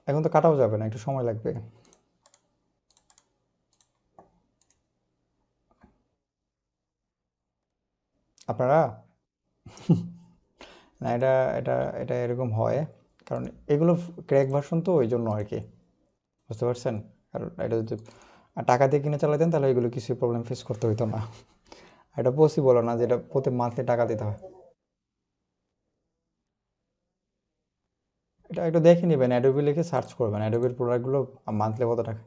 এখন তো কাটাও যাবে না, একটু সময় লাগবে। আপনারা, না এটা এটা এটা এরকম হয়, কারণ এগুলো ক্র্যাক ভার্সন তো ওই জন্য আর কি, বুঝতে পারছেন? আর এটা যদি টাকা দিয়ে কিনে চালাতেন তাহলে এগুলো কিছু প্রবলেম ফেস করতে হতো না। এটা পসিবল না যে এটা প্রতি মান্থলি টাকা দিতে হয়। এটা একটু দেখে নেবেন, অ্যাডোবি লিখে সার্চ করবেন অ্যাডোবির প্রোডাক্টগুলো মান্থলি কত টাকা।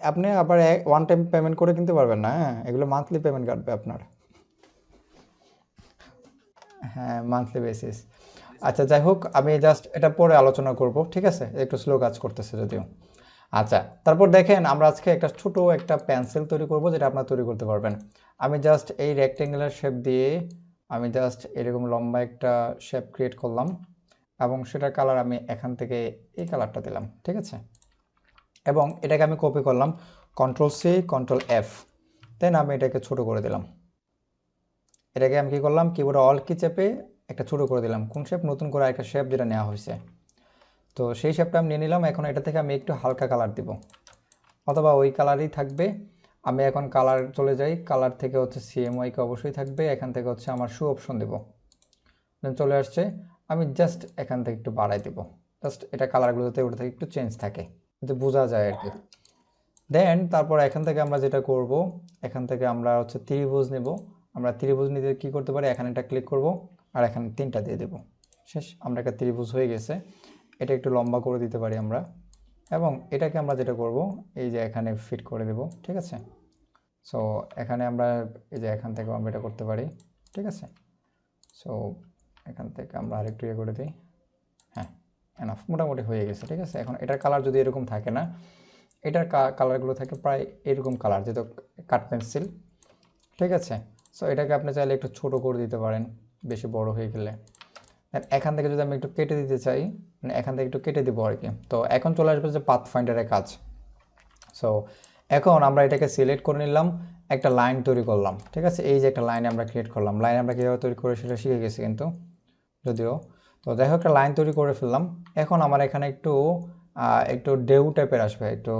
আপনি আবার ওয়ান টাইম পেমেন্ট করে কিনতে পারবেন না, হ্যাঁ এগুলো মান্থলি পেমেন্ট কাটবে আপনার। হ্যাঁ, মান্থলি বেসিস। আচ্ছা, যাই হোক, আমি জাস্ট এটা পরে আলোচনা করব, ঠিক আছে? একটু স্লো কাজ করতেছে যদিও। আচ্ছা, তারপর দেখেন আমরা আজকে একটা ছোট একটা পেন্সিল তৈরি করব, যেটা আপনারা তৈরি করতে পারবেন। আমি জাস্ট এই রেক্টেঙ্গুলার শেপ দিয়ে আমি জাস্ট এরকম লম্বা একটা শেপ ক্রিয়েট করলাম, এবং সেটার কালার আমি এখান থেকে এই কালারটা দিলাম, ঠিক আছে? এবং এটাকে আমি কপি করলাম, কন্ট্রোল-সি, কন্ট্রোল-এফ, দেন আমি এটাকে ছোট করে দিলাম। এটাকে আমি কি করলাম, কিবোর্ডে অল কি চেপে একটা ছোট করে দিলাম। কোন শেপ? নতুন করে একটা শেপ যেটা নেওয়া হয়েছে। তো সেই শেপটা আমি নিয়ে নিলাম। এখন এটা থেকে আমি একটু হালকা কালার দিব, অথবা ওই কালারই থাকবে। আমি এখন কালার চলে যাই, কালার থেকে হচ্ছে সিএমওয়াইকে অবশ্যই থাকবে, এখান থেকে হচ্ছে আমার শু অপশন দেব, দেন চলে আসছে। আমি জাস্ট এখান থেকে একটু বাড়াই দেব, জাস্ট এটা কালারগুলো যাতে ওটা থেকে একটু চেঞ্জ থাকে, যাতে বোঝা যায় আর কি। দেন তারপর এখান থেকে আমরা যেটা করব, এখান থেকে আমরা হচ্ছে ত্রিভুজ নেব। আমরা ত্রিভুজ নিতে কি করতে পারি, এখানে একটা ক্লিক করব, আর এখানে 3টা দিয়ে দেব, শেষ। আমরা একটা ত্রিভুজ হয়ে গেছে। এটা একটু লম্বা করে দিতে পারি আমরা, এবং এটাকে আমরা যেটা করব, এই যে এখানে ফিট করে দেব, ঠিক আছে? সো এখানে আমরা এই যে এখান থেকে আমরা এটা করতে পারি, ঠিক আছে? সো এখান থেকে আমরা আরেকটু ইয়ে করে দিই। হ্যাঁ, এনাফ, মোটামুটি হয়ে গেছে, ঠিক আছে? এখন এটার কালার যদি এরকম থাকে না, এটার কালারগুলো থাকে প্রায় এরকম কালার, যেহেতু কাট পেন্সিল, ঠিক আছে? সো এটাকে আপনি চাইলে একটু ছোট করে দিতে পারেন, বেশি বড় হয়ে গেলে। এখান থেকে যদি আমি একটু কেটে দিতে চাই, মানে এখান থেকে একটু কেটে দিব আর কি। তো এখন চলে আসবে যে পাথ ফাইন্ডারের কাজ। সো এখন আমরা এটাকে সিলেক্ট করে নিলাম, একটা লাইন তৈরি করলাম, ঠিক আছে? এই যে একটা লাইন আমরা ক্রিয়েট করলাম, লাইন আমরা কীভাবে তৈরি করে সেটা শিখে গেছি কিন্তু, যদিও। তো যাই হোক, একটা লাইন তৈরি করে ফেললাম। এখন আমার এখানে একটু একটু ঢেউ টাইপের আসবে, একটু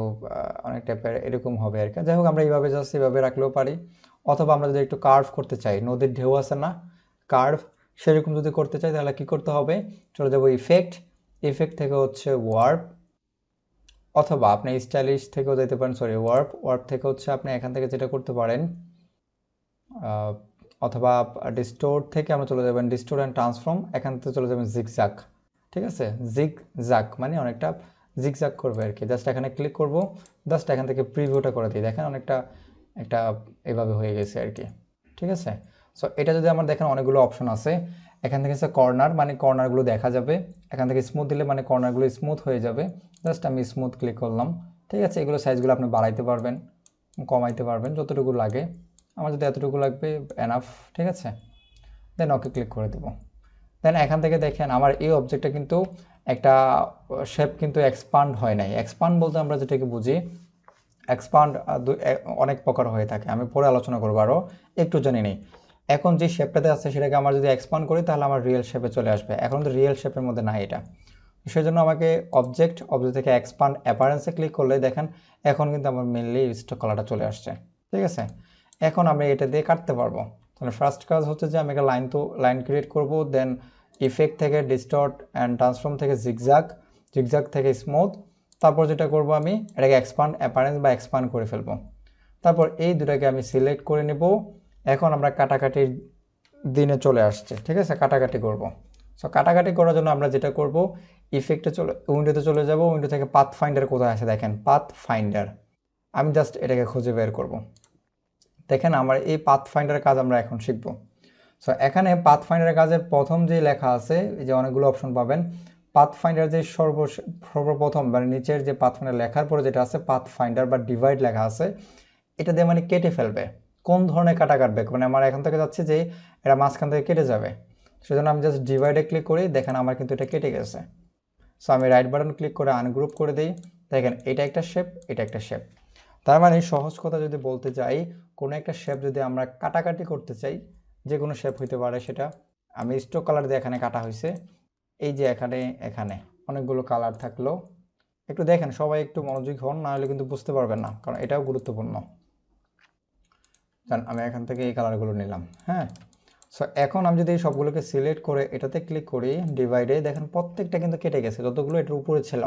অনেক টাইপের এরকম হবে আর কি। যাই হোক, আমরা এইভাবে জাস্ট এইভাবে রাখলেও পারি, অথবা আমরা যদি একটু কার্ভ করতে চাই, নদীর ঢেউ আছে না, কার্ভ, সেরকম যদি করতে চাই তাহলে কি করতে হবে, চলে যাবো ইফেক্ট, ইফেক্ট থেকে হচ্ছে ওয়ার্প, অথবা আপনি স্টাইলিশ থেকেও যেতে পারেন, সরি ওয়ার্প, ওয়ার্প থেকে হচ্ছে আপনি এখান থেকে যেটা করতে পারেন, অথবা ডিস্টোর থেকে আমরা চলে যাবেন ডিস্টোর অ্যান্ড ট্রান্সফর্ম, এখান থেকে চলে যাবেন জিগজ্যাগ, ঠিক আছে? জিগজ্যাগ মানে অনেকটা জিগজ্যাগ করবে আর কি। জাস্ট এখানে ক্লিক করব, জাস্ট এখান থেকে প্রিভিউটা করে দিই, দেখেন অনেকটা একটা এভাবে হয়ে গেছে আর কি, ঠিক আছে? সো এটা যদি আমার দেখেন অনেকগুলো অপশন আছে, এখান থেকে হচ্ছে কর্নার, মানে কর্নারগুলো দেখা যাবে। এখান থেকে স্মুথ দিলে মানে কর্নারগুলো স্মুথ হয়ে যাবে, জাস্ট আমি স্মুথ ক্লিক করলাম, ঠিক আছে? এগুলো সাইজগুলো আপনি বাড়াইতে পারবেন, কমাইতে পারবেন, যতটুকু লাগে। আমার যদি এতটুকু লাগবে, এনাফ, ঠিক আছে? দেন ওকে ক্লিক করে দেবো। দেন এখান থেকে দেখেন আমার এই অবজেক্টটা কিন্তু একটা শেপ কিন্তু এক্সপান্ড হয় নাই। এক্সপান্ড বলতে আমরা যেটাকে বুঝি, এক্সপান্ড অনেক প্রকার হয়ে থাকে, আমি পরে আলোচনা করবো, আরও একটু জানি নেই। এখন যে শেপটাতে আছে সেটাকে আমরা যদি এক্সপান্ড করি তাহলে আমার রিয়েল শেপে চলে আসবে, এখন তো রিয়েল শেপের মধ্যে নাই এটা। সেই জন্য আমাকে অবজেক্ট থেকে এক্সপান্ড অ্যাপারেন্সে ক্লিক করলে দেখেন এখন কিন্তু আমার মেনলি স্টক কালারটা চলে আসছে, ঠিক আছে? এখন আমরা এটা দিয়ে কাটতে পারবো। তাহলে ফার্স্ট কাজ হচ্ছে যে আমি একটা লাইন ক্রিয়েট করব, দেন ইফেক্ট থেকে ডিস্টর্ট অ্যান্ড ট্রান্সফর্ম থেকে জিগজ্যাগ, জিগজ্যাগ থেকে স্মুথ, তারপর যেটা করব আমি এটাকে এক্সপান্ড অ্যাপারেন্স বা এক্সপান্ড করে ফেলবো। তারপর এই দুটাকে আমি সিলেক্ট করে নেব। এখন আমরা কাটাকাটির দিনে চলে আসছে, ঠিক আছে? কাটাকাটি করব। সো কাটাকাটি করার জন্য আমরা যেটা করব, উইন্ডোতে চলে যাব, উইন্ডো থেকে পাথ ফাইন্ডার কোথায় আছে দেখেন, পাথ ফাইন্ডার, আমি জাস্ট এটাকে খুঁজে বের করব। দেখেন আমার এই পাথ ফাইন্ডারের কাজ আমরা এখন শিখব। সো এখানে পাথ ফাইন্ডারের কাজের প্রথম যে লেখা আছে, এই যে অনেকগুলো অপশন পাবেন, পাথ ফাইন্ডার যে সর্বপ্রথম মানে নিচের যে পাথ ফাইন্ডার লেখার পরে যেটা আছে পাথ ফাইন্ডার বা ডিভাইড লেখা আছে, এটা দিয়ে মানে কেটে ফেলবে। কোন ধরনের কাটা কাটবে, মানে আমার এখান থেকে যাচ্ছে যে এটা মাঝখান থেকে কেটে যাবে, সেজন্য আমি জাস্ট ডিভাইডে ক্লিক করি, দেখেন আমার কিন্তু এটা কেটে গেছে। সো আমি রাইট বাটন ক্লিক করে আনগ্রুপ করে দিই, দেখেন এটা একটা শেপ, এটা একটা শেপ। তার মানে সহজ কথা যদি বলতে চাই, কোনো একটা শেপ যদি আমরা কাটাকাটি করতে চাই, যে কোনো শেপ হইতে পারে সেটা, আমি স্ট্রোক কালার দিয়ে এখানে কাটা হয়েছে, এই যে এখানে এখানে অনেকগুলো কালার থাকলো, একটু দেখেন সবাই একটু মনোযোগী হন, না হলে কিন্তু বুঝতে পারবেন না, কারণ এটাও গুরুত্বপূর্ণ। আমি এখান থেকে এই কালারগুলো নিলাম, হ্যাঁ। সো এখন আমি যদি এই সবগুলোকে সিলেক্ট করে এটাতে ক্লিক করি ডিভাইডে, দেখেন প্রত্যেকটা কিন্তু কেটে গেছে, যতগুলো এটার উপরে ছিল।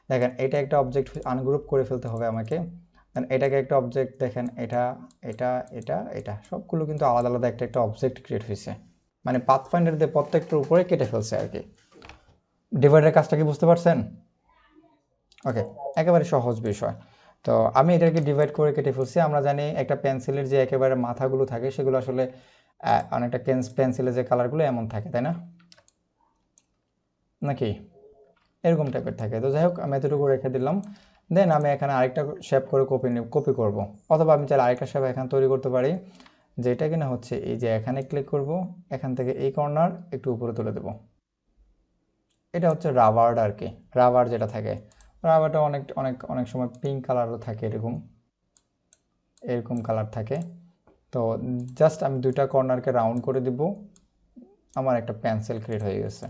দেখেন এটা একটা অবজেক্ট আনগ্রুপ করে ফেলতে হবে আমাকে, দেন এটাকে একটা অবজেক্ট, দেখেন এটা এটা এটা এটা সবগুলো কিন্তু আলাদা আলাদা একটা একটা অবজেক্ট ক্রিয়েট হয়েছে, মানে পাথ ফাইন্ডার দিয়ে প্রত্যেকটার উপরে কেটে ফেলছে আর কি। ডিভাইডের কাজটা কি বুঝতে পারছেন? ওকে, একেবারে সহজ বিষয়। তো আমি এটাকে ডিভাইড করে কেটে ফেলছি। আমরা জানি একটা পেন্সিলের যে একেবারে মাথাগুলো থাকে সেগুলো আসলে অনেকটা পেন্সিলে যে কালারগুলো এমন থাকে, তাই না? নাকি এরকম টাইপের থাকে। তো যাই হোক, আমি এতটুকু রেখে দিলাম। দেন আমি এখানে আরেকটা শেপ করে কপি করব, অথবা আমি চাইলে আরেকটা শেপ এখানে তৈরি করতে পারি, যেটা কিনা হচ্ছে এই যে এখানে ক্লিক করব, এখান থেকে এই কর্নার একটু উপরে তুলে দেব। এটা হচ্ছে রাবার্ড আর কি, রাবার যেটা থাকে, রাবারটা অনেক অনেক অনেক সময় পিঙ্ক কালারও থাকে, এরকম এরকম কালার থাকে। তো জাস্ট আমি দুইটা কর্নারকে রাউন্ড করে দিব, আমার একটা পেন্সিল ক্রিয়েট হয়ে গেছে।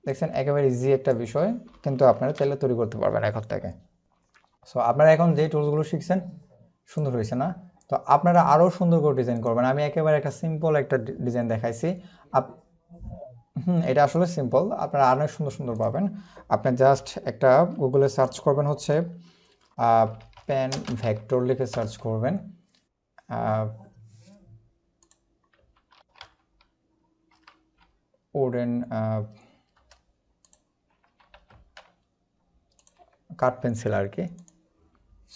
দেখছেন, একেবারে ইজি একটা বিষয়, কিন্তু আপনারা চাইলে তৈরি করতে পারবেন এখন থেকে। সো আপনারা এখন যে টুলসগুলো শিখছেন, সুন্দর হয়েছে না? তো আপনারা আরও সুন্দর করে ডিজাইন করবেন। আমি একেবারে একটা সিম্পল একটা ডিজাইন দেখাইছি। এটা আসলে সিম্পল, আপনারা অনেক সুন্দর সুন্দর পাবেন। আপনি জাস্ট একটা গুগলে সার্চ করবেন, হচ্ছে পেন ভেক্টর লিখে সার্চ করবেন। ওডেন কাঠ পেন্সিল আর কি।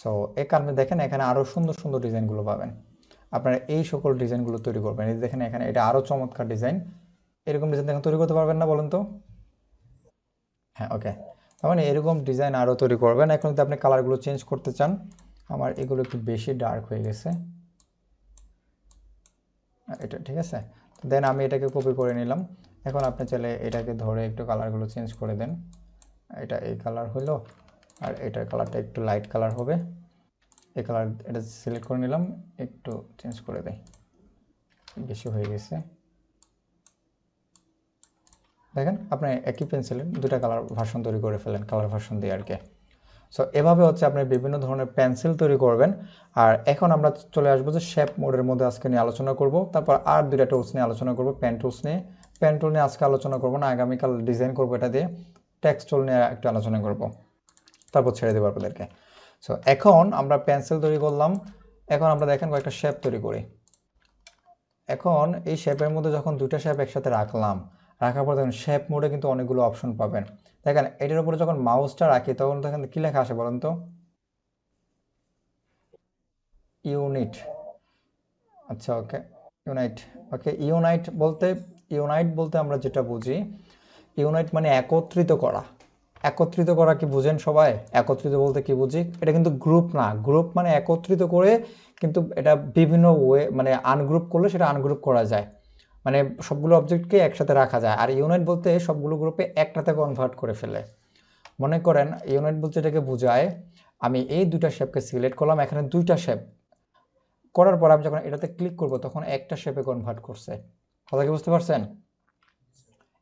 সো এই কারণে দেখেন এখানে আরও সুন্দর সুন্দর ডিজাইনগুলো পাবেন। আপনারা এই সকল ডিজাইনগুলো তৈরি করবেন। এই দেখেন এখানে এটা আরও চমৎকার ডিজাইন। এরকম ডিজাইন দেখেন তৈরি করতে পারবেন না বলেন তো? হ্যাঁ, ওকে। তার মানে এরকম ডিজাইন আরও তৈরি করবেন। এখন যদি আপনি কালারগুলো চেঞ্জ করতে চান, আমার এগুলো একটু বেশি ডার্ক হয়ে গেছে, এটা ঠিক আছে। দেন আমি এটাকে কপি করে নিলাম। এখন আপনি চাইলে এটাকে ধরে একটু কালারগুলো চেঞ্জ করে দেন। এটা এই কালার হলো, আর এটার কালারটা একটু লাইট কালার হবে। এই কালার এটা সিলেক্ট করে নিলাম, একটু চেঞ্জ করে দেয়, বেশি হয়ে গেছে। দেখেন আপনি একই পেন্সিলের দুটা কালার ভার্সন তৈরি করে ফেলেন, কালার ভার্সন দিয়ে আর কি। সো এভাবে হচ্ছে আপনি বিভিন্ন ধরনের পেন্সিল তৈরি করবেন। আর এখন আমরা চলে আসবো যে শেপ মোডের মধ্যে আজকে নিয়ে আলোচনা করব। তারপর আর দুইটা টুলস নিয়ে আলোচনা করব, পেন টুলস নিয়ে। পেন টুল নিয়ে আজকে আলোচনা করব না, আগামীকাল ডিজাইন করবো এটা দিয়ে। টেক্সট টুল নিয়ে একটু আলোচনা করব, তারপর ছেড়ে দেবো আপনাদেরকে। সো এখন আমরা পেন্সিল তৈরি করলাম, এখন আমরা দেখেন কয়েকটা শেপ তৈরি করি। এখন এই শেপের মধ্যে যখন দুইটা শেপ একসাথে রাখার পর দেখেন শেপ মোডে কিন্তু অনেকগুলো অপশন পাবেন। দেখেন এটার উপরে যখন মাউসটা রাখি তখন দেখেন কি লেখা আসে বলেন তো? ইউনিট। আচ্ছা, ওকে, ইউনাইট। ওকে, ইউনাইট বলতে আমরা যেটা বুঝি, ইউনাইট মানে একত্রিত করা। একত্রিত করা কি বুঝেন সবাই? একত্রিত বলতে কি বুঝি? এটা কিন্তু গ্রুপ না, গ্রুপ মানে একত্রিত করে, কিন্তু এটা বিভিন্ন মানে আনগ্রুপ করলে সেটা আনগ্রুপ করা যায়, মানে সবগুলো অবজেক্টকে একসাথে রাখা যায়। আর ইউনাইট বলতে সবগুলো গ্রুপে একটাতে কনভার্ট করে ফেলে। মনে করেন ইউনাইট বলতে এটাকে বোঝায়, আমি এই দুইটা শেপকে সিলেক্ট করলাম, এখানে দুইটা শেপ করার পর আমি যখন এটাতে ক্লিক করব তখন একটা শেপে কনভার্ট করছে। কথা কি বুঝতে পারছেন?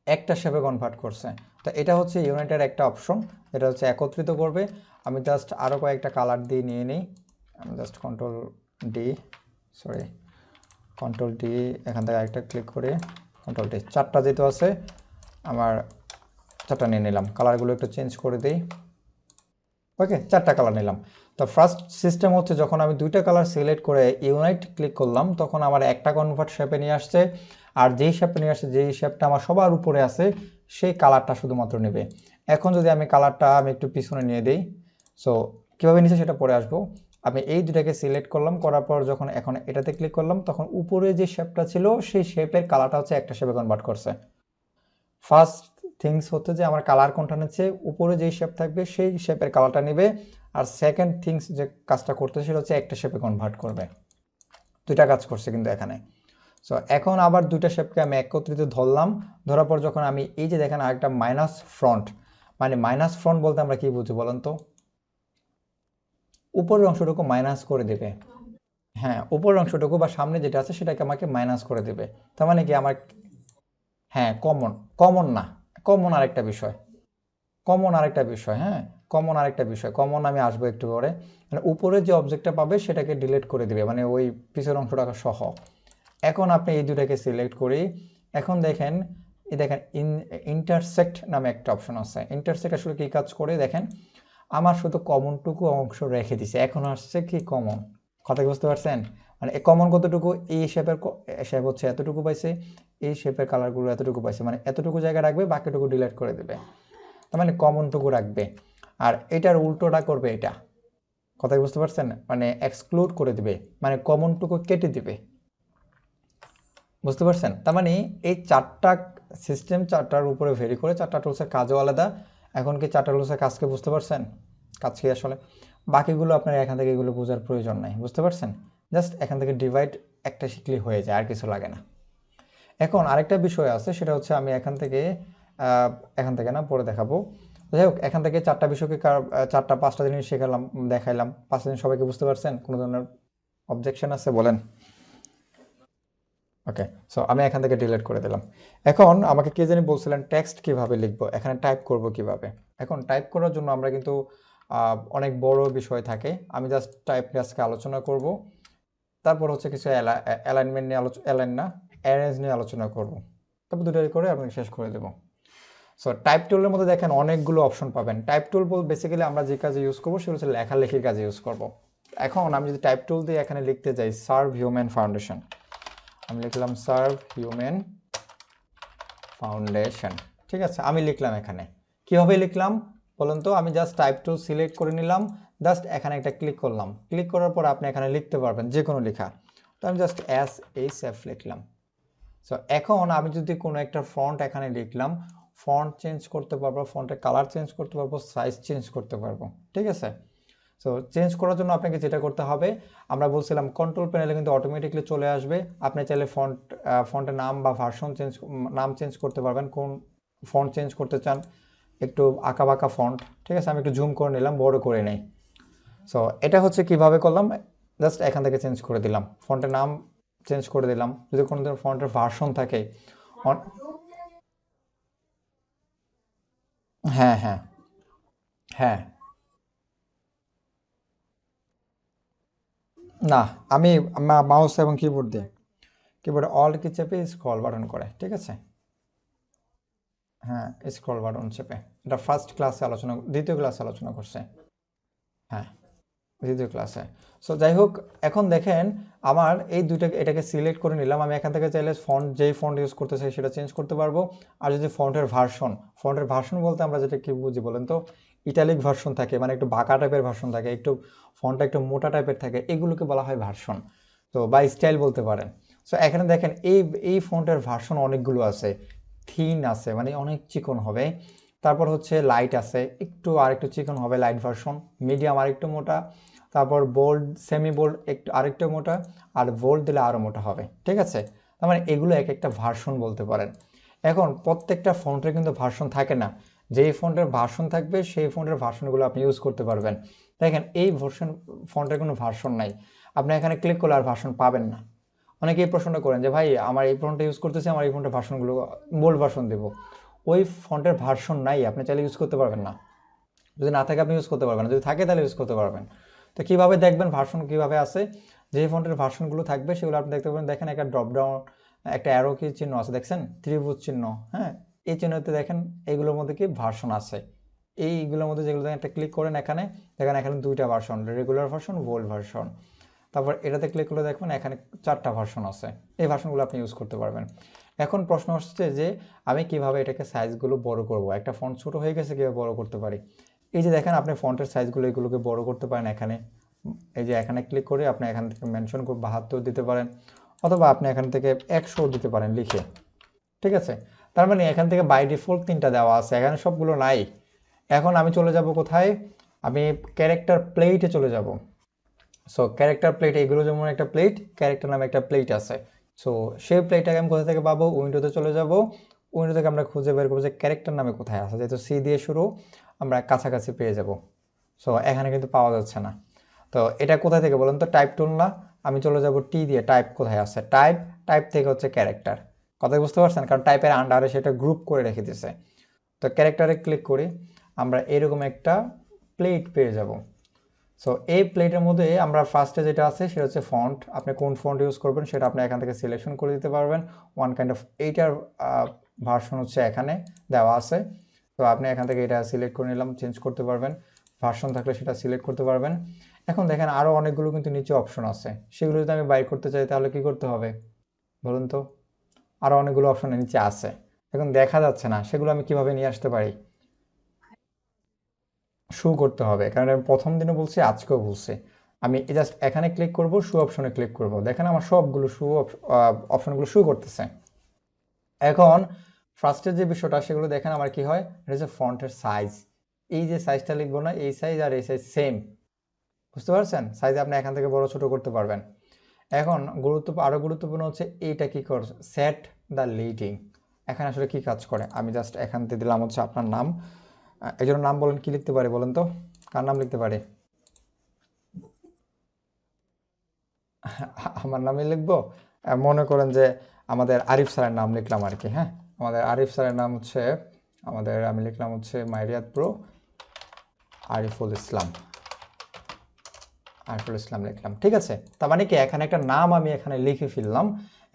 একটা শেপে কনভার্ট করছে। তো এটা হচ্ছে ইউনাইটের একটা অপশন, এটা হচ্ছে একত্রিত করবে। আমি জাস্ট আরও কয়েকটা কালার দিয়ে নিয়ে নিই। আমি জাস্ট কন্ট্রোল ডি, এখান থেকে আরেকটা ক্লিক করে কন্ট্রোল ডি, চারটা যেহেতু আছে আমার চারটা নিয়ে নিলাম। কালারগুলো একটু চেঞ্জ করে দিই। ওকে, চারটা কালার নিলাম। তো ফার্স্ট সিস্টেম হচ্ছে যখন আমি দুইটা কালার সিলেক্ট করে ইউনাইট ক্লিক করলাম তখন আমার একটা কনভার্ট শেপে নিয়ে আসছে, আর যেই শেপে নিয়ে আসছে, যেই শেপটা আমার সবার উপরে আছে সেই কালারটা শুধুমাত্র নেবে। এখন যদি আমি কালারটা একটু পিছনে নিয়ে দিই, সো কীভাবে নিচে সেটা পরে আসবো। আমি এই দুটাকে সিলেক্ট করলাম, করার পর যখন এখন এটাতে ক্লিক করলাম তখন উপরে যে শেপটা ছিল সেই শেপের কালারটা হচ্ছে একটা শেপে কনভার্ট করছে। ফার্স্ট থিংস হচ্ছে যে আমার কালার কোনটা নিচ্ছে, উপরে যেই শেপ থাকবে সেই শেপের কালারটা নেবে। আর সেকেন্ড থিংস যে কাজটা করতে সেটা হচ্ছে একটা শেপে কনভার্ট করবে। দুইটা কাজ করছে কিন্তু এখানে। সো এখন আবার দুইটা শেপকে আমি একত্রিত ধরলাম, ধরার পর যখন আমি এই যে দেখেন আরেকটা মাইনাস ফ্রন্ট, মানে মাইনাস ফ্রন্ট বলতে আমরা কি বুঝি বলেন তো? উপরের অংশটুকু মাইনাস করে দেবে। হ্যাঁ, উপরের অংশটুকু বা সামনে যেটা আছে সেটাকে আমাকে মাইনাস করে দেবে। তার মানে কি আমার, হ্যাঁ, কমন না, কমন আরেকটা বিষয়, হ্যাঁ, কমন আমি আসবো একটু পরে। মানে উপরে যে অবজেক্টটা পাবে সেটাকে ডিলিট করে দিবে, মানে ওই পিছের অংশটা সহ। এখন আপনি এই দুটাকে সিলেক্ট করি, এখন দেখেন ইন্টারসেক্ট নামে একটা অপশন আছে। ইন্টারসেক্ট আসলে কি কাজ করে দেখেন, আমার শুধু কমনটুকু অংশ রেখে দিছে, এখন আসছে কি কমন। কথা কি বুঝতে পারছেন? মানে কমন কতটুকু, এই শেপের শেপ হচ্ছে এতটুকু পাইছে, এই শেপের কালারগুলো এতটুকু পাইছে, মানে এতটুকু জায়গা রাখবে, বাকিটুকু ডিলিট করে দেবে। তার মানে কমনটুকু রাখবে। আর এটার উল্টোটা করবে এটা। কথা বুঝতে পারছেন? মানে এক্সক্লুড করে দিবে, মানে কমনটুকু কেটে দিবে। বুঝতে পারছেন? তার মানে এই চারটা সিস্টেম চারটার উপরে ভেরি করে, চারটা টুলসের কাজও আলাদা। এখন কি চারটা টুলসের কাজকে বুঝতে পারছেন? কাজ কি আসলে? বাকিগুলো আপনার এখান থেকে এগুলো বোঝার প্রয়োজন নাই, বুঝতে পারছেন? জাস্ট এখান থেকে ডিভাইড একটা শিখলেই হয়ে যায়, আর কিছু লাগে না। এখন আরেকটা বিষয় আছে, সেটা হচ্ছে আমি এখান থেকে না, পরে দেখাবো। যাই হোক, এখান থেকে চারটা বিষয়কে চারটা পাঁচটা জিনিস শেখালাম, দেখাইলাম। পাঁচটা জিনিস সবাইকে বুঝতে পারছেন? কোনো ধরনের অবজেকশন আছে বলেন? ওকে, সো আমি এখান থেকে ডিলিট করে দিলাম। এখন আমাকে কে জানি বলছিলেন টেক্সট কিভাবে লিখবো, এখানে টাইপ করব কিভাবে। এখন টাইপ করার জন্য আমরা কিন্তু অনেক বড় বিষয় থাকে, আমি জাস্ট টাইপ নিয়ে আজকে আলোচনা করব। তারপর হচ্ছে কিছু অ্যালাইনমেন্ট নিয়ে অ্যালাইন না, অ্যারেঞ্জ নিয়ে আলোচনা করব। তারপর দুটোই করে আমি শেষ করে দেবো। সো টাইপ টুলের মধ্যে দেখেন অনেকগুলো অপশন পাবেন। টাইপ টুল বেসিক্যালি আমরা যে কাজে ইউজ করবো সেটা হচ্ছে লেখালেখির কাজে ইউজ করব। এখন আমি যদি টাইপ টুল দিয়ে এখানে লিখতে যাই সার্ভ হিউম্যান ফাউন্ডেশন, আমি লিখলাম সার্ভ হিউম্যান ফাউন্ডেশন। ঠিক আছে, আমি লিখলাম। এখানে কিভাবে লিখলাম বলুন তো? আমি জাস্ট টাইপ টুল সিলেক্ট করে নিলাম, জাস্ট এখানে একটা ক্লিক করলাম। ক্লিক করার পর আপনি এখানে লিখতে পারবেন যে কোনো লেখা। তো আমি জাস্ট SHF লিখলাম। সো এখন আমি যদি কোনো একটা ফন্ট এখানে লিখলাম, ফন্ট চেঞ্জ করতে পারবো, ফন্টের কালার চেঞ্জ করতে পারবো, সাইজ চেঞ্জ করতে পারবো। ঠিক আছে, সো চেঞ্জ করার জন্য আপনাকে যেটা করতে হবে, আমরা বলছিলাম কন্ট্রোল প্যানেলে কিন্তু অটোমেটিকলি চলে আসবে। আপনি চাইলে ফন্টের নাম বা ভার্সন নাম চেঞ্জ করতে পারবেন, কোন ফন্ট চেঞ্জ করতে চান। একটু আঁকা বাঁকা ফন্ট, ঠিক আছে, আমি একটু জুম করে নিলাম, বড় করে নেই। সো এটা হচ্ছে কিভাবে করলাম, জাস্ট এখান থেকে চেঞ্জ করে দিলাম, ফন্টের নাম চেঞ্জ করে দিলাম। যদি কোনো ধরনের ফন্টের ভার্সন থাকে, হ্যাঁ হ্যাঁ হ্যাঁ, না, আমি মাউস এবং কিবোর্ড দিয়ে, কিবোর্ডে অল কি চেপে স্ক্রল বাটন করে, ঠিক আছে। হ্যাঁ, স্ক্রল বাটন চেপে, এটা ফার্স্ট ক্লাসে আলোচনা, দ্বিতীয় ক্লাসে আলোচনা করছে। হ্যাঁ, দ্বিতীয় ক্লাসে। সো যাই হোক, এখন দেখেন আমার এই এটাকে সিলেক্ট করে নিলাম। আমি এখান থেকে চাইলে যেই ফন্ট ইউজ করতে চাই সেটা চেঞ্জ করতে পারবো। আর যদি ফন্টের ভার্সন বলতে আমরা যেটা কি বুঝি বলেন তো? ইটালিক ভার্সন থাকে, মানে একটু বাঁকা টাইপের ভার্সন থাকে, একটু ফন্টটা একটু মোটা টাইপের থাকে, এগুলোকে বলা হয় ভার্সন। তো বা স্টাইল বলতে পারেন। সো এখানে দেখেন এই ফন্টের ভার্সন অনেকগুলো আছে। থিন আছে, মানে অনেক চিকন হবে। তারপর হচ্ছে লাইট আছে, আরেকটু চিকন হবে, লাইট ভার্সন। মিডিয়াম আরেকটু মোটা। তারপর বোল্ড, সেমি বোল্ড আরেকটু মোটা। আর বোল্ড দিলে আরও মোটা হবে, ঠিক আছে। তার মানে এগুলো এক একটা ভার্সন বলতে পারেন। এখন প্রত্যেকটা ফন্টের কিন্তু ভার্সন থাকে না। যেই ফন্টের ভার্সন থাকবে সেই ফন্টের ভার্সনগুলো আপনি ইউজ করতে পারবেন। দেখেন এই ফন্টের কোনো ভার্সন নাই, আপনি এখানে ক্লিক করলে আর ভার্সন পাবেন না। অনেকে এই প্রশ্নটা করেন যে ভাই আমার এই ফন্টটা ইউজ করতেছি, আমার এই ফন্টের ভার্সনগুলো বোল্ড ভার্সন দেবো। ওই ফন্টের ভার্সন নাই, আপনি চাইলে ইউজ করতে পারবেন না। যদি না থাকে আপনি ইউজ করতে পারবেন না, যদি থাকে তাহলে ইউজ করতে পারবেন। তো কীভাবে দেখবেন ভার্সন কীভাবে আছে? যে ফন্টের ভার্সনগুলো থাকবে সেগুলো আপনি দেখতে পাবেন। দেখেন একটা ড্রপডাউন, একটা অ্যারো কি চিহ্ন আছে, দেখছেন ত্রিভুজ চিহ্ন? হ্যাঁ, এই চিহ্নতে দেখেন এইগুলোর মধ্যে কি ভার্সন আছে। এইগুলোর মধ্যে যেগুলো দেখেন, একটা ক্লিক করেন এখানে, দেখেন এখানে দুইটা version, regular version, bold version. তারপর এটাতে ক্লিক করলে দেখবেন এখানে চারটা ভার্সন আছে। এই ভার্সনগুলো আপনি ইউজ করতে পারবেন। এখন প্রশ্ন আসছে যে আমি কিভাবে এটাকে সাইজগুলো বড় করব, একটা ফন্ট ছোট হয়ে গেছে কীভাবে বড় করতে পারি। এই যে দেখেন আপনি ফন্টের সাইজগুলো এগুলোকে বড় করতে পারেন এখানে। এই যে এখানে ক্লিক করে আপনি এখান থেকে মেনশন করে 72 দিতে পারেন, অথবা আপনি এখান থেকে 100 দিতে পারেন লিখে, ঠিক আছে। তার মানে এখান থেকে বাই ডিফল্ট 3টা দেওয়া আছে, এখানে সবগুলো নাই। এখন আমি চলে যাব কোথায়? আমি ক্যারেক্টার প্লেটে চলে যাব। সো ক্যারেক্টার প্লেট, এগুলো যেমন একটা প্লেট, ক্যারেক্টার নামে একটা প্লেট আছে। সো সেই প্লেটটাকে আমি কোথা থেকে পাবো? উইন্ডোতে চলে যাব। উইন্ডো থেকে আমরা খুঁজে বের করবো যে ক্যারেক্টার নামে কোথায় আছে, যেহেতু সি দিয়ে শুরু, আমরা কাছাকাছি পেয়ে যাব। সো এখানে কিন্তু পাওয়া যাচ্ছে না। তো এটা কোথায় থেকে বলুন তো? টাইপ টুল না, আমি চলে যাব টি দিয়ে, টাইপ কোথায় আছে? টাইপ থেকে হচ্ছে ক্যারেক্টার। কথা বুঝতে পারছেন? কারণ টাইপের আন্ডারে সেটা গ্রুপ করে রেখে দিয়েছে। তো ক্যারেক্টারে ক্লিক করি, আমরা এরকম একটা প্লেট পেয়ে যাব। সো এই প্লেটের মধ্যে আমরা ফার্স্টে যেটা আছে সেটা হচ্ছে ফন্ট। আপনি কোন ফন্ট ইউজ করবেন সেটা আপনি এখান থেকে সিলেকশন করে দিতে পারবেন। ওয়ান কাইন্ড অফ এইটার ভার্সন হচ্ছে এখানে দেওয়া আছে। তো আপনি এখান থেকে এটা সিলেক্ট করে নিলাম, চেঞ্জ করতে পারবেন। ভার্সন থাকলে সেটা সিলেক্ট করতে পারবেন। এখন দেখেন আরও অনেকগুলো কিন্তু নিচে অপশন আছে, সেগুলো যদি আমি বাইর করতে চাই তাহলে কি করতে হবে বলুন তো? আরও অনেকগুলো অপশন নিচে আছে, এখন দেখা যাচ্ছে না, সেগুলো আমি কিভাবে নিয়ে আসতে পারি? শো করতে হবে, কারণ আমি প্রথম দিনও বলছি, আজকেও বলছি, আমি জাস্ট এখানে ক্লিক করব, শো অপশনে ক্লিক করব, দেখেন আমার সবগুলো শো অপশনগুলো শো করতেছে। এখন ফার্স্টের যে বিষয়টা সেগুলো দেখেন আমার কি হয়, এটা হচ্ছে ফন্টের সাইজ। এই যে সাইজটা লিখবো না, এই সাইজ আর এই সাইজ সেম, বুঝতে পারছেন? সাইজ আপনি এখান থেকে বড় ছোট করতে পারবেন। এখন আরো গুরুত্বপূর্ণ হচ্ছে এইটা কি করছে, সেট দ্য লিডিং। এখানে আসলে কি কাজ করে, আমি জাস্ট এখান থেকে দিলাম হচ্ছে আপনার নাম। একজনের নাম বলেন, কি লিখতে পারি বলেন তো, কার নাম লিখতে পারি? আমার নামই লিখবো। মনে করেন যে আমাদের আরিফ স্যারের নাম লিখলাম আর কি। হ্যাঁ, আমাদের আরিফ স্যারের নাম হচ্ছে, আমি লিখলাম হচ্ছে মাইরিয়াত প্রো আরিফুল ইসলাম। আরিফুল ইসলাম লিখলাম, ঠিক আছে। তার মানে কি, এখানে একটা নাম আমি এখানে লিখে ফেললাম।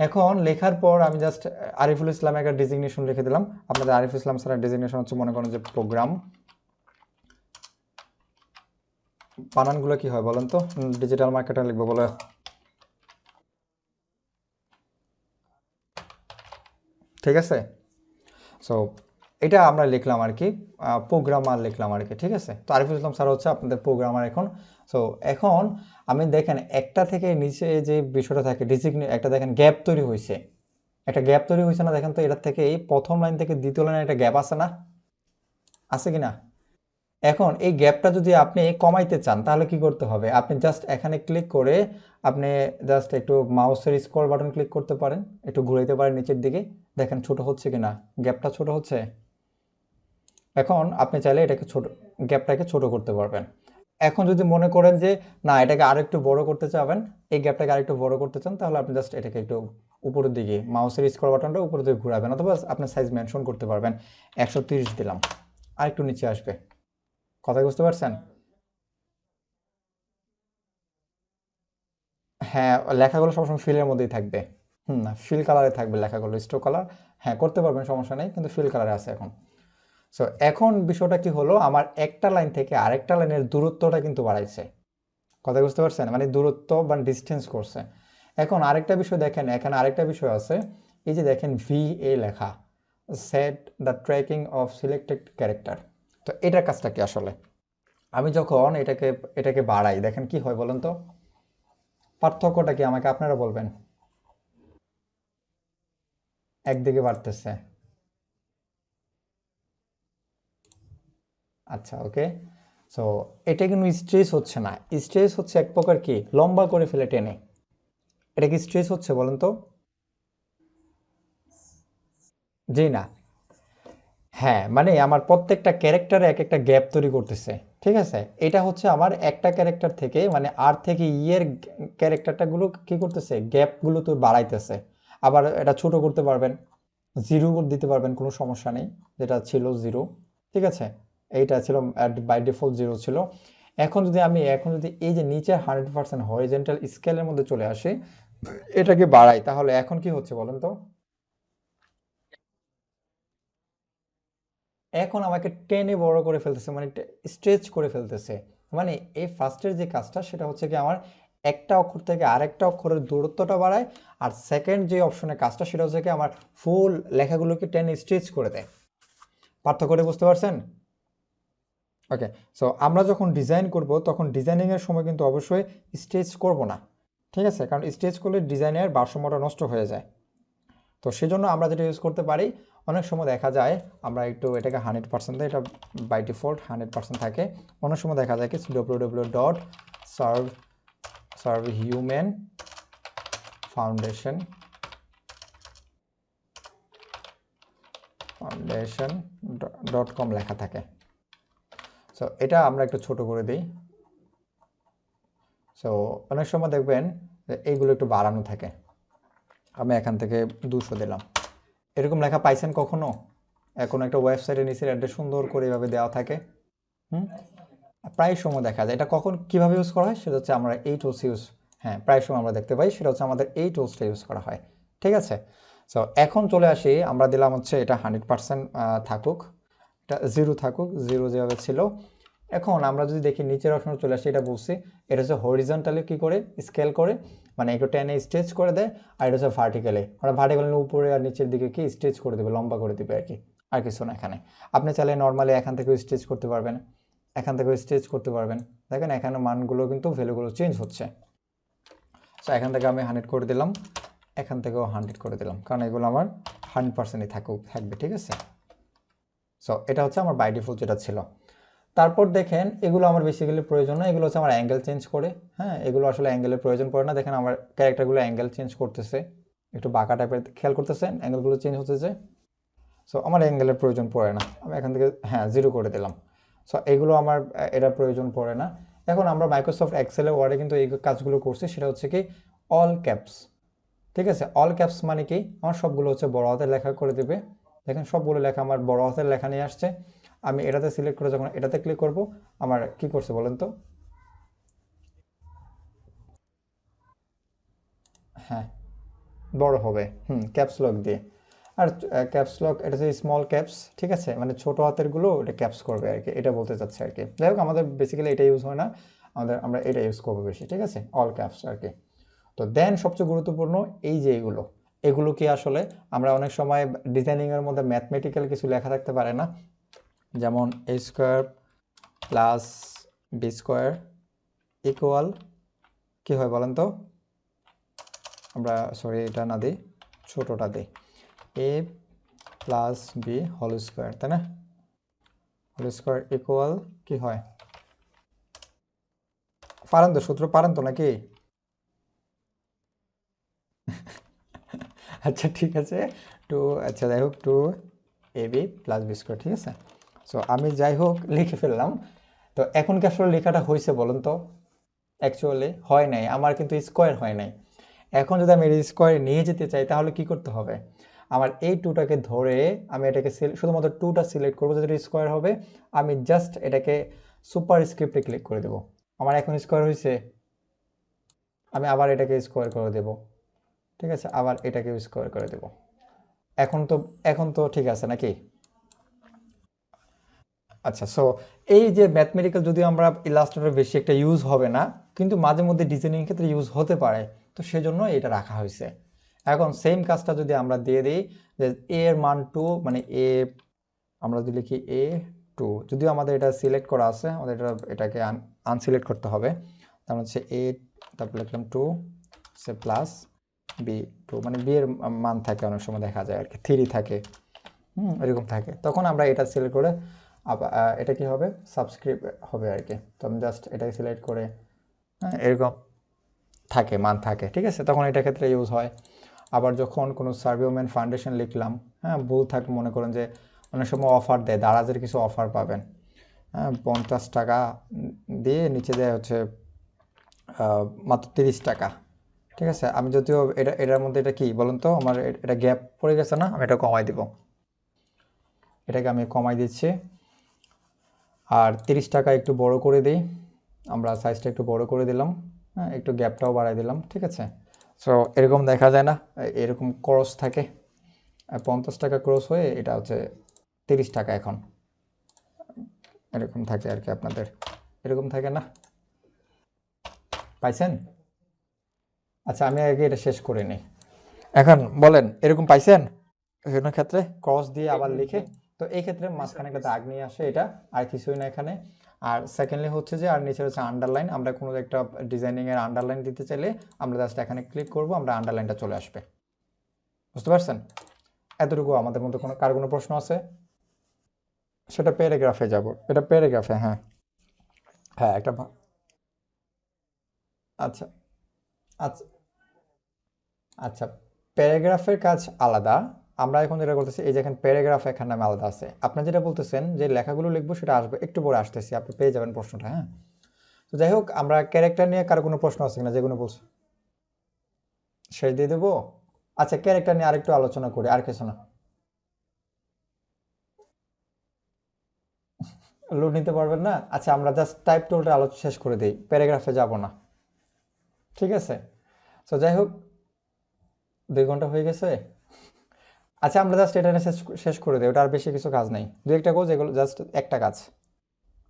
এখন লেখার পর আমি জাস্ট আরিফুল ইসলাম একটা ডিজিগনেশন লিখে দিলাম। আপনাদের আরিফুল ইসলাম স্যারের ডিজিগনেশন হচ্ছে মনে করেন যে প্রোগ্রাম। বানানগুলো কি হয় বলেন তো, ডিজিটাল মার্কেটার লিখবো বলে। ঠিক আছে, সো এটা আমরা লিখলাম আর কি, প্রোগ্রামার লিখলাম আর কি, ঠিক আছে। তো আরিফুল ইসলাম স্যার হচ্ছে আপনাদের প্রোগ্রামার এখন। সো এখন আমি দেখেন একটা থেকে নিচে যে বিষয়টা থাকে একটা দেখেন গ্যাপ তৈরি হয়েছে, একটা গ্যাপ তৈরি হয়েছে না, দেখেন তো এটার থেকে এই প্রথম লাইন থেকে দ্বিতীয় লাইনে একটা গ্যাপ আছে না, আছে কি না? এখন এই গ্যাপটা যদি আপনি কমাইতে চান তাহলে কি করতে হবে, আপনি জাস্ট এখানে ক্লিক করে আপনি জাস্ট একটু মাউসের স্ক্রল বাটন ক্লিক করতে পারেন, একটু ঘুরাইতে পারেন নিচের দিকে, দেখেন ছোট হচ্ছে কিনা, গ্যাপটা ছোট হচ্ছে। এখন আপনি চাইলে এটাকে গ্যাপটাকে ছোট করতে পারবেন। এখন যদি মনে করেন যে না, এটাকে আরেকটু বড় করতে চাবেন, এই গ্যাপটাকে আরেকটু বড় করতে চান, তাহলে আপনি জাস্ট এটাকে একটু উপরের দিকে মাউসের স্ক্রল বাটনটা উপরের দিকে ঘুরাবেন, অথবা আপনি সাইজ মেনশন করতে পারবেন। 130 দিলাম, আর একটু নিচে আসবে। কথা বুঝতে পারছেন? হ্যাঁ, লেখাগুলো সবসময় ফিলের মধ্যেই থাকবে। না, ফিল কালারে থাকবে লেখাগুলো, স্ট্রোক কালার। হ্যাঁ, করতে পারবেন, সমস্যা নেই, কিন্তু ফিল কালারে আছে এখন। সো এখন বিষয়টা কি হলো, আমার একটা লাইন থেকে আরেকটা লাইনের দূরত্বটা কিন্তু বাড়াইছে। কথা বুঝতে পারছেন, মানে দূরত্ব বা ডিস্টেন্স করছে। এখন আরেকটা বিষয় দেখেন, এখানে আরেকটা বিষয় আছে, এই যে দেখেন VA লেখা, set the tracking of selected character. তো এটার কাজটা কি আসলে, আমি যখন এটাকে বাড়াই, দেখেন কি হয় বলেন তো, পার্থক্যটা কি আমাকে আপনারা বলবেন? একদিকে বাড়তেছে। আচ্ছা, ওকে। সো এটা কিন্তু স্ট্রেস হচ্ছে না, স্ট্রেস হচ্ছে এক প্রকার কি লম্বা করে ফেলে টেনে। এটা কি স্ট্রেস হচ্ছে বলেন তো? জি না। হ্যাঁ, মানে আমার প্রত্যেকটা ক্যারেক্টারে এক একটা গ্যাপ তৈরি করতেছে, ঠিক আছে। এটা হচ্ছে আমার একটা ক্যারেক্টার থেকে, মানে আর থেকে ইয়ের ক্যারেক্টারটা গুলো কি করতেছে, গ্যাপগুলো তো বাড়াইতেছে। আবার এটা ছোট করতে পারবেন, জিরো দিতে পারবেন, কোনো সমস্যা নেই। যেটা ছিল জিরো, ঠিক আছে, এইটা ছিল বাই ডিফল্ট জিরো ছিল। এখন যদি এই যে নিচে 100% হরিজেন্টাল স্কেলের মধ্যে চলে আসে, এটাকে বাড়াই, তাহলে এখন কি হচ্ছে বলেন তো? এখন আমাকে টেনে বড় করে ফেলতেছে, মানে স্ট্রেচ করে ফেলতেছে। মানে এই ফার্স্টের যে কাজটা সেটা হচ্ছে কি আমার একটা অক্ষর থেকে আরেকটা অক্ষরের দূরত্বটা বাড়ায়, আর সেকেন্ড যে অপশনের কাজটা সেটা হচ্ছে কি আমার ফুল লেখাগুলোকে টেনে স্ট্রেচ করে দেয়। পার্থক্যটা বুঝতে পারছেন? ওকে। সো আমরা যখন ডিজাইন করব তখন ডিজাইনিংয়ের সময় কিন্তু অবশ্যই স্ট্রেচ করব না, ঠিক আছে, কারণ স্ট্রেচ করলে ডিজাইনের ভারসাম্যটা নষ্ট হয়ে যায়। তো সেজন্য আমরা যেটা ইউজ করতে পারি, অনেক সময় দেখা যায় আমরা একটু এটাকে 100% দেয়, এটা বাই ডিফল্ট 100% থাকে। অনেক সময় দেখা যায় কি www.survhuman.com লেখা থাকে। সো এটা আমরা একটু ছোট করে দিই। সো অনেক সময় দেখবেন যে এইগুলো একটু বাড়ানো থাকে, আমি এখান থেকে 200 দিলাম। এরকম লেখা পাইছেন কখনো? এখন একটা ওয়েবসাইটের নিচের অ্যাড্রেস সুন্দর করে এভাবে দেওয়া থাকে। হুম, প্রায় সময় দেখা যায়। এটা কখন কিভাবে ইউজ করা হয় সেটা হচ্ছে আমরা এই টুলস ইউজ, হ্যাঁ, প্রায় সময় আমরা দেখতে পাই, সেটা হচ্ছে আমাদের এই টুলসটা ইউজ করা হয়, ঠিক আছে। সো এখন চলে আসি, আমরা দিলাম হচ্ছে এটা 100% থাকুক, এটা জিরো থাকুক, জিরো যেভাবে ছিল। এখন আমরা যদি দেখি নিচের অপশনে চলে আসি, এটা বলছি এটা হচ্ছে হরিজন্টালি কি করে স্কেল করে, মানে একটু টেনে স্ট্রেচ করে দেয়। আর এটা হচ্ছে ভার্টিক্যালি, আমরা ভার্টিক্যালি উপরে আর নিচের দিকে কি স্ট্রেচ করে দেবে, লম্বা করে দেবে আর কি, আর কিছু না। এখানে আপনি চাইলে নর্মালি এখান থেকেও স্ট্রেচ করতে পারবেন, এখান থেকে স্টেজ করতে পারবেন। দেখেন এখানে মানগুলো কিন্তু ভ্যালুগুলো চেঞ্জ হচ্ছে। সো এখান থেকে আমি 100 করে দিলাম, এখান থেকেও 100 করে দিলাম, কারণ এগুলো আমার 100%ই থাকবে, ঠিক আছে। সো এটা হচ্ছে আমার বাই ডিফল্ট যেটা ছিল। তারপর দেখেন এগুলো আমার বেসিক্যালি প্রয়োজন না, এগুলো হচ্ছে আমার অ্যাঙ্গেল চেঞ্জ করে। হ্যাঁ, এগুলো আসলে অ্যাঙ্গেলের প্রয়োজন পড়ে না। দেখেন আমার ক্যারেক্টারগুলো অ্যাঙ্গেল চেঞ্জ করতেছে, একটু বাঁকা টাইপের, খেয়াল করতেছেন অ্যাঙ্গেলগুলো চেঞ্জ হতেছে। সো আমার অ্যাঙ্গেলের প্রয়োজন পড়ে না, আমি এখান থেকে 0 করে দিলাম। সো এগুলো আমার এটার প্রয়োজন পড়ে না। এখন আমরা মাইক্রোসফট এক্সেলে ওয়ার্ডে কিন্তু এই কাজগুলো করছি, সেটা হচ্ছে কি অল ক্যাপস, ঠিক আছে। অল ক্যাপস মানে কি, আমার সবগুলো হচ্ছে বড় হাতের লেখা করে দেবে। দেখেন সবগুলো লেখা আমার বড় হাতের লেখা নিয়ে আসছে। আমি এটাতে সিলেক্ট করে যখন এটাতে ক্লিক করব, আমার কি করছে বলেন তো? হ্যাঁ, বড় হবে, ক্যাপস লক দিয়ে। আর ক্যাপস লক এটা হচ্ছে স্মল ক্যাপস, ঠিক আছে, মানে ছোট হাতের গুলো এটা ক্যাপস করবে আর কি, এটা বলতে চাচ্ছে আর কি। যাই হোক, আমাদের বেসিক্যালি এটা ইউজ হয় না, আমরা এটা ইউজ করবো বেশি, ঠিক আছে, অল ক্যাপস আর কি। তো দেন সবচেয়ে গুরুত্বপূর্ণ এই যে এগুলো কি আসলে আমরা অনেক সময় ডিজাইনিংয়ের মধ্যে ম্যাথমেটিক্যাল কিছু লেখা থাকতে পারে না, যেমন A square plus B square equal কী হয় বলেন তো? আমরা সরি এটা না দিই, ছোটোটা দিই, এ প্লাস বি হোল স্কোয়ার, তাই না? হোল স্কোয়ার ইকুয়াল কী হয়? পারেন তো, সূত্র পারেন তো নাকি? আচ্ছা ঠিক আছে, টু, আচ্ছা যাই হোক, two A B plus B square, ঠিক আছে। সো আমি যাই হোক লিখে ফেললাম। তো এখন কি আসলে লেখাটা হয়েছে বলুন তো? অ্যাকচুয়ালি হয় নাই, আমার কিন্তু স্কোয়ার হয় নাই। এখন যদি আমি স্কোয়ারে নিয়ে যেতে চাই তাহলে কি করতে হবে? আমার এই টুটাকে ধরে আমি এটাকে শুধুমাত্র টুটা সিলেক্ট করবো যেটা স্কোয়ার হবে। আমি জাস্ট এটাকে সুপার স্ক্রিপ্টে ক্লিক করে দেবো, আমার এখন স্কোয়ার হয়েছে। আমি আবার এটাকে স্কোয়ার করে দেবো, ঠিক আছে, আবার এটাকে স্কোয়ার করে দেবো। এখন তো ঠিক আছে নাকি? আচ্ছা, সো এই যে ম্যাথমেটিক্যাল যদিও আমরা ইলাস্ট্রেটর বেশি একটা ইউজ হবে না, কিন্তু মাঝে মধ্যে ডিজাইনিং ক্ষেত্রে ইউজ হতে পারে, তো সেজন্য এটা রাখা হয়েছে। এখন সেম কাজটা যদি আমরা দিয়ে দিই যে এ এর মান 2, মানে এ আমরা যদি লিখি A2, যদিও আমাদের এটা সিলেক্ট করা আছে, আমাদের এটাকে আনসিলেক্ট করতে হবে। তার হচ্ছে এ, তারপর লিখলাম 2 সে প্লাস B2, মানে বি এর মান থাকে অনেক সময় দেখা যায় আর কি, 3 থাকে, এরকম থাকে, তখন আমরা এটা সিলেক্ট করে আবার এটা কি হবে, সাবস্ক্রিপ্ট হবে আর কি। তো আমি জাস্ট এটাকে সিলেক্ট করে, এরকম থাকে, মান থাকে, ঠিক আছে, তখন এটা ক্ষেত্রে ইউজ হয়। আবার যখন কোনো সার্ভে ওমেন ফাউন্ডেশন লিখলাম, ভুল থাকে, মনে করেন যে অনেক সময় অফার দেয়, দারাজের কিছু অফার পাবেন, 50 টাকা দিয়ে নিচে দেয় হচ্ছে মাত্র 30 টাকা, ঠিক আছে। আমি যদিও এটার মধ্যে এটা কি বলুন তো, আমার এটা গ্যাপ পড়ে গেছে না, আমি এটা কমাই দিব, এটাকে আমি কমাই দিচ্ছি। আর 30 টাকা একটু বড় করে দিই, আমরা সাইজটা একটু বড় করে দিলাম, একটু গ্যাপটাও বাড়াই দিলাম, ঠিক আছে। সো এরকম দেখা যায় না, এরকম ক্রস থাকে, 50 টাকা ক্রস হয়ে এটা হচ্ছে 30 টাকা, এখন এরকম থাকে আর কি, আপনাদের এরকম থাকে না, পাইছেন? আচ্ছা আমি আগে এটা শেষ করে নিই, এখন বলেন এরকম পাইছেন? বিভিন্ন ক্ষেত্রে ক্রস দিয়ে আবার লিখে, তো এই ক্ষেত্রে মাঝখানে একটা দাগ নিয়ে আসে, এটা আর কিছুই না এখানে। আর সেকেন্ডলি হচ্ছে যে আর নিচে হচ্ছে আন্ডারলাইন, আমরা কোনো একটা ডিজাইনিং এর আন্ডারলাইন দিতে চাইলে আমরা জাস্ট এখানে ক্লিক করব, আমরা আন্ডারলাইনটা চলে আসবে, বুঝতে পারছেন? এতটুকু আমাদের মধ্যে কার কোনো প্রশ্ন আছে? সেটা প্যারাগ্রাফে যাব, এটা প্যারাগ্রাফে, হ্যাঁ। হ্যাঁ একটা আচ্ছা আচ্ছা আচ্ছা, প্যারাগ্রাফের কাজ আলাদা। আমরা এখন যেটা করতেছি, এই যে এখানে প্যারাগ্রাফ এখানে নামে আলাদা আছে। আপনি যেটা বলতেছেন যে লেখাগুলো লিখবো সেটা আসবে একটু পরে, আসতেছি, আপনি পেয়ে যাবেন প্রশ্নটা, হ্যাঁ। তো যাই হোক, আমরা ক্যারেক্টার নিয়ে কারো কোনো প্রশ্ন আছে কিনা, যেগুলো বলছো শেষ দিয়ে দেবো। আচ্ছা, ক্যারেক্টার নিয়ে আরেকটু আলোচনা করি, আর কিছু না। লোড নিতে পারবেন না? আচ্ছা, আমরা জাস্ট টাইপ টুলটা আলোচনা শেষ করে দিই, প্যারাগ্রাফে যাব না, ঠিক আছে। তো যাই হোক, 2 ঘন্টা হয়ে গেছে। আচ্ছা, আমরা জাস্ট এটা শেষ শেষ করে দিই, ওটা আর বেশি কিছু কাজ নেই, দু একটা কাজ, এগুলো জাস্ট একটা কাজ,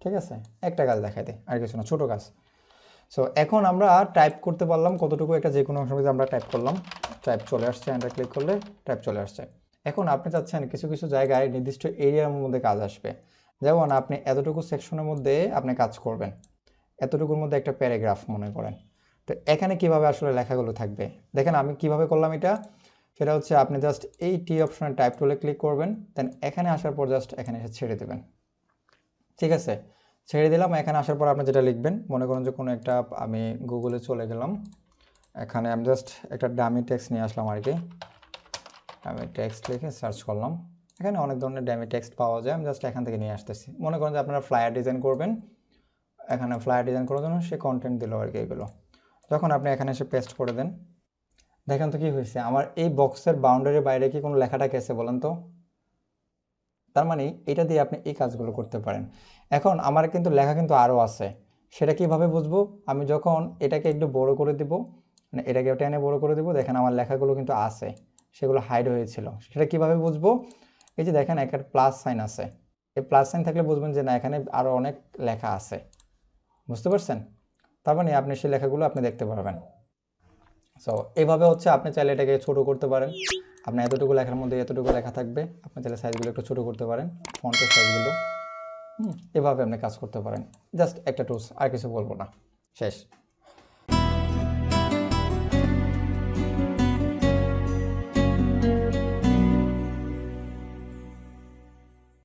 ঠিক আছে, একটা কাজ দেখাই দেয়, আর কিছু না, ছোটো কাজ। সো এখন আমরা টাইপ করতে পারলাম কতটুকু, একটা যে কোনো অংশের মধ্যে আমরা টাইপ করলাম, টাইপ চলে আসছে, এন্টার ক্লিক করলে টাইপ চলে আসছে। এখন আপনি চাচ্ছেন কিছু কিছু জায়গায় নির্দিষ্ট এরিয়ার মধ্যে কাজ আসবে, যেমন আপনি এতটুকু সেকশনের মধ্যে আপনি কাজ করবেন, এতটুকুর মধ্যে একটা প্যারাগ্রাফ মনে করেন। তো এখানে কিভাবে আসলে লেখাগুলো থাকবে, দেখেন আমি কিভাবে করলাম এটা। সেটা হচ্ছে আপনি জাস্ট এই টি অপশনে টাইপ টুলে ক্লিক করবেন, দেন এখানে আসার পর জাস্ট এখানে এসে ছেড়ে দেবেন। ঠিক আছে, ছেড়ে দিলাম। এখানে আসার পর আপনি যেটা লিখবেন, মনে করেন যে কোনো একটা, আমি গুগলে চলে গেলাম, এখানে আমি জাস্ট একটা ডামি টেক্সট নিয়ে আসলাম আর কি। আমি টেক্সট লিখে সার্চ করলাম, এখানে অনেক ধরনের ডামি টেক্সট পাওয়া যায়, আমি জাস্ট এখান থেকে নিয়ে আসতেছি। মনে করেন যে আপনারা ফ্লায়ার ডিজাইন করবেন, এখানে ফ্লায়ার ডিজাইন করার জন্য সে কন্টেন্ট দিল আর কি এগুলো। যখন আপনি এখানে এসে পেস্ট করে দেন, দেখেন তো কি হয়েছে, আমার এই বক্সের বাউন্ডারির বাইরে কি কোনো লেখাটা গেছে বলেন তো? তার মানে এটা দিয়ে আপনি এই কাজগুলো করতে পারেন। এখন আমার কিন্তু লেখা কিন্তু আরও আছে, সেটা কিভাবে বুঝবো? আমি যখন এটাকে একটু বড় করে দিব, মানে এটাকে টেনে বড় করে দিব, দেখেন আমার লেখাগুলো কিন্তু আছে, সেগুলো হাইড হয়েছিল। সেটা কিভাবে বুঝবো? এই যে দেখেন একটা প্লাস সাইন আছে, এই প্লাস সাইন থাকলে বুঝবেন যে না, এখানে আরও অনেক লেখা আছে। বুঝতে পারছেন? তার মানে আপনি সেই লেখাগুলো আপনি দেখতে পারবেন। সো এইভাবে হচ্ছে আপনি চাইলে এটাকে ছোট করতে পারেন। আপনার এতটুকু লেখার মধ্যে এতটুকু লেখা থাকবে, আপনি চাইলে সাইজগুলো একটু ছোট করতে পারেন, ফন্টের সাইজগুলো। এভাবে আপনি কাজ করতে পারেন। জাস্ট একটা টুলস, আর কিছু বলবো না। শেষ।